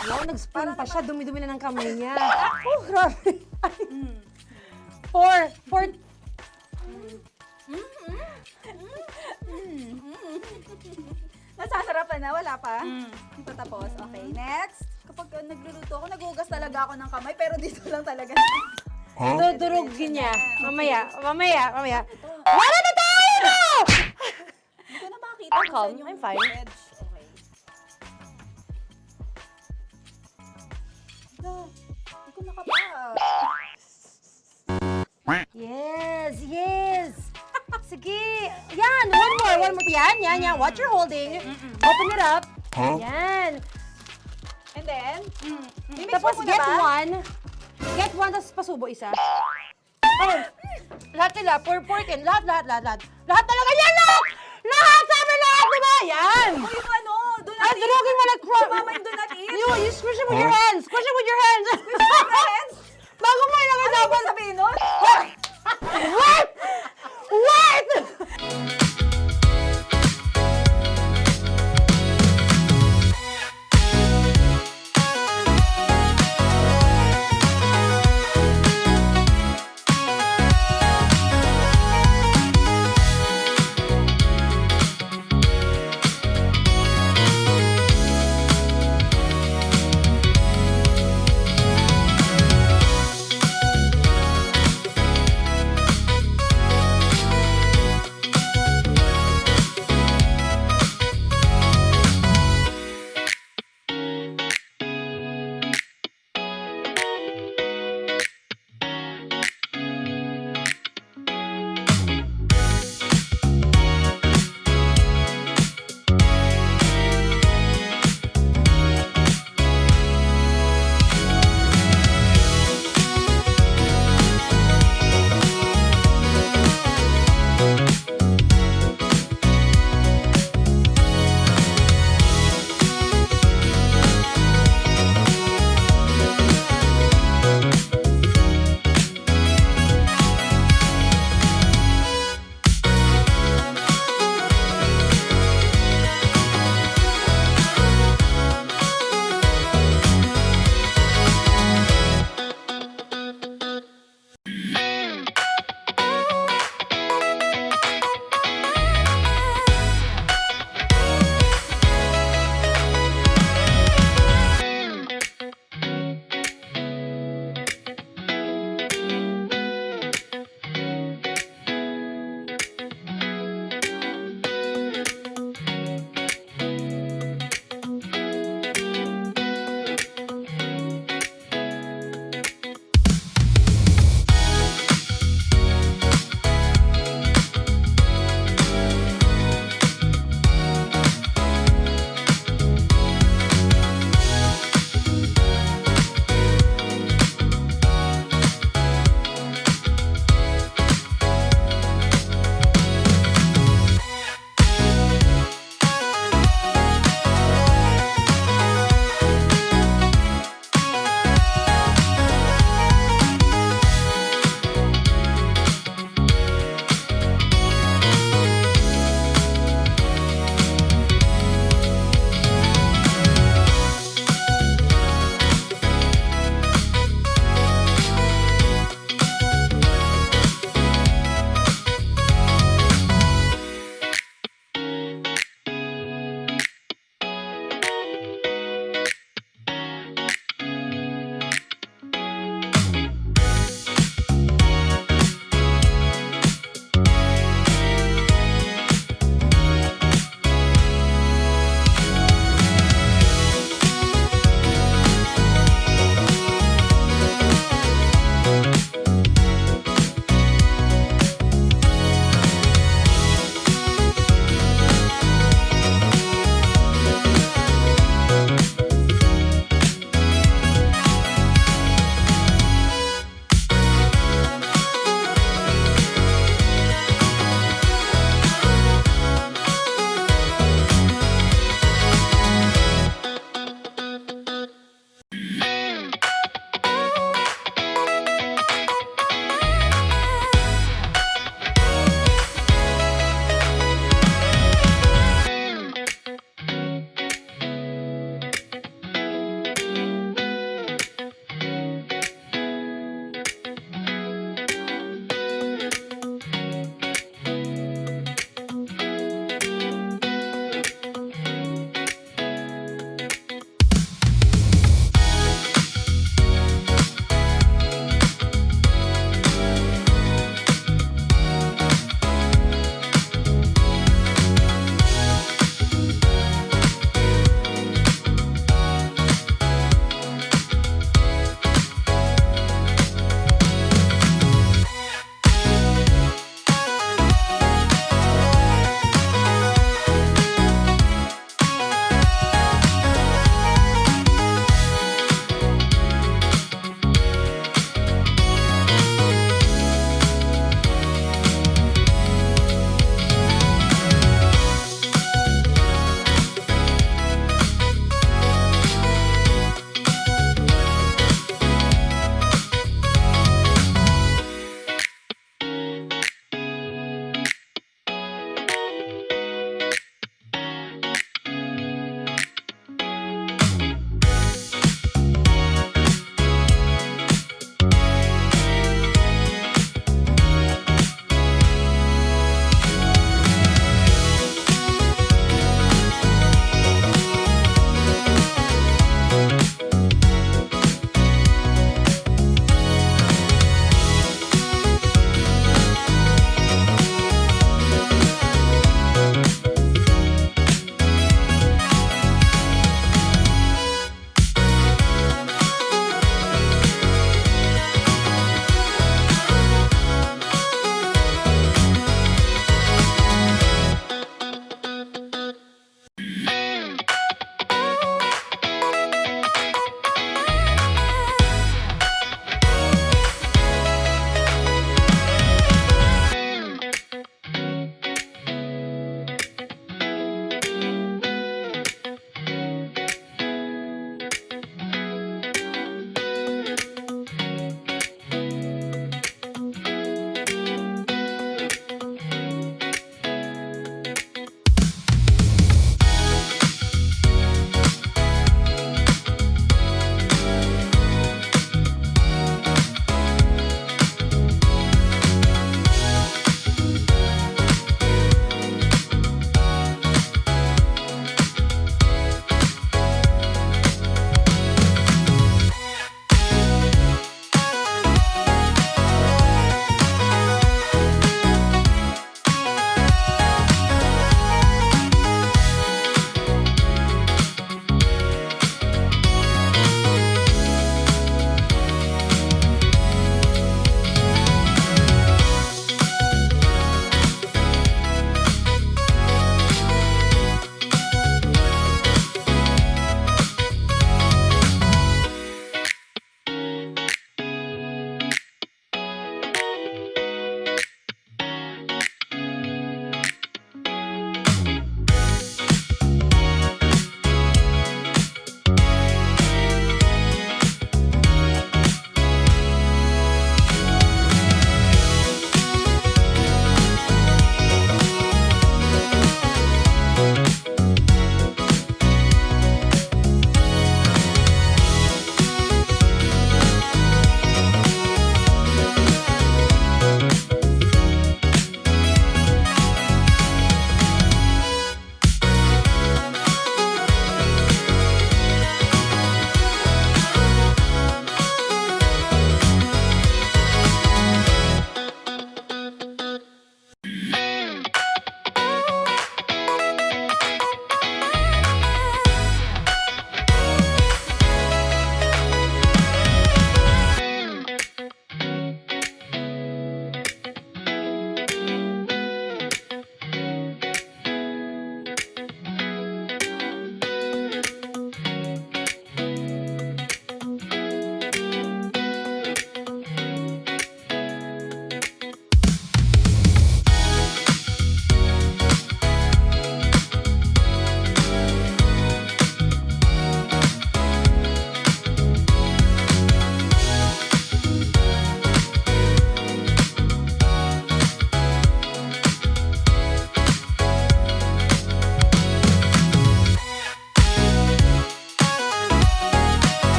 Wow, nag-spoon pa siya. Dumi-dumi na ng kamay niya. Oh, grabe. 4. Nasasarapan na, wala pa? Patapos. Okay, next. Kapag nagluluto ako, nagugas talaga ako ng kamay, pero dito lang talaga. Dudurugin niya. Mamaya. Wala na tayo! Hindi ko na makita kung saan yung I'm fine. edge. Okay. Hindi ko nakapa. Yes. Sige. Yan, one more. Yan. What you're holding. Open it up. Yan. And then, Tapos get one, tapos pasubo isa. Oh, lahat sila, pour in. Lahat. Lahat talaga yan, lahat! Lahat! Sabi lahat, diba? Yan! oh, yung ano, do not Ay, eat. durugin mo like crap. Mama, yung do not eat. You squish it with your hands. Squish it with your hands. Bago mo ilagay Ano dapat. yung sabihin nun? What?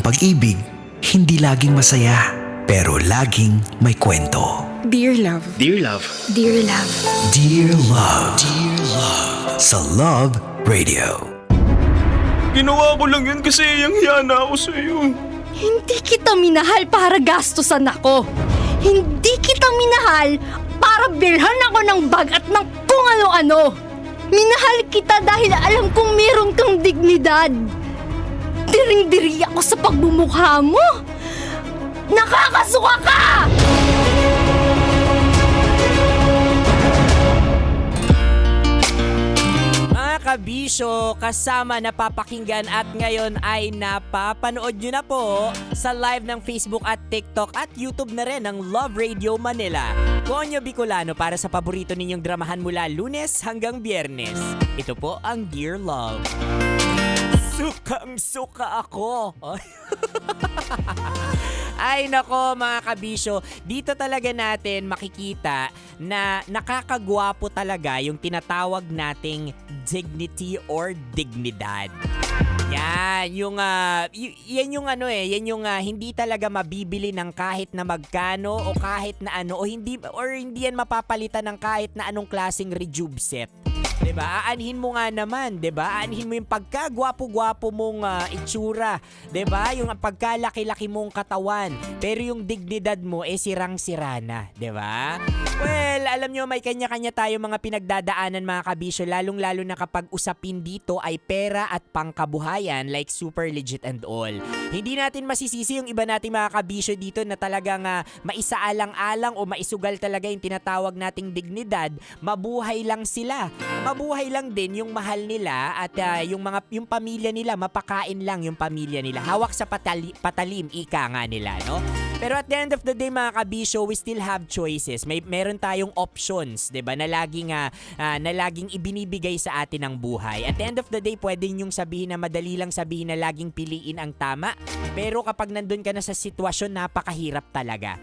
pag-ibig, hindi laging masaya, pero laging may kwento. Dear Love. Dear Love. Dear Love. Dear Love. Dear Love. Sa Love Radio. Ginawa ko lang yun kasi hiyang-hiya na ako sa'yo. Hindi kita minahal para gastusan ako. Hindi kita minahal para bilhan ako ng bag at ng kung ano-ano. Minahal kita dahil alam kong meron kang dignidad. Diring-diri ako sa pagbumukha mo. Nakakasuka ka! Mga kabisyo, kasama napapakinggan at ngayon ay napapanood nyo na po sa live ng Facebook at TikTok at YouTube na rin ng Love Radio Manila. Konyo Bicolano para sa paborito ninyong dramahan mula Lunes hanggang Biyernes. Ito po ang Dear Love. Sukang-suka ako. Ay nako mga kabisyo, dito talaga natin makikita na nakakagwapo talaga yung tinatawag nating dignity or dignidad. Yan, yan yung hindi talaga mabibili ng kahit na magkano o kahit na ano o hindi yan mapapalitan ng kahit na anong klaseng rejuve set. 'Di ba? Aanhin mo nga naman, 'di ba? Aanhin mo yung pagkagwapo-gwapo mong itsura, 'di ba? Yung pagkalaki-laki mong katawan, pero yung dignidad mo sirang-sira na, 'di ba? Well, alam nyo may kanya-kanya tayo mga pinagdadaanan mga kabisyo, lalong-lalo na kapag usapin dito ay pera at pangkabuhayan like super legit and all. Hindi natin masisisi yung iba nating mga kabisyo dito na talagang maisaalang-alang o maisugal talaga yung tinatawag nating dignidad, mabuhay lang sila. Mabuhay lang din yung mahal nila at yung pamilya nila, mapakain lang yung pamilya nila. Hawak sa patalim, ika nga nila, no? Pero at the end of the day mga kabisyo, we still have choices. Meron tayong options, 'di ba? Na laging ibinibigay sa atin ng buhay. At the end of the day, pwede ninyong sabihin na madali lang sabihin na laging piliin ang tama. Pero kapag nandun ka na sa sitwasyon, napakahirap talaga.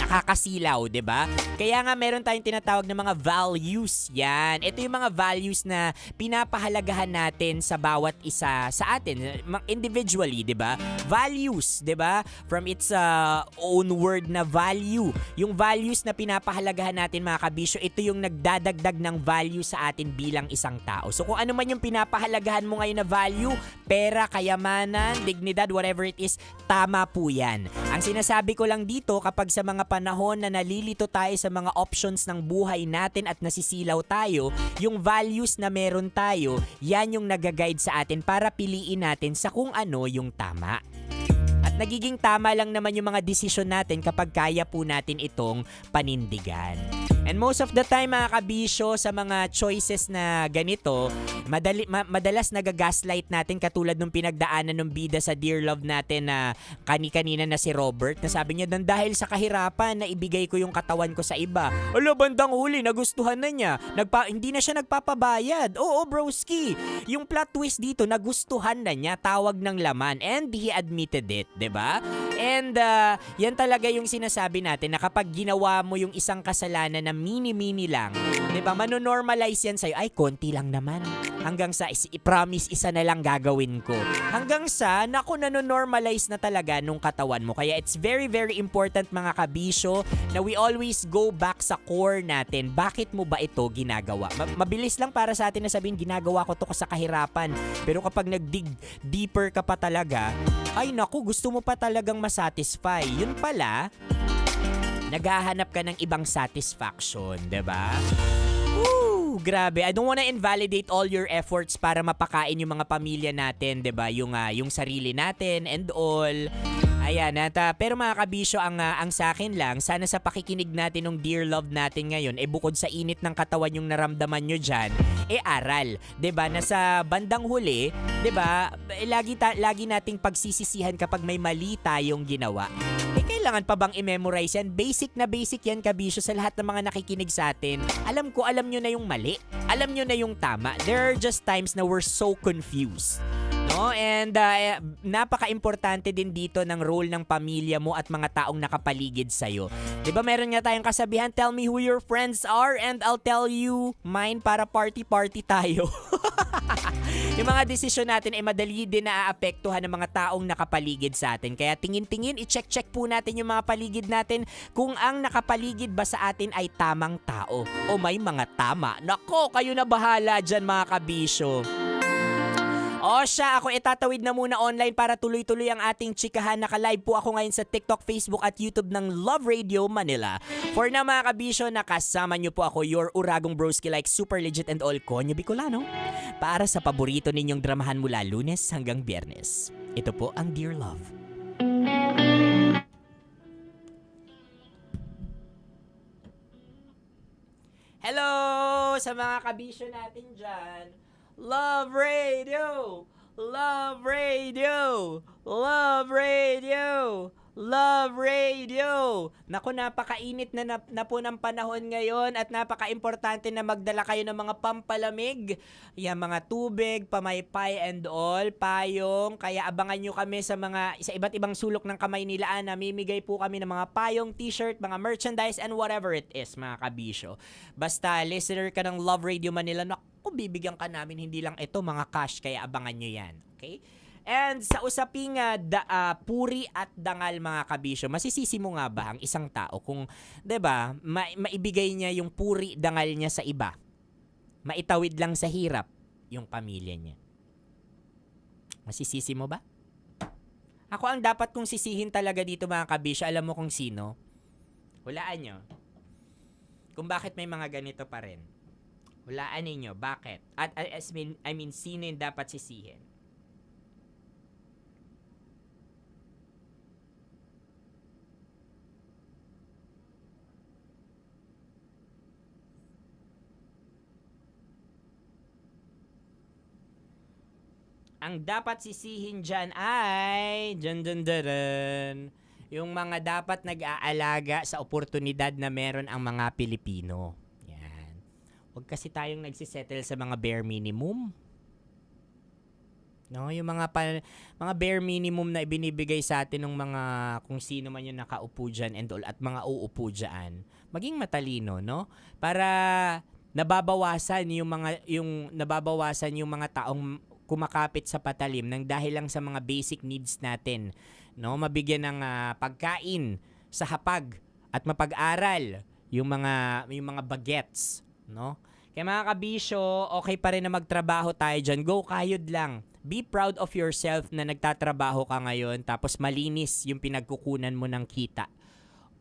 Nakakasilaw, 'di ba? Kaya nga meron tayong tinatawag na mga values. Yan. Ito yung mga values na pinapahalagahan natin sa bawat isa sa atin individually, 'di ba? Values, 'di ba? From its own word na value. Yung values na pinapahalagahan natin mga kabisyo, ito yung nagdadagdag ng value sa atin bilang isang tao. So kung ano man yung pinapahalagahan mo ngayon na value, pera, kayamanan, dignidad, whatever it is, tama po 'yan. Ang sinasabi ko lang dito, kapag sa mga panahon na nalilito tayo sa mga options ng buhay natin at nasisilaw tayo, yung values na meron tayo, yan yung nag-guide sa atin para piliin natin sa kung ano yung tama. At nagiging tama lang naman yung mga desisyon natin kapag kaya po natin itong panindigan. And most of the time mga kabisyo, sa mga choices na ganito, madalas nagagaslight natin katulad nung pinagdaanan ng bida sa Dear Love natin na kanina na si Robert, na sabi niya, dahil sa kahirapan na ibigay ko yung katawan ko sa iba. Alo, bandang huli, nagustuhan na niya. Hindi na siya nagpapabayad. Oo, broski. Yung plot twist dito, nagustuhan na niya, tawag ng laman. And he admitted it, 'di ba? And yan talaga yung sinasabi natin na kapag ginawa mo yung isang kasalanan na mini-mini lang, 'di ba? Mano-normalize yan sa'yo. Ay, konti lang naman. Hanggang sa i-promise isa na lang gagawin ko. Hanggang sa nano-normalize na talaga nung katawan mo. Kaya it's very very important mga kabisyo na we always go back sa core natin. Bakit mo ba ito ginagawa? Mabilis lang para sa atin na sabihin ginagawa ko to sa kahirapan. Pero kapag nag-dig deeper ka pa talaga, ay naku, gusto mo pa talagang masatisfy. Yun pala, naghahanap ka ng ibang satisfaction, 'di ba? Woo, grabe. I don't wanna invalidate all your efforts para mapakain yung mga pamilya natin, 'di ba? Yung sarili natin and all. Ayan, pero mga kabisyo, ang sa akin lang, sana sa pakikinig natin ng Dear Love natin ngayon, bukod sa init ng katawan yung naramdaman nyo dyan, aral. 'Di ba? Na sa bandang huli, 'di ba? Lagi nating pagsisisihan kapag may mali tayong ginawa. Kailangan pa bang i-memorize yan? Basic na basic yan, kabisyo, sa lahat ng mga nakikinig sa atin. Alam nyo na yung mali. Alam nyo na yung tama. There are just times na we're so confused. No? No? And napaka-importante din dito ng role ng pamilya mo at mga taong nakapaligid sa'yo. Diba meron nga tayong kasabihan, tell me who your friends are and I'll tell you mine para party-party tayo. Yung mga desisyon natin ay madali din naaapektuhan ng mga taong nakapaligid sa atin. Kaya tingin-tingin, i-check-check po natin yung mga paligid natin kung ang nakapaligid ba sa atin ay tamang tao o may mga tama. Nako, kayo na bahala dyan mga kabisyo. O siya, ako itatawid na muna online para tuloy-tuloy ang ating chikahan. Naka-live po ako ngayon sa TikTok, Facebook at YouTube ng Love Radio Manila. For na mga kabisyo, nakasama niyo po ako, your uragong broski like super legit and all Konyo Bicolano. Para sa paborito ninyong dramahan mula Lunes hanggang Biyernes. Ito po ang Dear Love. Hello sa mga kabisyo natin dyan. Love Radio! Love Radio! Love Radio! Love Radio! Naku, napakainit na po ng panahon ngayon at napaka-importante na magdala kayo ng mga pampalamig. Yan, mga tubig, pamaypay and all, payong. Kaya abangan nyo kami sa iba't ibang sulok ng kamay nila. Namimigay po kami ng mga payong, t-shirt, mga merchandise, and whatever it is, mga kabisyo. Basta listener ka ng Love Radio Manila, naku, bibigyan ka namin hindi lang ito, mga cash, kaya abangan nyo yan. Okay? And sa usaping puri at dangal mga kabisyo, masisisi mo nga ba ang isang tao kung, 'di ba, maibigay niya yung puri dangal niya sa iba? Maitawid lang sa hirap yung pamilya niya. Masisisi mo ba? Ako ang dapat kong sisihin talaga dito mga kabisyo, alam mo kung sino? Hulaan nyo. Kung bakit may mga ganito pa rin. Hulaan ninyo, bakit? At I mean, sino yung dapat sisihin? Ang dapat sisihin dyan ay yung mga dapat nag-aalaga sa oportunidad na meron ang mga Pilipino. Yan. Huwag kasi tayong nagsisettle sa mga bare minimum. No, yung mga bare minimum na ibinibigay sa atin ng mga kung sino man yung nakaupo dyan and all at mga uupo dyan. Maging matalino, no? Para nababawasan yung mga taong kumakapit sa patalim nang dahil lang sa mga basic needs natin, no? Mabigyan ng pagkain sa hapag at mapag-aral yung mga bagets, no? Kaya mga kabisyo, okay pa rin na magtrabaho tayo dyan. Go kayod lang. Be proud of yourself na nagtatrabaho ka ngayon tapos malinis yung pinagkukunan mo ng kita.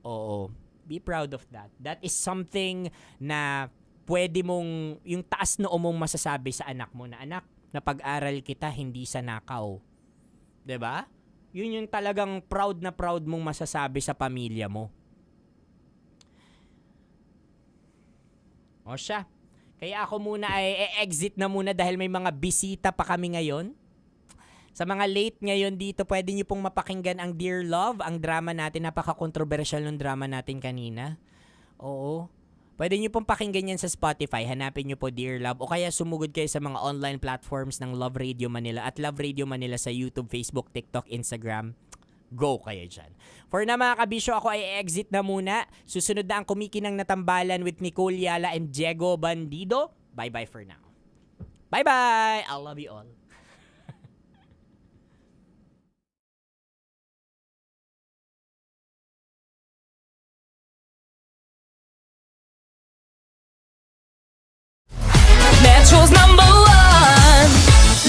Oo. Be proud of that. That is something na pwede mong, yung taas noo mong masasabi sa anak mo na, anak, napag-aral kita, hindi sa nakaw. 'Di ba? Yun yung talagang proud na proud mong masasabi sa pamilya mo. O siya. Kaya ako muna ay exit na muna dahil may mga bisita pa kami ngayon. Sa mga late ngayon dito, pwede niyo pong mapakinggan ang Dear Love, ang drama natin. Napaka-controversial ng drama natin kanina. Oo. Pwede nyo pong pakinggan yan sa Spotify. Hanapin nyo po Dear Love o kaya sumugod kayo sa mga online platforms ng Love Radio Manila at Love Radio Manila sa YouTube, Facebook, TikTok, Instagram. Go kayo dyan. For na mga kabisyo, ako ay exit na muna. Susunod na ang Kumikinang na Tambalan with Nicole Yala and Diego Bandido. Bye-bye for now. Bye-bye! I love you all. Metro's #1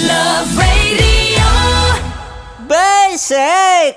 Love Radio Basic!